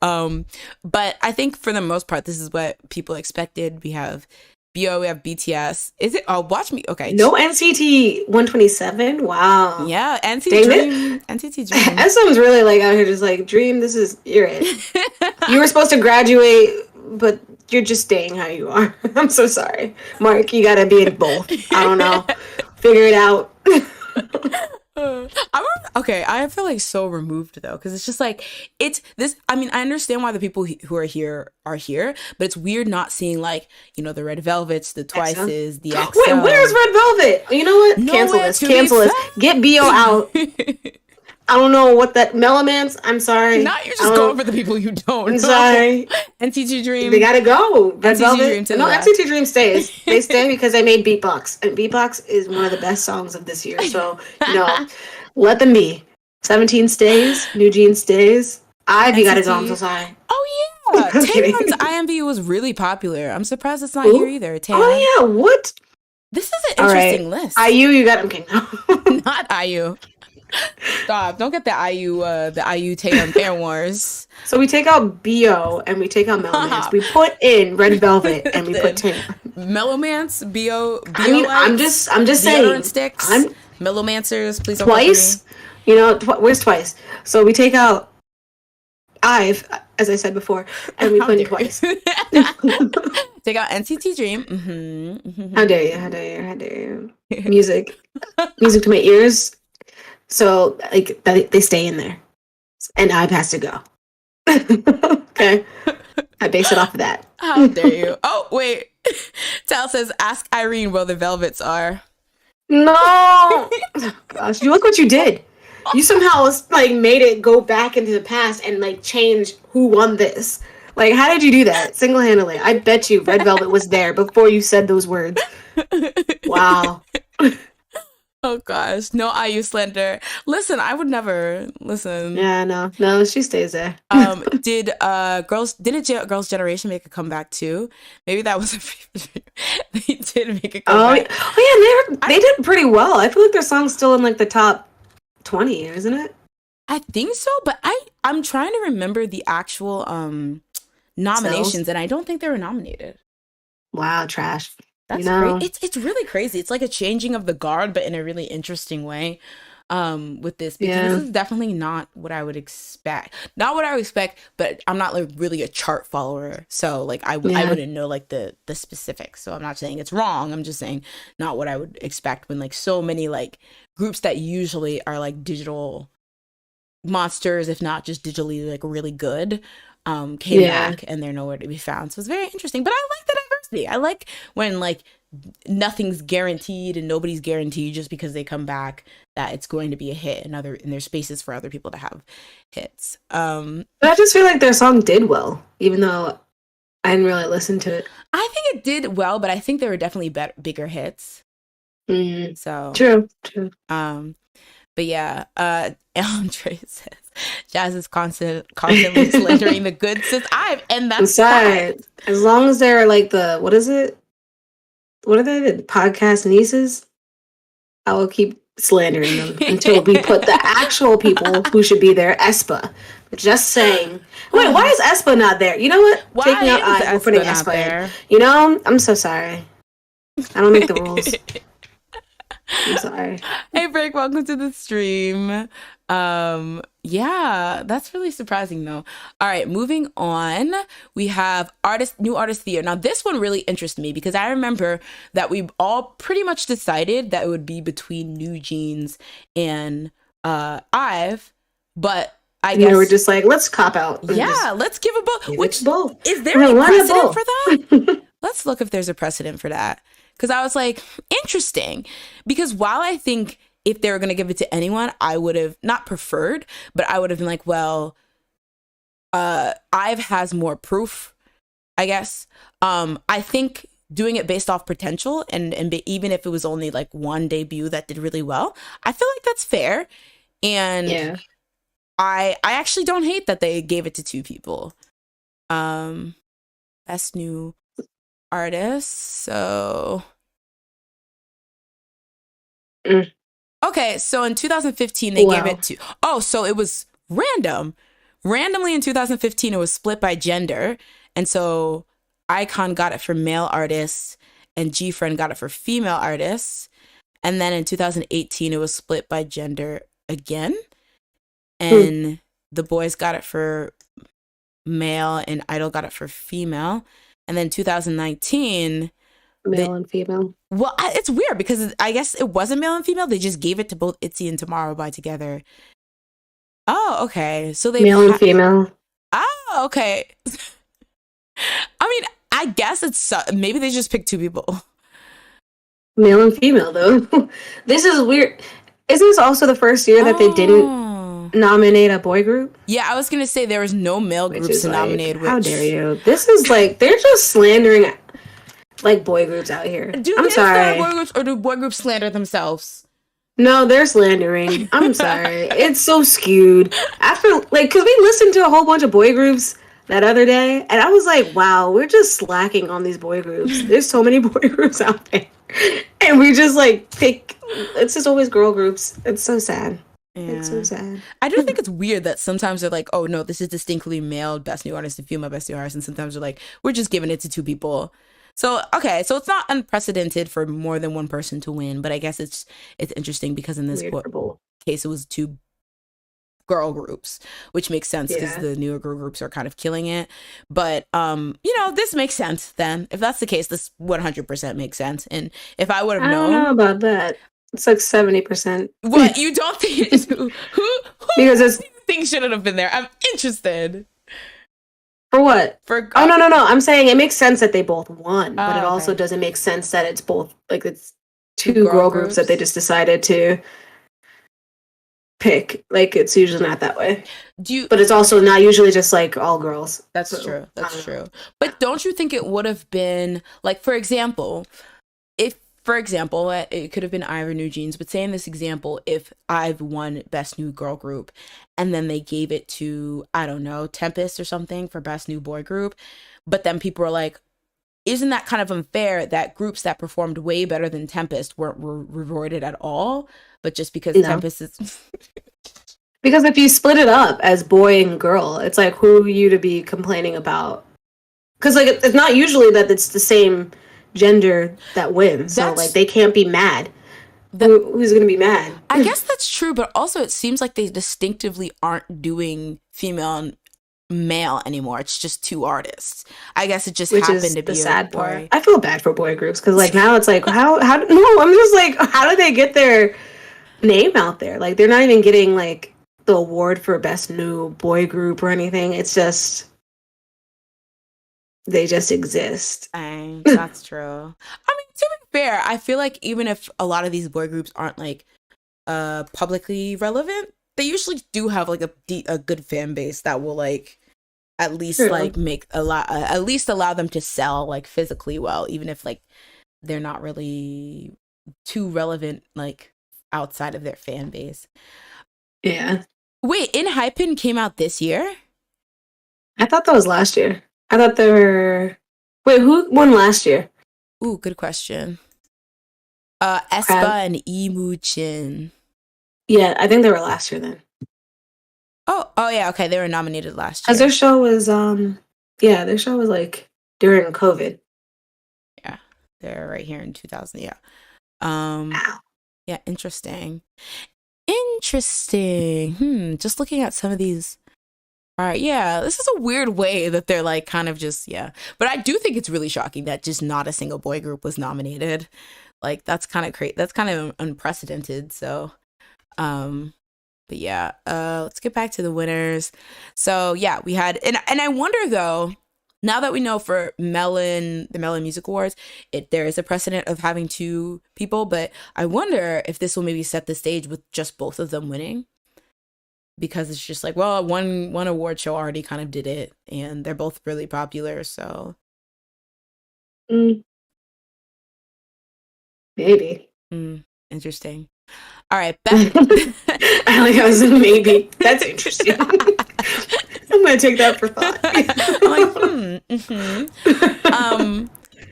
A: But I think for the most part, this is what people expected. We have BO, we have BTS. Is it? Oh, watch me. Okay.
B: No NCT 127. Wow.
A: Yeah, NCT Dream. NCT Dream.
B: SM's really like out here just like, Dream, you're it. You were supposed to graduate, but you're just staying how you are. I'm so sorry. Mark, you gotta be in both. I don't know. Figure it out.
A: I feel like so removed though, because it's just like it's this. I mean, I understand why the people who are here, but it's weird not seeing like, you know, the Red Velvets, the Twices, the XL.
B: Wait, where's Red Velvet? You know what? Cancel this. Get BO out. I don't know what that Mellomance. I'm sorry.
A: Not you're just going for the people you don't.
B: I'm sorry.
A: NCT Dream.
B: They gotta go. Red
A: NCT
B: Velvet.
A: Dream
B: No, NCT Dream stays. They stay because they made Beatbox, and Beatbox is one of the best songs of this year. So let them be. 17 stays. New Jeans stays. You gotta go. I'm so sorry.
A: Oh yeah, Taeyeon's IMV was really popular. I'm surprised it's not here either. Taeyeon.
B: Oh yeah, what?
A: This is an interesting list.
B: IU, you got him. Okay,
A: not IU. Stop! Don't get the IU Taeyeon fan wars.
B: So we take out BO and we take out Mellomance. We put in Red Velvet and we put Taeyeon.
A: Mellomance, BO.
B: I mean, I'm just saying.
A: Sticks. Mellomancers, please don't
B: Twice. You know, where's Twice? So we take out IVE, as I said before, and we put in Twice.
A: Take out NCT Dream.
B: How dare you? How dare you? How dare you? Music to my ears. So like they stay in there, and I has to go. Okay, I base it off of that.
A: How dare you? Oh wait, Tal says, "Ask Irene where the Velvets are."
B: No, gosh, you look what you did. You somehow like made it go back into the past and like change who won this. Like, how did you do that single-handedly? I bet you Red Velvet was there before you said those words. Wow.
A: Oh gosh, no IU slander. Listen, I would never listen.
B: Yeah, no, she stays there.
A: Didn't Girls' Generation make a comeback too? Maybe that was they did make a comeback.
B: Oh yeah, they did pretty well. I feel like their song's still in like the top 20, isn't it?
A: I think so, but I'm trying to remember the actual nominations, and I don't think they were nominated.
B: Wow, trash.
A: That's great. It's really crazy. It's like a changing of the guard, but in a really interesting way. With this, because this is definitely not what I would expect. Not what I would expect, but I'm not like really a chart follower, so like I wouldn't know like the specifics. So I'm not saying it's wrong. I'm just saying not what I would expect when like so many like groups that usually are like digital monsters, if not just digitally like really good, came back and they're nowhere to be found. So it's very interesting. But I like the diversity. I like when like nothing's guaranteed and nobody's guaranteed just because they come back that it's going to be a hit, and there's spaces for other people to have hits. But
B: I just feel like their song did well, even though I didn't really listen to it.
A: I think it did well, but I think there were definitely bigger hits. So
B: true.
A: But yeah, Andre says Jazz is constantly slandering the good since and that's fine.
B: As long as they're like the what is it? What are they? The podcast nieces? I will keep slandering them until we put the actual people who should be there. Aespa. Just saying. Wait, why is Aespa not there? You know what?
A: Why
B: Taking out I, we're putting Aespa there? You know, I'm so sorry. I don't make the rules. I'm sorry.
A: Hey, Break, welcome to the stream. Yeah, that's really surprising though. All right, moving on. We have new artist of the year. Now, this one really interests me because I remember that we all pretty much decided that it would be between New Jeans and IVE, but I guess
B: we're just like, let's cop out.
A: Yeah, let's give a vote.
B: Which both?
A: Is there a precedent for that? Let's look if there's a precedent for that. Because I was like, interesting. Because while I think if they were going to give it to anyone, I would have not preferred, but I would have been like, well, IVE has more proof, I guess. I think doing it based off potential and even if it was only like one debut that did really well, I feel like that's fair. And I actually don't hate that they gave it to two people. Best new artist. So okay, so in 2015 they gave it to so it was randomly in 2015 it was split by gender, and so iKON got it for male artists and GFriend got it for female artists, and then in 2018 it was split by gender again, and the boys got it for male and Idol got it for female. And then 2019,
B: male and female.
A: Well, it's weird because I guess it wasn't male and female. They just gave it to both ITZY and Tomorrow by together. Oh, okay. So they
B: male and female.
A: Oh, okay. I mean, I guess it's maybe they just picked two people.
B: Male and female, though. This is weird. Isn't this also the first year that they didn't nominate a boy group?
A: Yeah, I was gonna say there was no male groups to nominate.
B: How dare you? This is like they're just slandering like boy groups out here. I'm sorry.
A: Boy groups, or do boy groups slander themselves?
B: No, they're slandering. I'm sorry. It's so skewed. After like, cause we listened to a whole bunch of boy groups that other day, and I was like, wow, we're just slacking on these boy groups. There's so many boy groups out there, and we just like pick. It's just always girl groups. It's so sad. Yeah. It's so sad.
A: I do think it's weird that sometimes they're like, oh no, this is distinctly male best new artist and female best new artist, and sometimes they're like, we're just giving it to two people. So okay, so it's not unprecedented for more than one person to win, but I guess it's interesting because in this case it was two girl groups, which makes sense because
B: Yeah.
A: the newer girl groups are kind of killing it. But this makes sense then. If that's the case, this 100% makes sense. And if I would have
B: I don't know
A: known,
B: about that. It's like 70%.
A: what you don't think who
B: Because it's
A: do you think shouldn't have been there? I'm interested.
B: for what?
A: For
B: Oh no. I'm saying it makes sense that they both won, but it
A: oh,
B: also
A: okay.
B: doesn't make sense that it's both like it's
A: Two
B: two
A: girl
B: girl groups that they
A: groups.
B: just decided to pick. Like it's usually not that way.
A: Do you
B: But it's also not usually just like all girls.
A: That's
B: So
A: true.
B: I
A: That's
B: don't know.
A: true. But don't you think it would have been like, for example, if, for example, it could have been Ira New Jeans, but say in this example, if I've won Best New Girl Group and then they gave it to, I don't know, Tempest or something for Best New Boy Group, but then people are like, isn't that kind of unfair that groups that performed way better than Tempest were rewarded at all? But just because
B: No.
A: Tempest is.
B: Because if you split it up as boy and girl, it's like who are you to be complaining about? Because like it's not usually that it's the same gender that wins, so like
A: That's
B: they can't be mad.
A: that.
B: Who's gonna be mad?
A: I guess that's true, but also it seems like they distinctively aren't doing female and male anymore. It's just two artists. I guess it just
B: Which
A: happened
B: is
A: to
B: the
A: be a
B: sad part.
A: boy.
B: I feel bad for boy groups because like now it's like how no, I'm just like how do they get their name out there? Like they're not even getting like the award for best new boy group or anything. It's just they just exist.
A: That's true. I mean, to be fair, I feel like even if a lot of these boy groups aren't like publicly relevant, they usually do have like a good fan base that will like at least
B: True.
A: like make a lot at least allow them to sell like physically well, even if like they're not really too relevant like outside of their fan base.
B: Yeah.
A: Wait, In Hyphen came out this year?
B: I thought that was last year. I thought they were. Wait, who won last year?
A: Ooh, good question.
B: Crab.
A: Aespa and Imuchin.
B: Yeah, I think they were last year then.
A: Oh yeah, okay. They were nominated last
B: Because
A: year.
B: their show was yeah, their show was like during COVID.
A: Yeah, they're right here in 2000. Yeah. Um.
B: Ow.
A: Yeah. Interesting. Interesting. Just looking at some of these. All right. Yeah. This is a weird way that they're like kind of just yeah. But I do think it's really shocking that just not a single boy group was nominated. Like that's kind of crazy. That's kind of unprecedented. So. Um. But yeah, let's get back to the winners. So yeah, we had and I wonder though, now that we know for the Melon Music Awards, there is a precedent of having two people, but I wonder if this will maybe set the stage with just both of them winning. Because it's just like, well, one award show already kind of did it, and they're both really popular, so
B: Mm, maybe.
A: interesting. All right, Beth.
B: I like I was a maybe. That's interesting. I'm gonna take that for thought.
A: I'm like,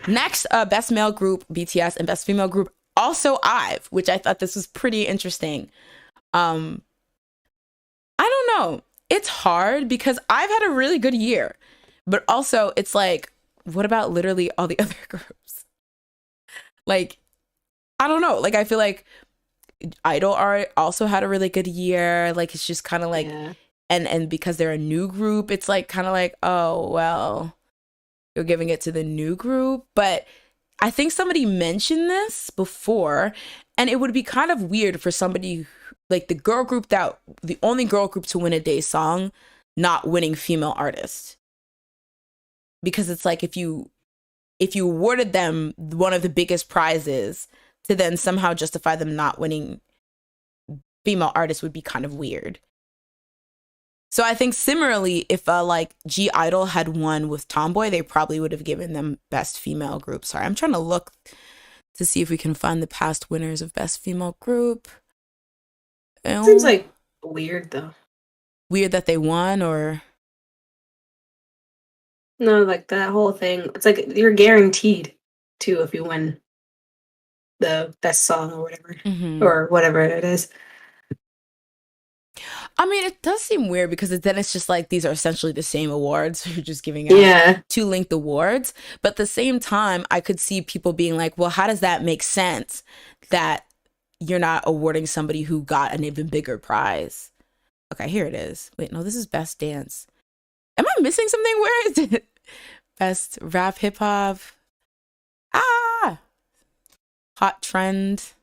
A: next, best male group BTS and best female group also IVE, which I thought this was pretty interesting. I don't know. It's hard because I've had a really good year, but also it's like, what about literally all the other groups? Like, I don't know. Like, I feel like Idol are also had a really good year. Like, it's just kind of like,
B: Yeah.
A: and because they're a new group, it's like kind of like, oh well, you're giving it to the new group. But I think somebody mentioned this before, and it would be kind of weird for somebody like the only girl group to win a day song, not winning female artist. Because it's like if you awarded them one of the biggest prizes to then somehow justify them not winning female artists would be kind of weird. So I think similarly, if like G Idol had won with Tomboy, they probably would have given them best female group. Sorry, I'm trying to look to see if we can find the past winners of best female group.
B: Seems like weird though.
A: Weird that they won, or
B: No, like that whole thing. It's like you're guaranteed to if you win the best song or whatever it is.
A: I mean, it does seem weird because then it's just like these are essentially the same awards. You're just giving out two linked awards. But at the same time, I could see people being like, well, how does that make sense that you're not awarding somebody who got an even bigger prize? Okay, here it is. Wait, no, this is best dance. Am I missing something? Where is it? Best rap, hip hop. Ah, hot trend,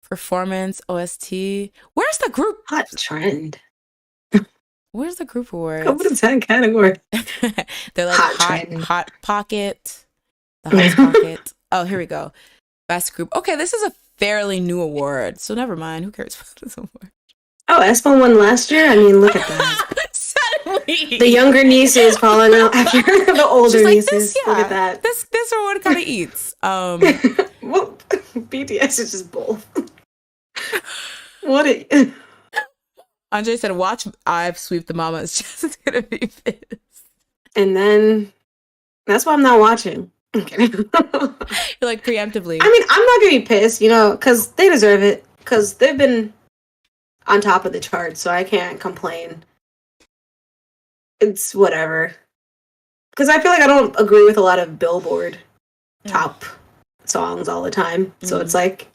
A: performance, OST. Where's the group?
B: Hot trend.
A: Where's the group awards?
B: What is that category?
A: They're like hot pocket, the hottest pocket. Oh, here we go. Best group. Okay, this is a fairly new award, so never mind. Who cares about this award?
B: Oh, aespa won last year? I mean, look at that.
A: Suddenly.
B: The younger nieces falling out after the older nieces. Look at that.
A: This award kind of eats.
B: Well, BTS is just both.
A: Andre said, watch I've Sweep the Mama. It's just gonna be pissed.
B: And then that's why I'm not watching. I'm kidding.
A: You're like preemptively.
B: I mean, I'm not gonna be pissed, because they deserve it. Because they've been on top of the charts, so I can't complain. It's whatever. Because I feel like I don't agree with a lot of Billboard top songs all the time. So it's like,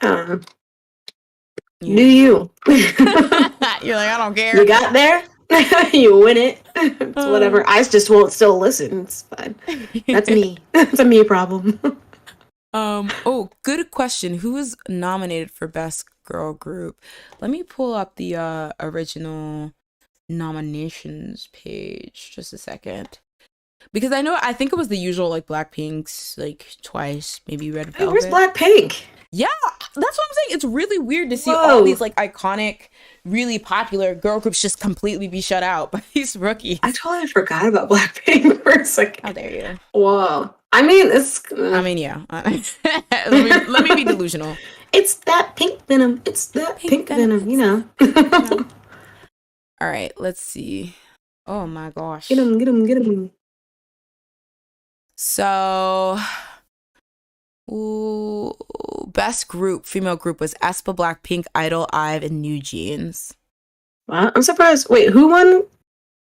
B: I don't know. Yeah. Do you?
A: You're like, I don't care.
B: You got there, you win it. It's whatever. I just won't still listen. It's fine. That's me. It's a me problem.
A: Oh, good question. Who was nominated for Best Girl Group? Let me pull up the original nominations page. Just a second. Because I think it was the usual, like Blackpink's, like twice, maybe Red Velvet.
B: Where's Blackpink?
A: Yeah, that's what I'm saying. It's really weird to see all these like iconic, really popular girl groups just completely be shut out by these rookies.
B: I totally forgot about Blackpink for a second.
A: How dare you?
B: Whoa. I mean,
A: yeah. let me be delusional.
B: It's that pink venom. It's that pink venom,
A: All right, let's see. Oh my gosh.
B: Get him.
A: So, best group, female group was aespa, Blackpink, Idol, IVE, and New Jeans.
B: Wow, I'm surprised. Wait, who won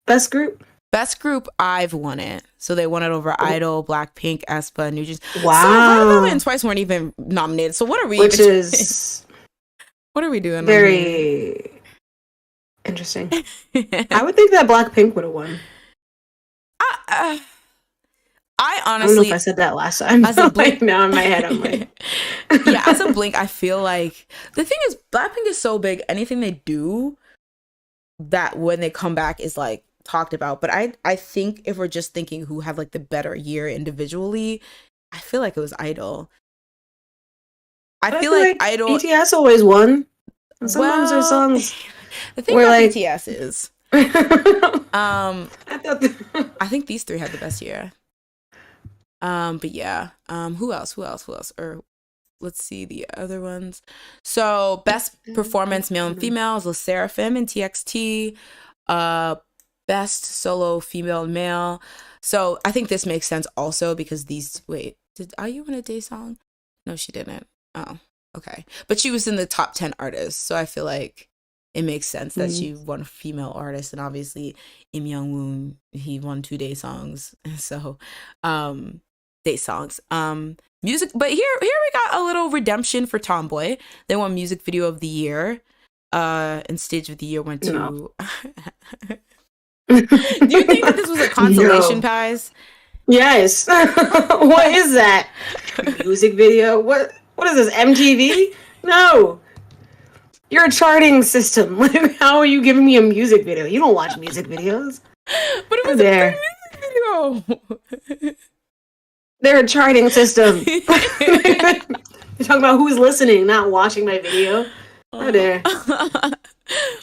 B: best group?
A: Best group, IVE won it. So they won it over Idol, Blackpink, aespa, and New Jeans.
B: Wow.
A: So Velvet and Twice weren't even nominated. So what are we
B: what are
A: we doing?
B: Very interesting. I would think that Blackpink would have won.
A: I honestly,
B: I don't know if I said that last time.
A: As a Blink,
B: now in my head, I'm like,
A: yeah. As a Blink, I feel like the thing is, Blackpink is so big. Anything they do, that when they come back is like talked about. But I think if we're just thinking who had like the better year individually, I feel like it was Idol. I feel like Idol.
B: BTS always won. And sometimes their songs.
A: The thing about BTS is, I think these three had the best year. But yeah, who else? Or let's see the other ones. So best performance, male and female, is LE SSERAFIM and TXT. Best solo, female and male. So I think this makes sense also because did IU win a day song? No, she didn't. Oh, okay. But she was in the top 10 artists, so I feel like it makes sense that she won a female artist, and obviously Im Young-woon, he won 2 day songs. So, day songs. Music, but here we got a little redemption for Tomboy. They won music video of the year. And stage of the year went to. No. Do you think that this was a consolation prize?
B: Yes. What is that? Music video? What is this? MTV? No. You're a charting system. How are you giving me a music video? You don't watch music videos.
A: But it was a music video.
B: They're a charting system. You're talking about who's listening, not watching my video. How dare.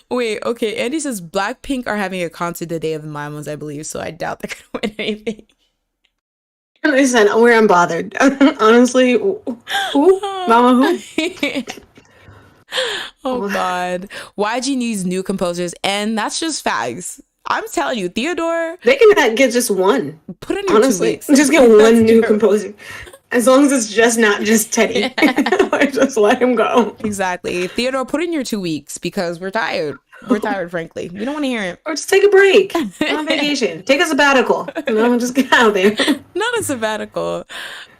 A: Wait, okay. Andy says Blackpink are having a concert the day of the Mimos, I believe, so I doubt they're going to win anything.
B: Listen, we're unbothered. Honestly, who? Mama who?
A: Oh, God. YG needs new composers, and that's just facts. I'm telling you, Theodore.
B: They can get just one.
A: Put in your 2 weeks.
B: Just get one new composer. As long as it's just not just Teddy. Just let him go.
A: Exactly. Theodore, put in your 2 weeks because we're tired. We're tired, frankly. We don't want to hear it.
B: Or just take a break. On vacation. Take a sabbatical. Just get out there.
A: Not a sabbatical.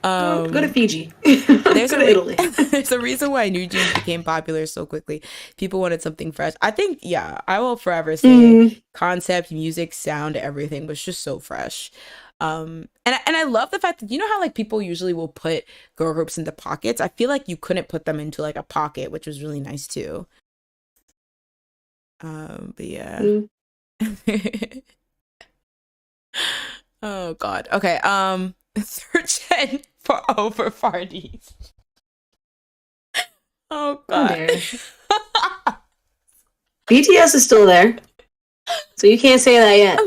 B: Go to Fiji. Go to Italy.
A: There's a reason why New Jeans became popular so quickly. People wanted something fresh. I think, yeah, I will forever say concept, music, sound, everything was just so fresh. And I love the fact that, you know how like people usually will put girl groups into pockets? I feel like you couldn't put them into like a pocket, which was really nice too. But yeah. Oh god. Okay. Search for over parties. Oh god.
B: BTS is still there, so you can't say that yet.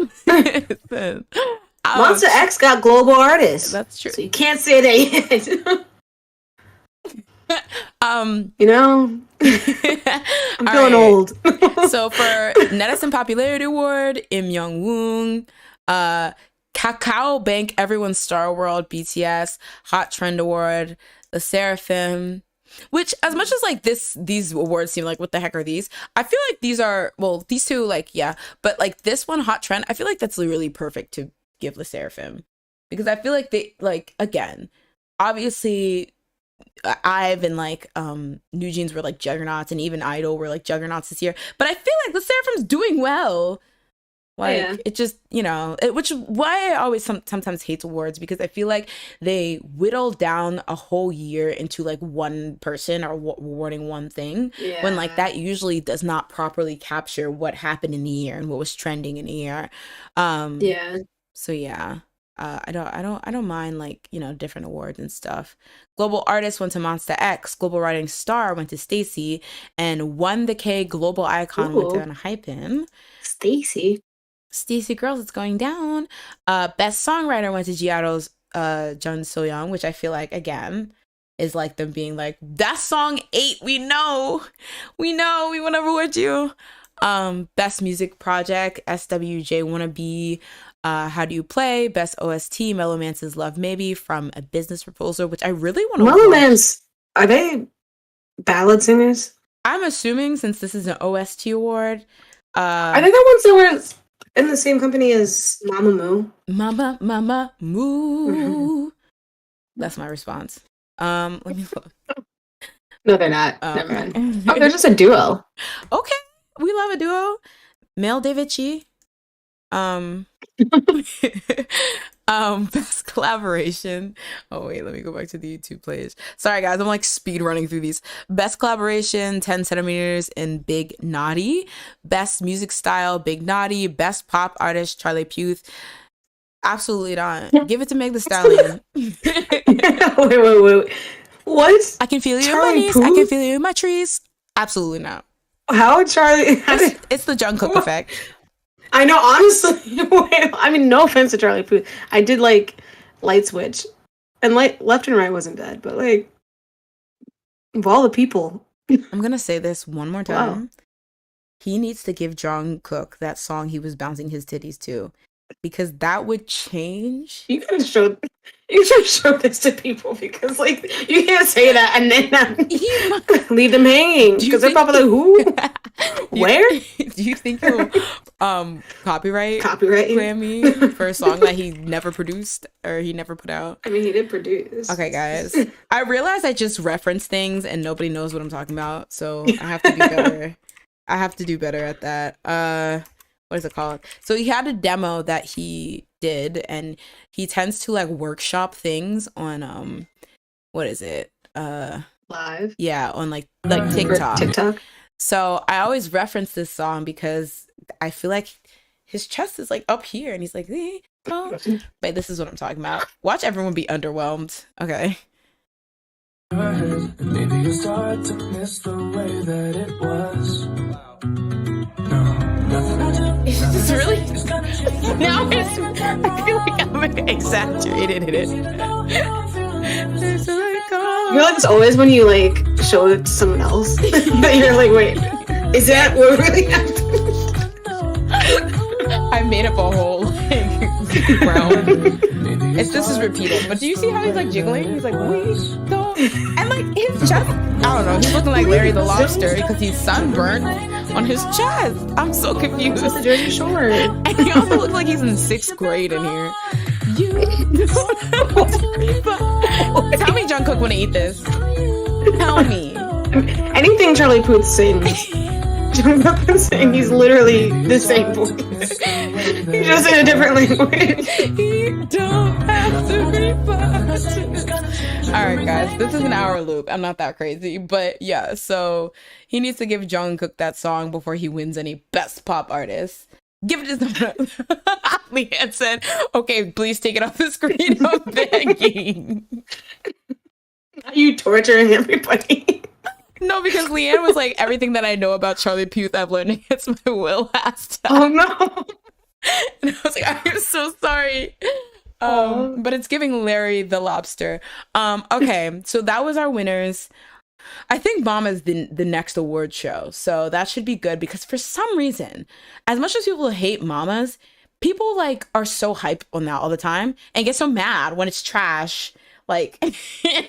B: Monster X got global artists.
A: That's true.
B: So you can't say that yet. You know, I'm feeling old.
A: So for Netizen Popularity Award, Im Young Woon, Kakao Bank, Everyone's Star World, BTS, Hot Trend Award, The Seraphim. Which, as much as like these awards seem like, what the heck are these? I feel like these are, well, these two, like, yeah, but like this one, Hot Trend, I feel like that's really perfect to give the Seraphim, because I feel like they, like, again, obviously IVE and like New Jeans were like juggernauts, and even Idol were like juggernauts this year, but I feel like the Seraphim's doing well. Like, it just, you know, which why I always sometimes hate awards, because I feel like they whittle down a whole year into like one person or awarding one thing, when like that usually does not properly capture what happened in the year and what was trending in the year. So yeah, I don't mind, like, you know, different awards and stuff. Global Artist went to Monsta X, Global Writing Star went to Stacey, and One the K Global Icon went to Hypen. Stacey Girls, It's Going Down. Best Songwriter went to Giotto's Jun So Young, which I feel like, again, is like them being like, that song 8, we know, we want to reward you. Best Music Project, SWJ Wannabe, How Do You Play? Best OST, Mellowmance's Love Maybe from A Business Proposal, which I really want to watch.
B: Mellowmance, are they ballad singers?
A: I'm assuming, since this is an OST award.
B: Are they the ones that were in the same company as Mama Moo?
A: Mama Moo. That's my response. Let me look.
B: No, they're not. Never mind. Oh, they're just a duo.
A: Okay, we love a duo. Male David Chi. Best collaboration. Oh wait, let me go back to the YouTube plays. Sorry guys, I'm like speed running through these. Best collaboration, 10 centimeters in Big Naughty. Best music style, Big Naughty. Best pop artist, Charlie Puth. Absolutely not. Give it to Meg Thee Stallion.
B: Wait. What?
A: I can feel you in my knees. I can feel you in my trees. Absolutely not.
B: How Charlie?
A: It's the Jungkook effect.
B: I know, honestly. I mean, no offense to Charlie Puth. I did like Light Switch, and Left and Right wasn't bad, but like, of all the people,
A: I'm gonna say this one more time. Wow. He needs to give Jungkook that song he was bouncing his titties to, because that would change.
B: You should show this to people, because like, you can't say that and then leave them hanging, because they're probably like, who? Where?
A: Do you think he'll copyright claim me for a song that he never produced or he never put out?
B: I mean, he did produce.
A: Okay, guys. I realize I just reference things and nobody knows what I'm talking about, so I have to be better. I have to do better at that. What is it called? So he had a demo that he did, and he tends to like workshop things on what is it?
B: Live?
A: Yeah, on like TikTok. So I always reference this song because I feel like his chest is like up here and he's like, oh. But this is what I'm talking about. Watch everyone be underwhelmed. Okay. Maybe you start to miss the way that it was. It's really now I feel like I'm exaggerated in it.
B: I feel like it's always when you like show it to someone else that you're like, wait, is that what really happened?
A: I made up a whole realm. This is repeated, but do you see how he's like jiggling? He's like, wait, no, and like his chest. I don't know. He's looking like Larry the Lobster because he's sunburnt on his chest. I'm so confused.
B: It's a dirty short.
A: And he also looks like he's in 6th grade in here. want to eat this? Tell me.
B: Anything Charlie Puth sings, Jonathan saying he's literally the same voice. He's just in a different language.
A: You don't have to be fast. All right, guys, this is an hour loop. I'm not that crazy, but yeah. So he needs to give Jungkook that song before he wins any Best Pop Artist. Give it to someone. Leanne said, "Okay, please take it off the screen. I'm begging."
B: Are you torturing everybody?
A: No, because Leanne was like, everything that I know about Charlie Puth, I've learned against my will last time.
B: Oh no.
A: And I was like, I'm so sorry. But it's giving Larry the Lobster. Okay, so that was our winners. I think Mama's the next award show. So that should be good because for some reason, as much as people hate Mamas, people like are so hyped on that all the time and get so mad when it's trash. Like,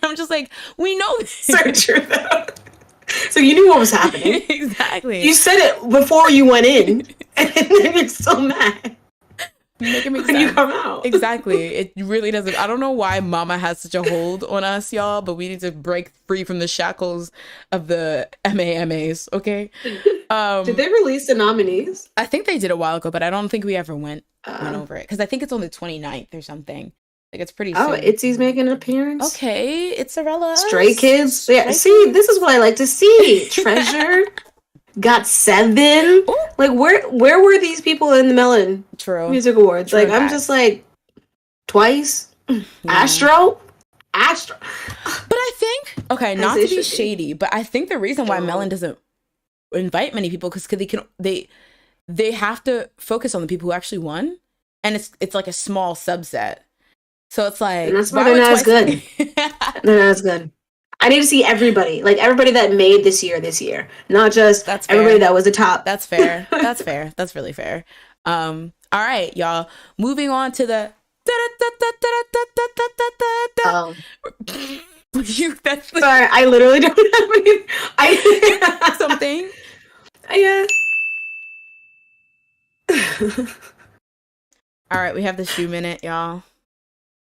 A: I'm just like, we know this.
B: So true though. So you knew what was happening.
A: Exactly.
B: You said it before you went in, and then you're still mad.
A: Make it make
B: when
A: sense.
B: You come out.
A: Exactly. It really doesn't. I don't know why Mama has such a hold on us, y'all, but we need to break free from the shackles of the MAMAs, okay?
B: Did they release the nominees?
A: I think they did a while ago, but I don't think we ever went over it because I think it's on the 29th or something. Like it's pretty soon.
B: Oh, ITZY's making an appearance.
A: Okay, it's Arella.
B: Stray Kids. Yeah, see, this is what I like to see. Treasure got 7. Ooh. Like where were these people in the Melon Music Awards? True, like I'm just like Twice. Yeah. Astro. But
A: I think not to be shady, but I think the reason why Melon doesn't invite many people because they have to focus on the people who actually won, and it's like a small subset. So it's like,
B: and that's why they're not as good. They're not as good. I need to see everybody, like everybody that made this year, not just everybody that was the top.
A: That's fair. That's fair. That's really fair. All right, y'all. Moving on to the.
B: Sorry, I literally don't have any.
A: Something.
B: Yeah.
A: All right, we have the CHUU minute, y'all.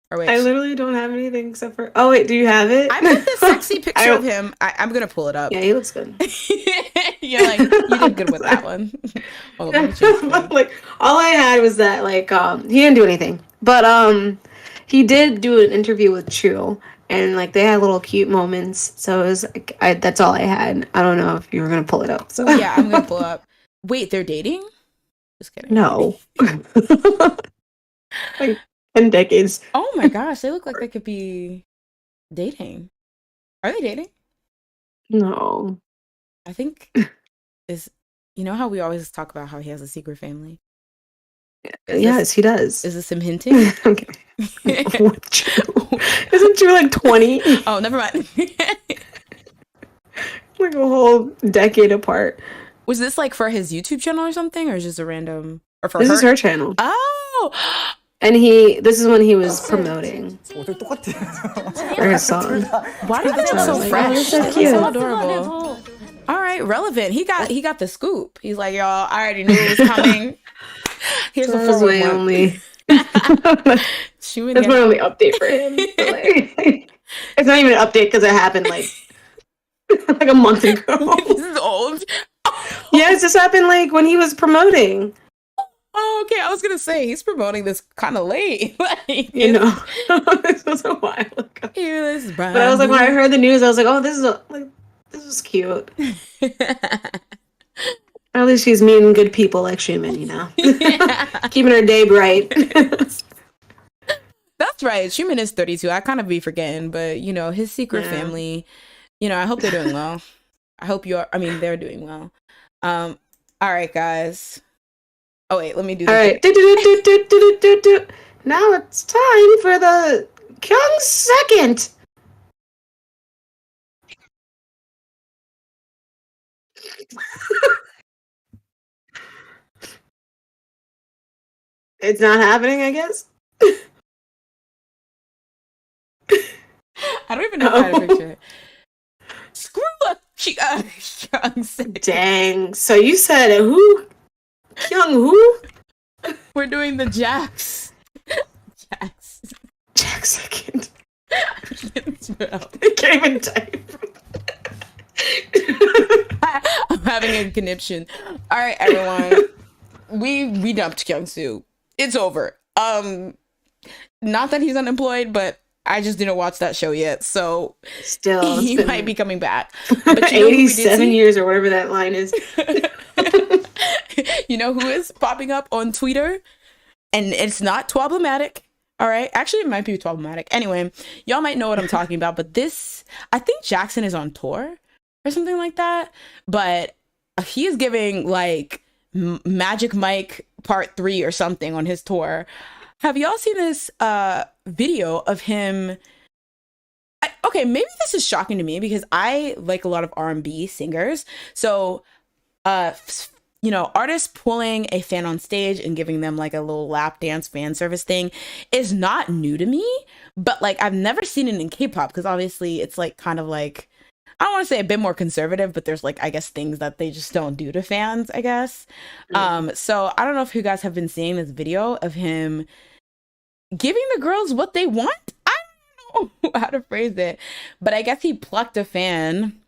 A: Or wait,
B: I literally don't have anything except for. Oh wait, do you have it?
A: I put the sexy picture of him. I'm gonna pull it up.
B: Yeah, he looks good.
A: You're like, you did good with that one.
B: Like all I had was that like he didn't do anything, but he did do an interview with CHUU, and like they had little cute moments. So it was like that's all I had. I don't know if you were gonna pull it up. So
A: yeah, I'm gonna pull up. Wait, they're dating? Just kidding.
B: No. Like 10 decades.
A: Oh my gosh, they look like they could be dating. Are they dating?
B: No.
A: I think you know how we always talk about how he has a secret family?
B: Yes, he does.
A: Is this him hinting?
B: Okay. Isn't CHUU like 20?
A: Oh, never mind.
B: Like a whole decade apart.
A: Was this like for his YouTube channel or something, or just a random? Or for
B: this
A: her?
B: Is her channel.
A: Oh.
B: And this is when he was promoting for his song.
A: Why do they look so fresh?
B: They're so cute.
A: So adorable. All right, relevant. He got the scoop. He's like, y'all, I already knew it was coming. Here's the full
B: my only.
A: That's
B: my only update for him. Like, it's not even an update because it happened like a month ago.
A: This is old.
B: Yes, this happened like when he was promoting.
A: Oh, okay. I was gonna say he's promoting this kind of late. Like,
B: you know, this was a while ago. But I was like, when I heard the news, I was like, oh, this is cute. At least she's meeting good people like Schumann, you know, keeping her day bright.
A: That's right. Schumann is 32. I kind of be forgetting, but you know, his secret family. You know, I hope they're doing well. They're doing well. All right, guys. Oh wait, let me do this.
B: All right. Now it's time for the Kyung's second. It's not happening, I guess.
A: I don't even know how to picture it. Screw up, Kyung second.
B: Dang. So you said who? Kyung who?
A: We're doing the Jax.
B: Jack second. I can't even type.
A: I'm having a conniption. All right, everyone. We dumped Kyung-soo. It's over. Not that he's unemployed, but I just didn't watch that show yet, so
B: still
A: he might be coming back. But
B: 87 years or whatever that line is.
A: You know who is popping up on Twitter? And it's not problematic. All right. Actually, it might be problematic. Anyway, y'all might know what I'm talking about. But I think Jackson is on tour or something like that. But he is giving like Magic Mike Part 3 or something on his tour. Have y'all seen this video of him? Okay, maybe this is shocking to me because I like a lot of R&B singers. So, artists pulling a fan on stage and giving them like a little lap dance fan service thing is not new to me, but like I've never seen it in K-pop because obviously it's like kind of like, I don't want to say a bit more conservative, but there's like, I guess, things that they just don't do to fans, I guess. So I don't know if you guys have been seeing this video of him giving the girls what they want. I don't know how to phrase it, but I guess he plucked a fan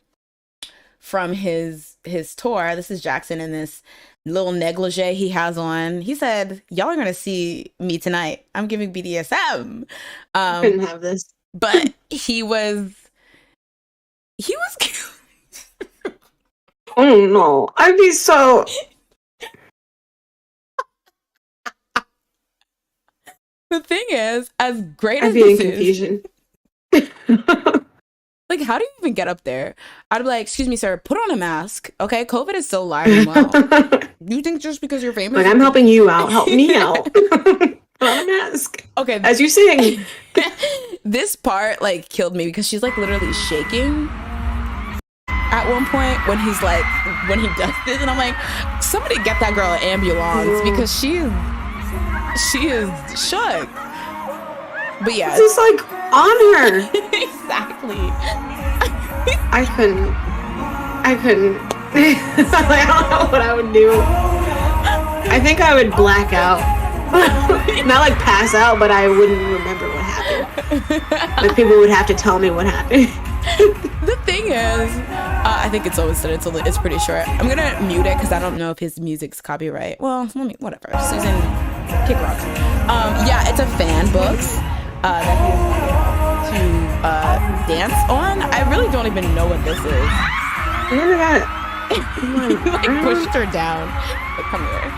A: from his tour. This is Jackson in this little negligee he has on. He said, y'all are gonna see me tonight. I'm giving BDSM.
B: Couldn't have this.
A: But he was
B: oh no, I'd be so
A: the thing is, as great as
B: I'd be in
A: this
B: confusion.
A: Like, how do you even get up there? I'd be like, excuse me, sir, put on a mask. Okay, COVID is still alive and well. You think just because you're famous?
B: Like, I'm helping you out. Help me out. Put on a mask.
A: Okay.
B: As you sing.
A: This part, like, killed me because she's, like, literally shaking at one point when he does this. And I'm like, somebody get that girl an ambulance because she is shook. But yeah.
B: It's just, like, on her.
A: Exactly.
B: I couldn't. I don't know what I would do. I think I would black out. Not like pass out, but I wouldn't remember what happened. Like people would have to tell me what happened.
A: The thing is, I think it's always said it's pretty short. I'm gonna mute it because I don't know if his music's copyright. Well, whatever. Susan, kick rocks. Yeah, it's a fan book that he to dance on. I really don't even know what this is.
B: Remember that?
A: He like pushed her down. Like, come here.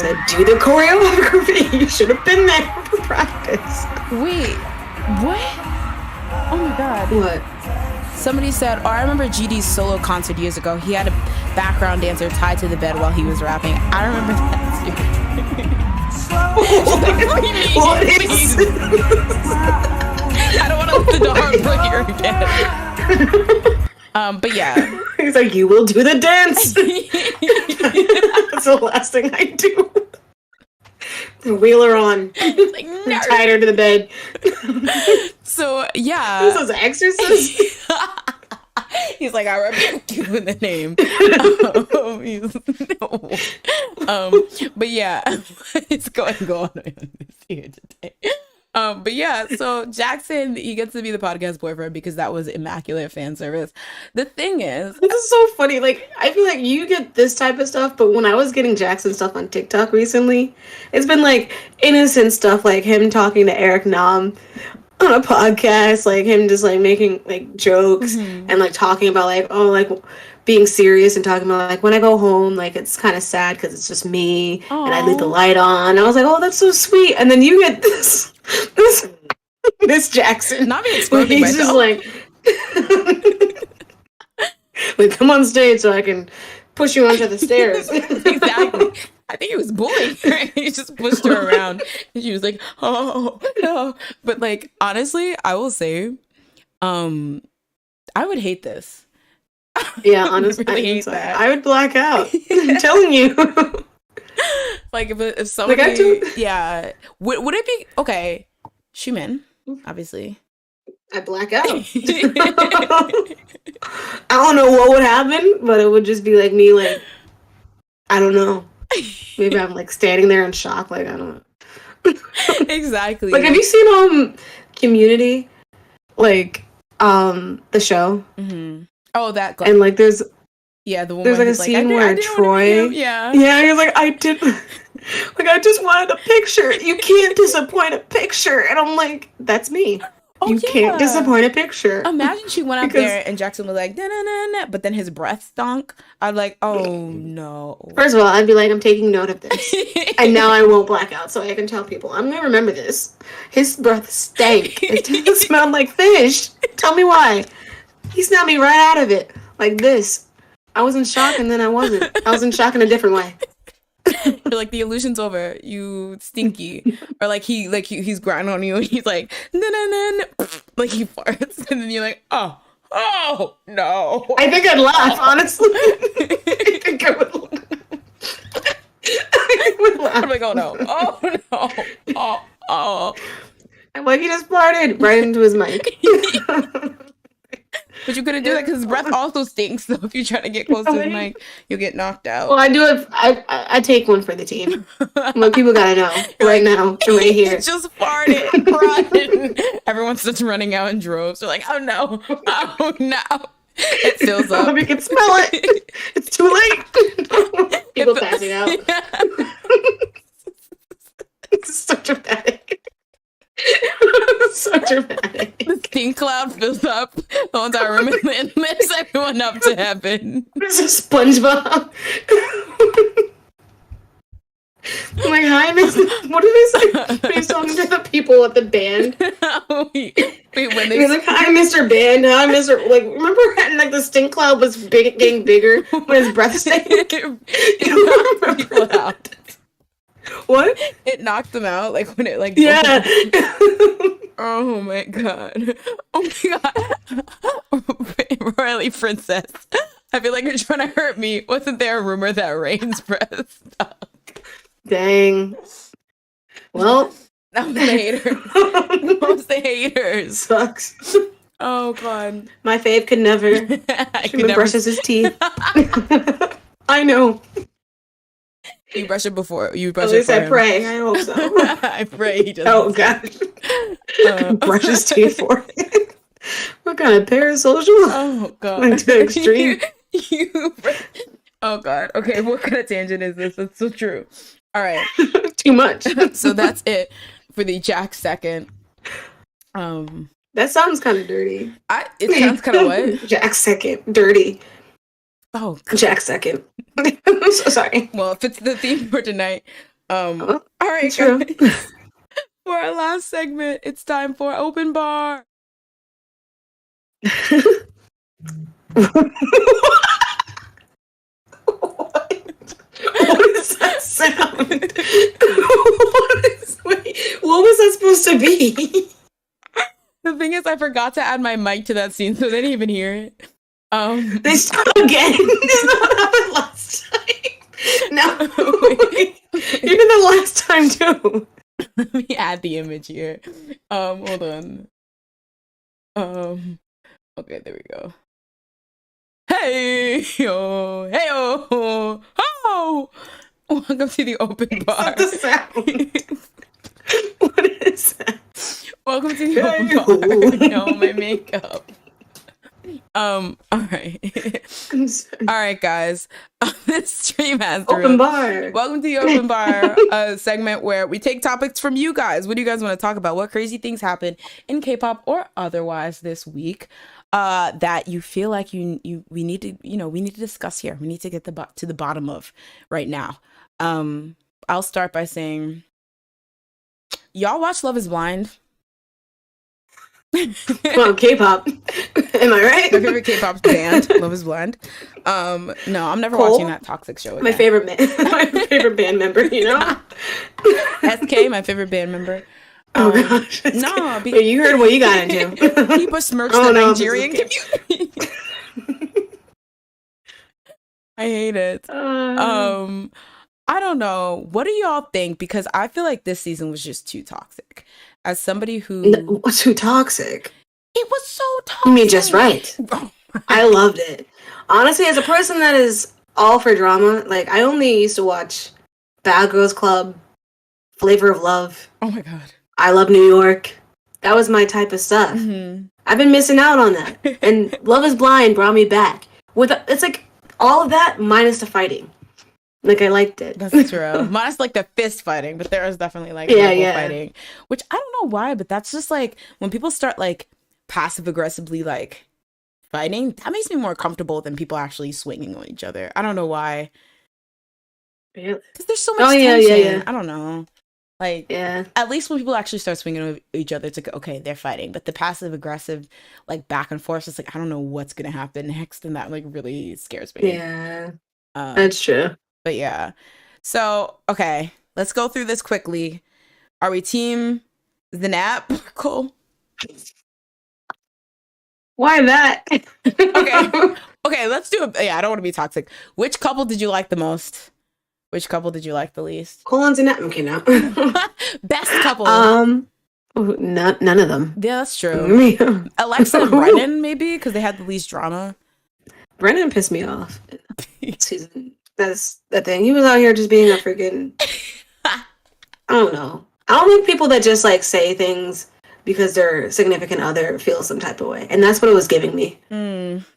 B: Said, do the choreography. You should have been there for practice.
A: Wait, what? Oh my god.
B: What?
A: Somebody said, I remember GD's solo concert years ago. He had a background dancer tied to the bed while he was rapping. I remember that too.
B: What is
A: I don't want to listen to Heartbreaker again. But yeah.
B: He's like, you will do the dance. That's the last thing I do. Wheel her on.
A: Like, no.
B: Tied her to the bed.
A: So yeah.
B: This was Exorcist.
A: He's like, I remember giving the name. But yeah, it's going on here today. But yeah, so Jackson, he gets to be the podcast boyfriend because that was immaculate fan service. The thing is,
B: this is so funny. Like, I feel like you get this type of stuff, but when I was getting Jackson stuff on TikTok recently, it's been like innocent stuff, like him talking to Eric Nam on a podcast, like him just like making like jokes and like talking about like, oh, like being serious and talking about like when I go home, like it's kind of sad because it's just me. Aww. And I leave the light on. I was like, oh, that's so sweet. And then you get this Jackson,
A: not me exposing
B: he's
A: myself.
B: Just like come on stage so I can push you onto the stairs.
A: Exactly. I think he was bullying her. He just pushed her around and she was like, oh no. But like, honestly, I will say, I would hate this.
B: Yeah, honestly,
A: I really hate that.
B: I would black out. I'm telling you.
A: Like if somebody,
B: like
A: yeah, would it be okay? Shumin, obviously.
B: I black out. I don't know what would happen, but it would just be like me, like I don't know. Maybe I'm like standing there in shock, like I don't know.
A: Exactly.
B: Like, have you seen Community? Like the show.
A: Mm-hmm. Oh, that.
B: And like there's
A: the one
B: there's like a
A: like,
B: scene where Troy,
A: yeah,
B: he's like, I did, like I just wanted a picture. You can't disappoint a picture, and I'm like, that's me. You can't disappoint a picture.
A: Imagine she went up there and Jackson was like, nah, but then his breath stunk. I'd like, oh no.
B: First of all, I'd be like, I'm taking note of this, and now I won't black out, so I can tell people I'm gonna remember this. His breath stank. It smelled like fish. Tell me why. He snapped me right out of it, like this. I was in shock, and then I wasn't. I was in shock in a different way.
A: You're like, the illusion's over. You stinky. Or like he's grinding on you, and he's like, like he farts, and then you're like, oh no.
B: I think I'd laugh, honestly. I think I would laugh.
A: I'm like, oh no.
B: I'm like, he just farted right into his mic.
A: But you couldn't do that because his breath also stinks. So if you try to get close to his mic, you'll get knocked out.
B: Well, I do it. I take one for the team. Like, people gotta know right now, right here.
A: He just farted. Run. Everyone starts running out in droves. They're like, oh no. It fills up.
B: We can smell it. It's too late. People passing out. Yeah. It's so dramatic. So dramatic.
A: The stink cloud fills up the whole entire room and lifts everyone up to heaven.
B: There's a SpongeBob. I'm like, hi, Miss. What did they say? When he's talking to the people at the band.
A: Wait, when they
B: he's like, hi, Mr. Band. Hi, Mr. Like, remember when, like, the stink cloud was getting bigger when his breath stank?
A: People out.
B: What?
A: It knocked them out, like when it like.
B: Yeah.
A: Oh my god. Oh my god. Royally Princess. I feel like you're trying to hurt me. Wasn't there a rumor that Rain's breath stuck?
B: Dang. Well.
A: That was the haters. Those the haters.
B: Sucks.
A: Oh god.
B: My fave could never. She brushes his teeth. I know.
A: You brush it before. You brush
B: At least
A: it for
B: I
A: him.
B: pray. I hope so.
A: I pray he doesn't.
B: Oh gosh. Brush his teeth for it. What kind of parasocial?
A: Oh god.
B: Like to extreme.
A: Oh god. Okay, what kind of tangent is this? That's so true. All right.
B: Too much.
A: So that's it for the Jack second.
B: That sounds kind of dirty.
A: It sounds kind of what?
B: Jack second. Dirty.
A: Oh, God.
B: Jack second. I'm so sorry.
A: Well, if it's the theme for tonight. All right,
B: true.
A: Guys. For our last segment, it's time for Open Bar.
B: What is that sound? What was that supposed to be?
A: The thing is, I forgot to add my mic to that scene, so they didn't even hear it.
B: They start again. This is what happened last time. No, even the last time too.
A: Let me add the image here. Hold on. Okay, there we go. Hey yo, hey yo, oh! Welcome to the Open Bar.
B: What's that the sound? What is that?
A: Welcome to the Open Bar. No, my makeup. All right. All right, guys. This stream has
B: Open Bar.
A: Welcome to the Open Bar, a segment where we take topics from you guys. What do you guys want to talk about? What crazy things happened in K-pop or otherwise this week that you feel like we need to discuss here. We need to get to the bottom of right now. I'll start by saying, y'all watch Love is Blind?
B: Well, K-pop. Am I right?
A: My favorite K-pop band, Love is Blind. No, I'm never watching that toxic show again.
B: My favorite band member, you know?
A: SK, my favorite band member.
B: Oh gosh.
A: No,
B: you heard what you got into.
A: He besmirched the Nigerian community. I hate it. I don't know. What do y'all think? Because I feel like this season was just too toxic. As somebody who
B: too toxic.
A: It was so toxic.
B: You mean just right. I loved it. Honestly, as a person that is all for drama, like I only used to watch Bad Girls Club, Flavor of Love.
A: Oh my god.
B: I Love New York. That was my type of stuff.
A: Mm-hmm.
B: I've been missing out on that. And Love Is Blind brought me back. It's like all of that minus the fighting. Like I liked it.
A: That's true. Minus like the fist fighting, but there is definitely like verbal fighting, which I don't know why, but that's just like when people start like passive aggressively like fighting, that makes me more comfortable than people actually swinging on each other. I don't know why.
B: Really?
A: Because there's so much tension. I don't know. Like,
B: yeah.
A: At least when people actually start swinging with each other, it's like, okay, they're fighting. But the passive aggressive, like back and forth, it's like, I don't know what's going to happen next. And that like really scares me.
B: Yeah. That's true.
A: But yeah. So, okay, let's go through this quickly. Are we team the nap? Cool.
B: Why that?
A: Okay, let's do it. Yeah, I don't want to be toxic. Which couple did you like the most? Which couple did you like the least?
B: Colon's and that. Okay, now.
A: Best couple.
B: None of them.
A: Yeah, that's true. Alexa and Brennan, maybe, because they had the least drama.
B: Brennan pissed me off. Season. That's the thing. He was out here just being a freaking. I don't know. I don't like people that just like say things because their significant other feels some type of way, and that's what it was giving me.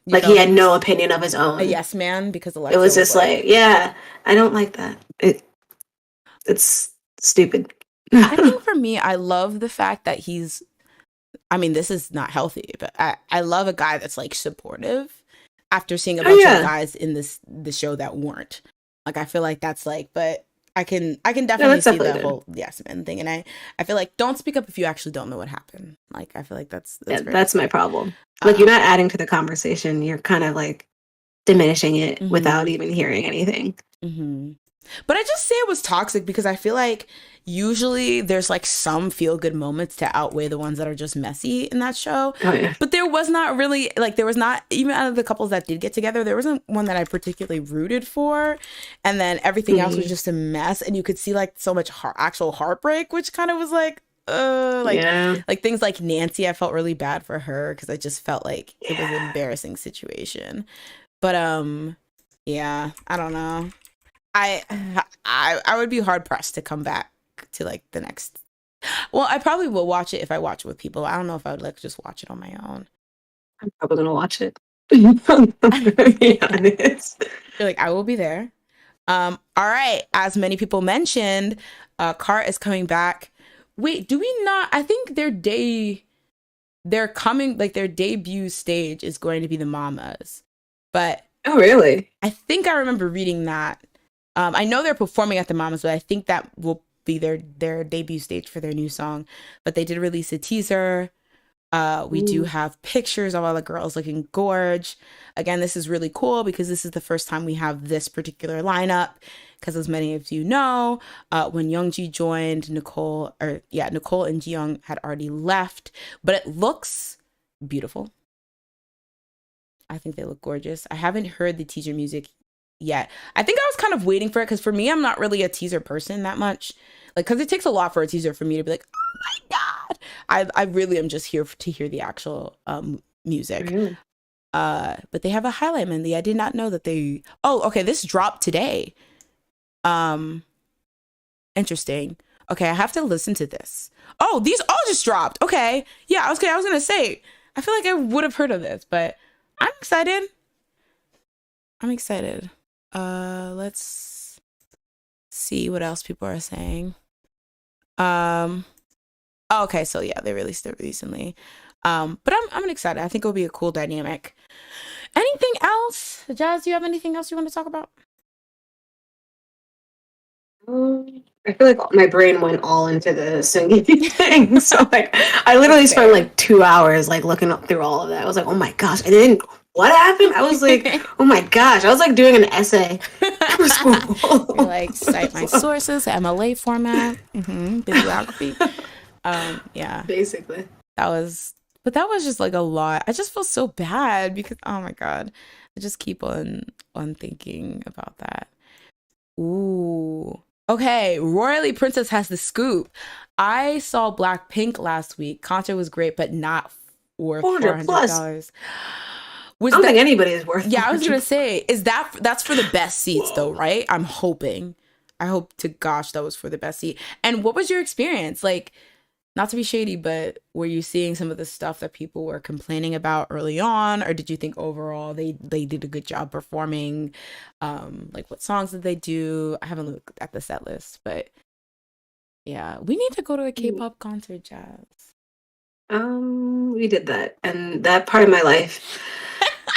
B: Like he had no opinion of his own.
A: A yes man, because Alexa
B: it was just like, yeah, I don't like that. It's stupid.
A: I think for me, I love the fact that he's. I mean, this is not healthy, but I love a guy that's like supportive. After seeing a bunch of guys in the show that weren't, like, I feel like that's like, but I can definitely see the whole yes man thing, and I feel like don't speak up if you actually don't know what happened. Like I feel like that's
B: my problem. Like you're not adding to the conversation; you're kind of like diminishing it without even hearing anything.
A: But I just say it was toxic because I feel like usually there's like some feel good moments to outweigh the ones that are just messy in that show.
B: Oh, yeah.
A: But there was not really like there was not even out of the couples that did get together, there wasn't one that I particularly rooted for. And then everything else was just a mess. And you could see like so much actual heartbreak, which kind of was like, like things like Nancy, I felt really bad for her because I just felt like it was an embarrassing situation. But yeah, I don't know. I would be hard pressed to come back to like the next. Well, I probably will watch it if I watch it with people. I don't know if I would like just watch it on my own.
B: I'm probably gonna watch it. To be honest.
A: You're like, I will be there. All right. As many people mentioned, Cart is coming back. Wait, do we not? I think they're coming. Like their debut stage is going to be the Mamas, but
B: oh really?
A: I think I remember reading that. I know they're performing at the Mamas, but I think that will be their debut stage for their new song. But they did release a teaser. We do have pictures of all the girls looking gorge. Again, this is really cool because this is the first time we have this particular lineup. Because as many of you know, when Youngji joined, Nicole and Jiyoung had already left. But it looks beautiful. I think they look gorgeous. I haven't heard the teaser music yet. I think I was kind of waiting for it because for me, I'm not really a teaser person that much. Like, because it takes a lot for a teaser for me to be like, oh my God. I really am just here to hear the actual music.
B: Really?
A: But they have a highlight melody. I did not know that they... Oh, okay. This dropped today. Interesting. Okay, I have to listen to this. Oh, these all just dropped. Okay. Yeah, I was going to say, I feel like I would have heard of this, but I'm excited. Let's see what else people are saying. Okay, so yeah, they released it recently. But I'm excited. I think it'll be a cool dynamic. Anything else? Jazz, do you have anything else you want to talk about?
B: I feel like my brain went all into the singing thing. So like I literally spent like 2 hours like looking up through all of that. I was like, oh my gosh. And then what happened? I was like, oh my gosh. I was like doing an essay.
A: You're like, cite my sources, MLA format, bibliography. Yeah.
B: Basically.
A: That was just like a lot. I just feel so bad because, oh my God. I just keep on thinking about that. Ooh. Okay, Royally Princess has the scoop. I saw Blackpink last week. Concert was great, but not worth $400.
B: I don't think anybody is worth.
A: Yeah, I was gonna say, that's for the best seats though, right? I'm hoping. I hope to gosh that was for the best seat. And what was your experience? Like, not to be shady, but were you seeing some of the stuff that people were complaining about early on, or did you think overall they did a good job performing? Like what songs did they do? I haven't looked at the set list, but yeah, we need to go to a K-pop concert, Jazz.
B: We did that, and that part of my life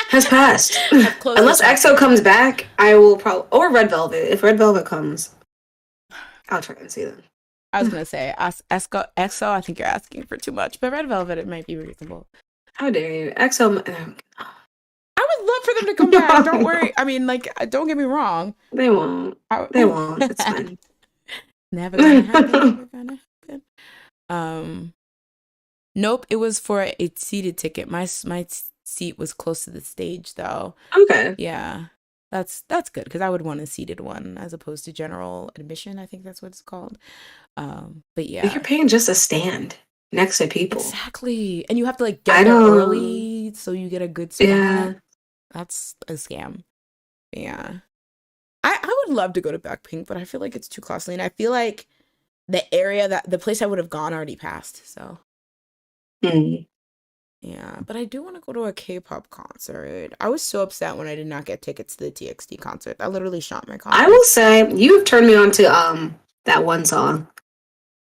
B: has passed.
A: Close
B: Unless
A: the
B: EXO comes back, I will probably, or Red Velvet. If Red Velvet comes, I'll try and see them.
A: I was gonna say EXO. I think you're asking for too much, but Red Velvet it might be reasonable.
B: How dare you, EXO?
A: I would love for them to come back. Don't worry. I mean, like, don't get me wrong.
B: They won't. They won't. It's fine.
A: Never gonna happen. Never gonna happen. Nope. It was for a seated ticket. My seat was close to the stage, though.
B: Okay.
A: Yeah, that's good because I would want a seated one as opposed to general admission. I think that's what it's called. But yeah,
B: but you're paying just a stand next to people.
A: Exactly, and you have to like get there early so you get a good spot. Yeah, that's a scam. Yeah, I would love to go to Blackpink, but I feel like it's too costly, and I feel like the place I would have gone already passed. So. Yeah, but I do want to go to a K-pop concert. I was so upset when I did not get tickets to the TXT concert. That literally shot my concert.
B: I will say you've turned me on to that one song.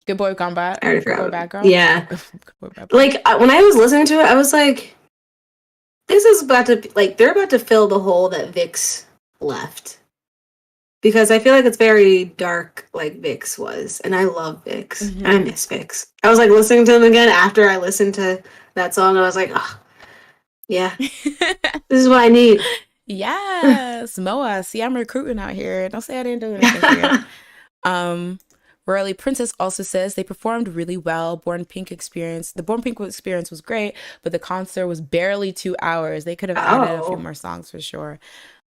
A: Good Boy Gone Bad.
B: I already
A: Good
B: forgot.
A: Boy Bad Girl.
B: Yeah. Like when I was listening to it, I was like, "This is about to they're about to fill the hole that VIX left." Because I feel like it's very dark, like VIX was, and I love VIX. Mm-hmm. I miss VIX. I was like listening to them again after I listened to that song. I was like, "Oh, yeah, this is what I need."
A: Yes, Moa. See, I'm recruiting out here. Don't say I didn't do anything for you. Royally Princess also says they performed really well. The Born Pink experience was great, but the concert was barely 2 hours. They could have added a few more songs for sure.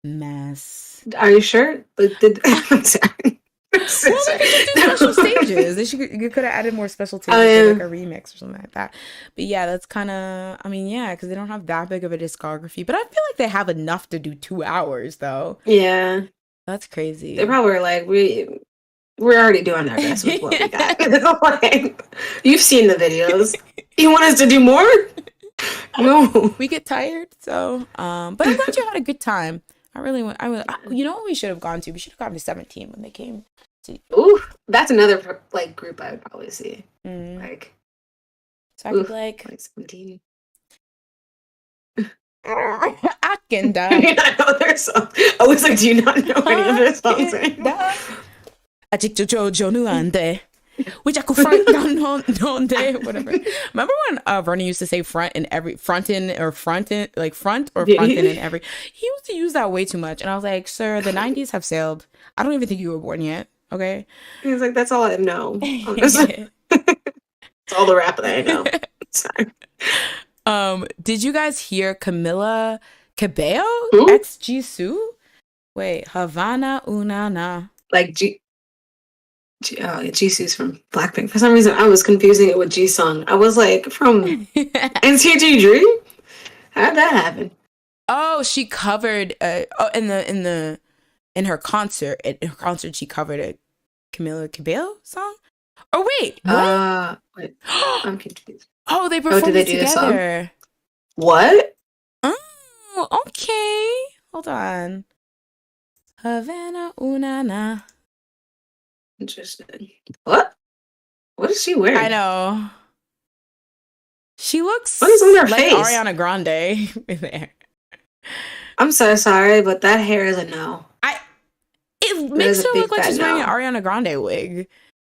A: Mess.
B: Are you sure? I'm sorry.
A: Well, they could do special stages. You could have added more special stages, like a remix or something like that. But yeah, that's kind of. I mean, yeah, because they don't have that big of a discography. But I feel like they have enough to do 2 hours, though.
B: Yeah,
A: that's crazy.
B: They probably were like, we're already doing our best with what we got. Like, you've seen the videos. You want us to do more? No,
A: we get tired. So, but I'm glad you had a good time. You know what we should have gone to? We should have gone to 17 when they came.
B: Ooh, that's another like group I would probably see. Like,
A: so I could like
B: 17.
A: I can die.
B: I know their songs. I was like, do you not know any of their songs anymore?
A: Which I could front down day, whatever. Remember when Vernon used to say front in every front in in every. He used to use that way too much, and I was like, "Sir, the '90s have sailed. I don't even think you were born yet." Okay.
B: He was like, "That's all I know. That's all the rap that I know."
A: Sorry. Did you guys hear Camila Cabello ex Jisoo? Wait, Havana Unana.
B: Like Jisoo's from Blackpink. For some reason, I was confusing it with Jisung. I was like, from NCT Dream? How'd that happen?
A: Oh, she covered. In her concert. At her concert, she covered a Camila Cabello song. Oh wait,
B: wait, I'm confused.
A: Oh, they performed it together.
B: What?
A: Oh, okay. Hold on. Havana Unana.
B: Interesting. What is she wearing?
A: I know. She looks
B: what is on her
A: like
B: face?
A: Ariana Grande.
B: I'm so sorry, but that hair is a no.
A: It makes her look like she's wearing an Ariana Grande wig.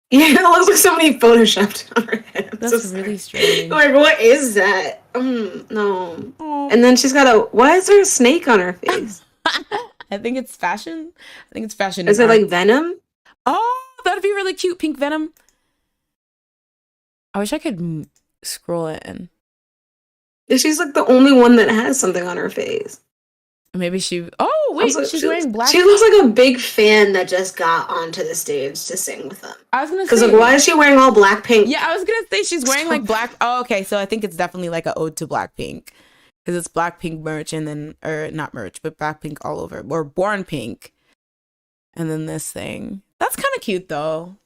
B: Yeah, it looks like somebody photoshopped on her head.
A: That's so really strange.
B: Like, what is that? No. Oh. And then she's got why is there a snake on her face?
A: I think it's fashion.
B: Is it like Venom?
A: Oh, that'd be really cute. Pink Venom. I wish I could scroll it in.
B: She's like the only one that has something on her face.
A: Maybe she. Oh wait, she's wearing black.
B: She looks like a big fan that just got onto the stage to sing with them.
A: I was gonna say,
B: because like, why is she wearing all Blackpink?
A: Yeah, I was gonna say she's wearing like black. Oh, okay, so I think it's definitely like an ode to Blackpink, because it's Blackpink merch and then, or not merch, but Blackpink all over, or Born Pink, and then this thing. That's kind of cute though.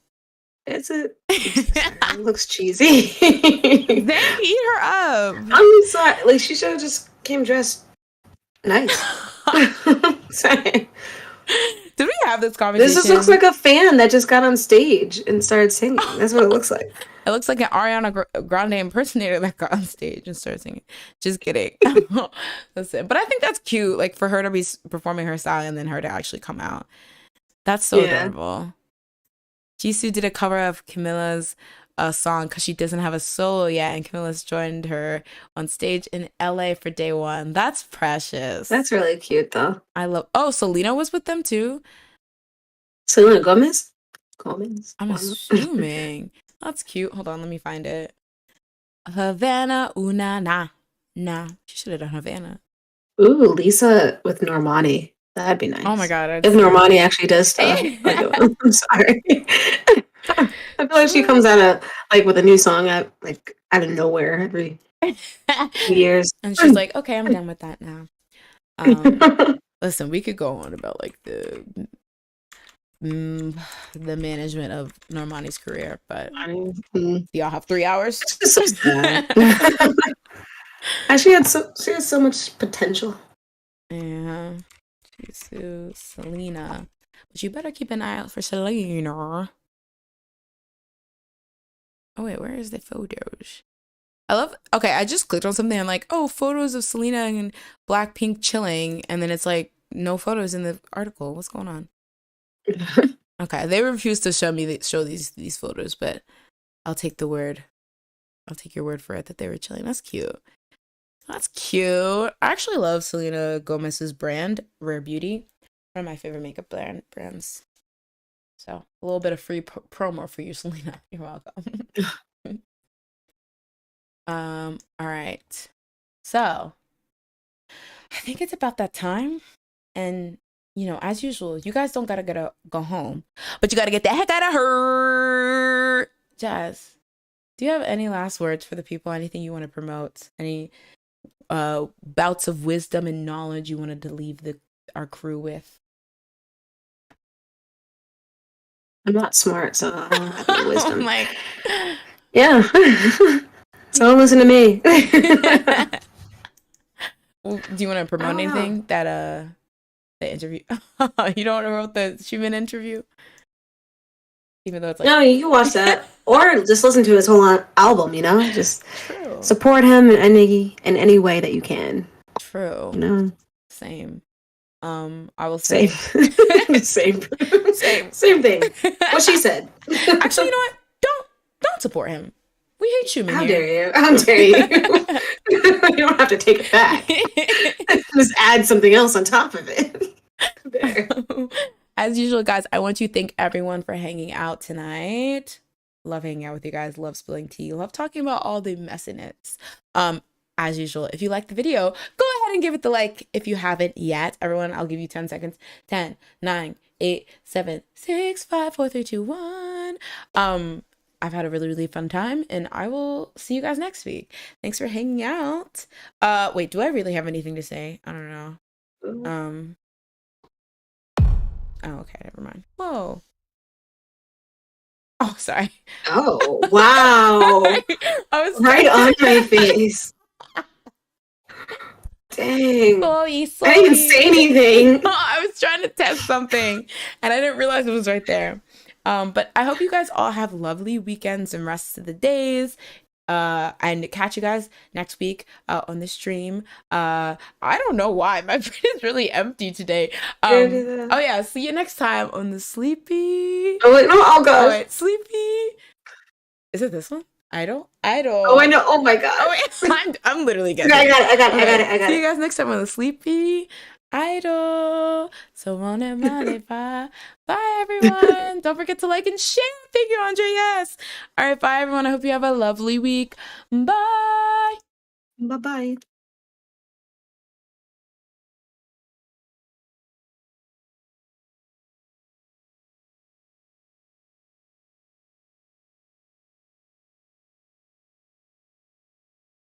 B: It's a. I'm so sorry. It looks cheesy.
A: Thank you, eat her up.
B: I'm sorry. Like she should have just came dressed nice. Sorry.
A: Did we have this conversation?
B: This just looks like a fan that just got on stage and started singing. That's what it looks like.
A: It looks like an Ariana Grande impersonator that got on stage and started singing. Just kidding. Listen, but I think that's cute. Like for her to be performing her style and then her to actually come out. That's so adorable. Jisoo did a cover of Camilla's song because she doesn't have a solo yet, and Camilla's joined her on stage in LA for day one. That's precious.
B: That's really cute, though.
A: I love. Oh, Selena was with them too.
B: Selena Gomez.
A: I'm assuming. That's cute. Hold on, let me find it. Havana, una, nah. She should have done Havana.
B: Ooh, Lisa with Normani. That'd be nice.
A: Oh my god!
B: If Normani actually does stuff, I'm sorry. I feel like she comes out with a new song out of nowhere every years,
A: and she's like, "Okay, I'm done with that now." Listen, we could go on about like the management of Normani's career, but y'all have 3 hours.
B: It's just so sad. And she had so much potential.
A: Yeah. Selena. But you better keep an eye out for Selena. Oh wait, where is the photos? I just clicked on something. I'm like, oh, photos of Selena and Blackpink chilling, and then it's like no photos in the article. What's going on? Okay, they refused to show these photos, but I'll take your word for it that they were chilling. That's cute. That's cute. I actually love Selena Gomez's brand, Rare Beauty. One of my favorite makeup brands. So a little bit of free promo for you, Selena. You're welcome. All right. So I think it's about that time. And as usual, you guys don't gotta go home, but you gotta get the heck out of her. Jazz, do you have any last words for the people? Anything you want to promote? Any bouts of wisdom and knowledge you wanted to leave our crew with?
B: I'm not smart, so I don't have any wisdom.
A: I'm like,
B: yeah. So don't listen to me.
A: Well, do you want to promote anything that the interview? You don't want to promote the Xiumin interview? Even though it's like,
B: no, you can watch that or just listen to his whole album. Just support him in any way that you can.
A: True. Same. I will
B: say same thing. What she said.
A: Actually, you know what? Don't support him. We hate Xiumin.
B: How dare you? How dare you? You don't have to take it back. Just add something else on top of it. There.
A: As usual, guys, I want to thank everyone for hanging out tonight. Love hanging out with you guys. Love spilling tea. Love talking about all the messiness. As usual, if you like the video, go ahead and give it the like if you haven't yet. Everyone, I'll give you 10 seconds. 10, 9, 8, 7, 6, 5, 4, 3, 2, 1. I've had a really, really fun time, and I will see you guys next week. Thanks for hanging out. Wait, do I really have anything to say? I don't know. Oh, okay, never mind. Whoa. Oh, sorry.
B: Oh, wow.
A: I was
B: right on my face. Dang.
A: Sorry.
B: I didn't say anything.
A: I was trying to test something, and I didn't realize it was right there. But I hope you guys all have lovely weekends and rest of the days. And catch you guys next week on the stream. I don't know why my brain is really empty today. Oh yeah, see you next time on the Sleepy.
B: Oh wait, no, I'll go.
A: Oh wait, Sleepy. Is it this one? Idol.
B: Oh, I know. Oh my god.
A: Oh wait, I'm literally getting.
B: I got it.
A: See you guys next time on the Sleepy Idol. So on and bye. Bye everyone. Don't forget to like and share. Thank you, Andre. Yes. All right, bye everyone. I hope you have a lovely week. Bye.
B: Bye.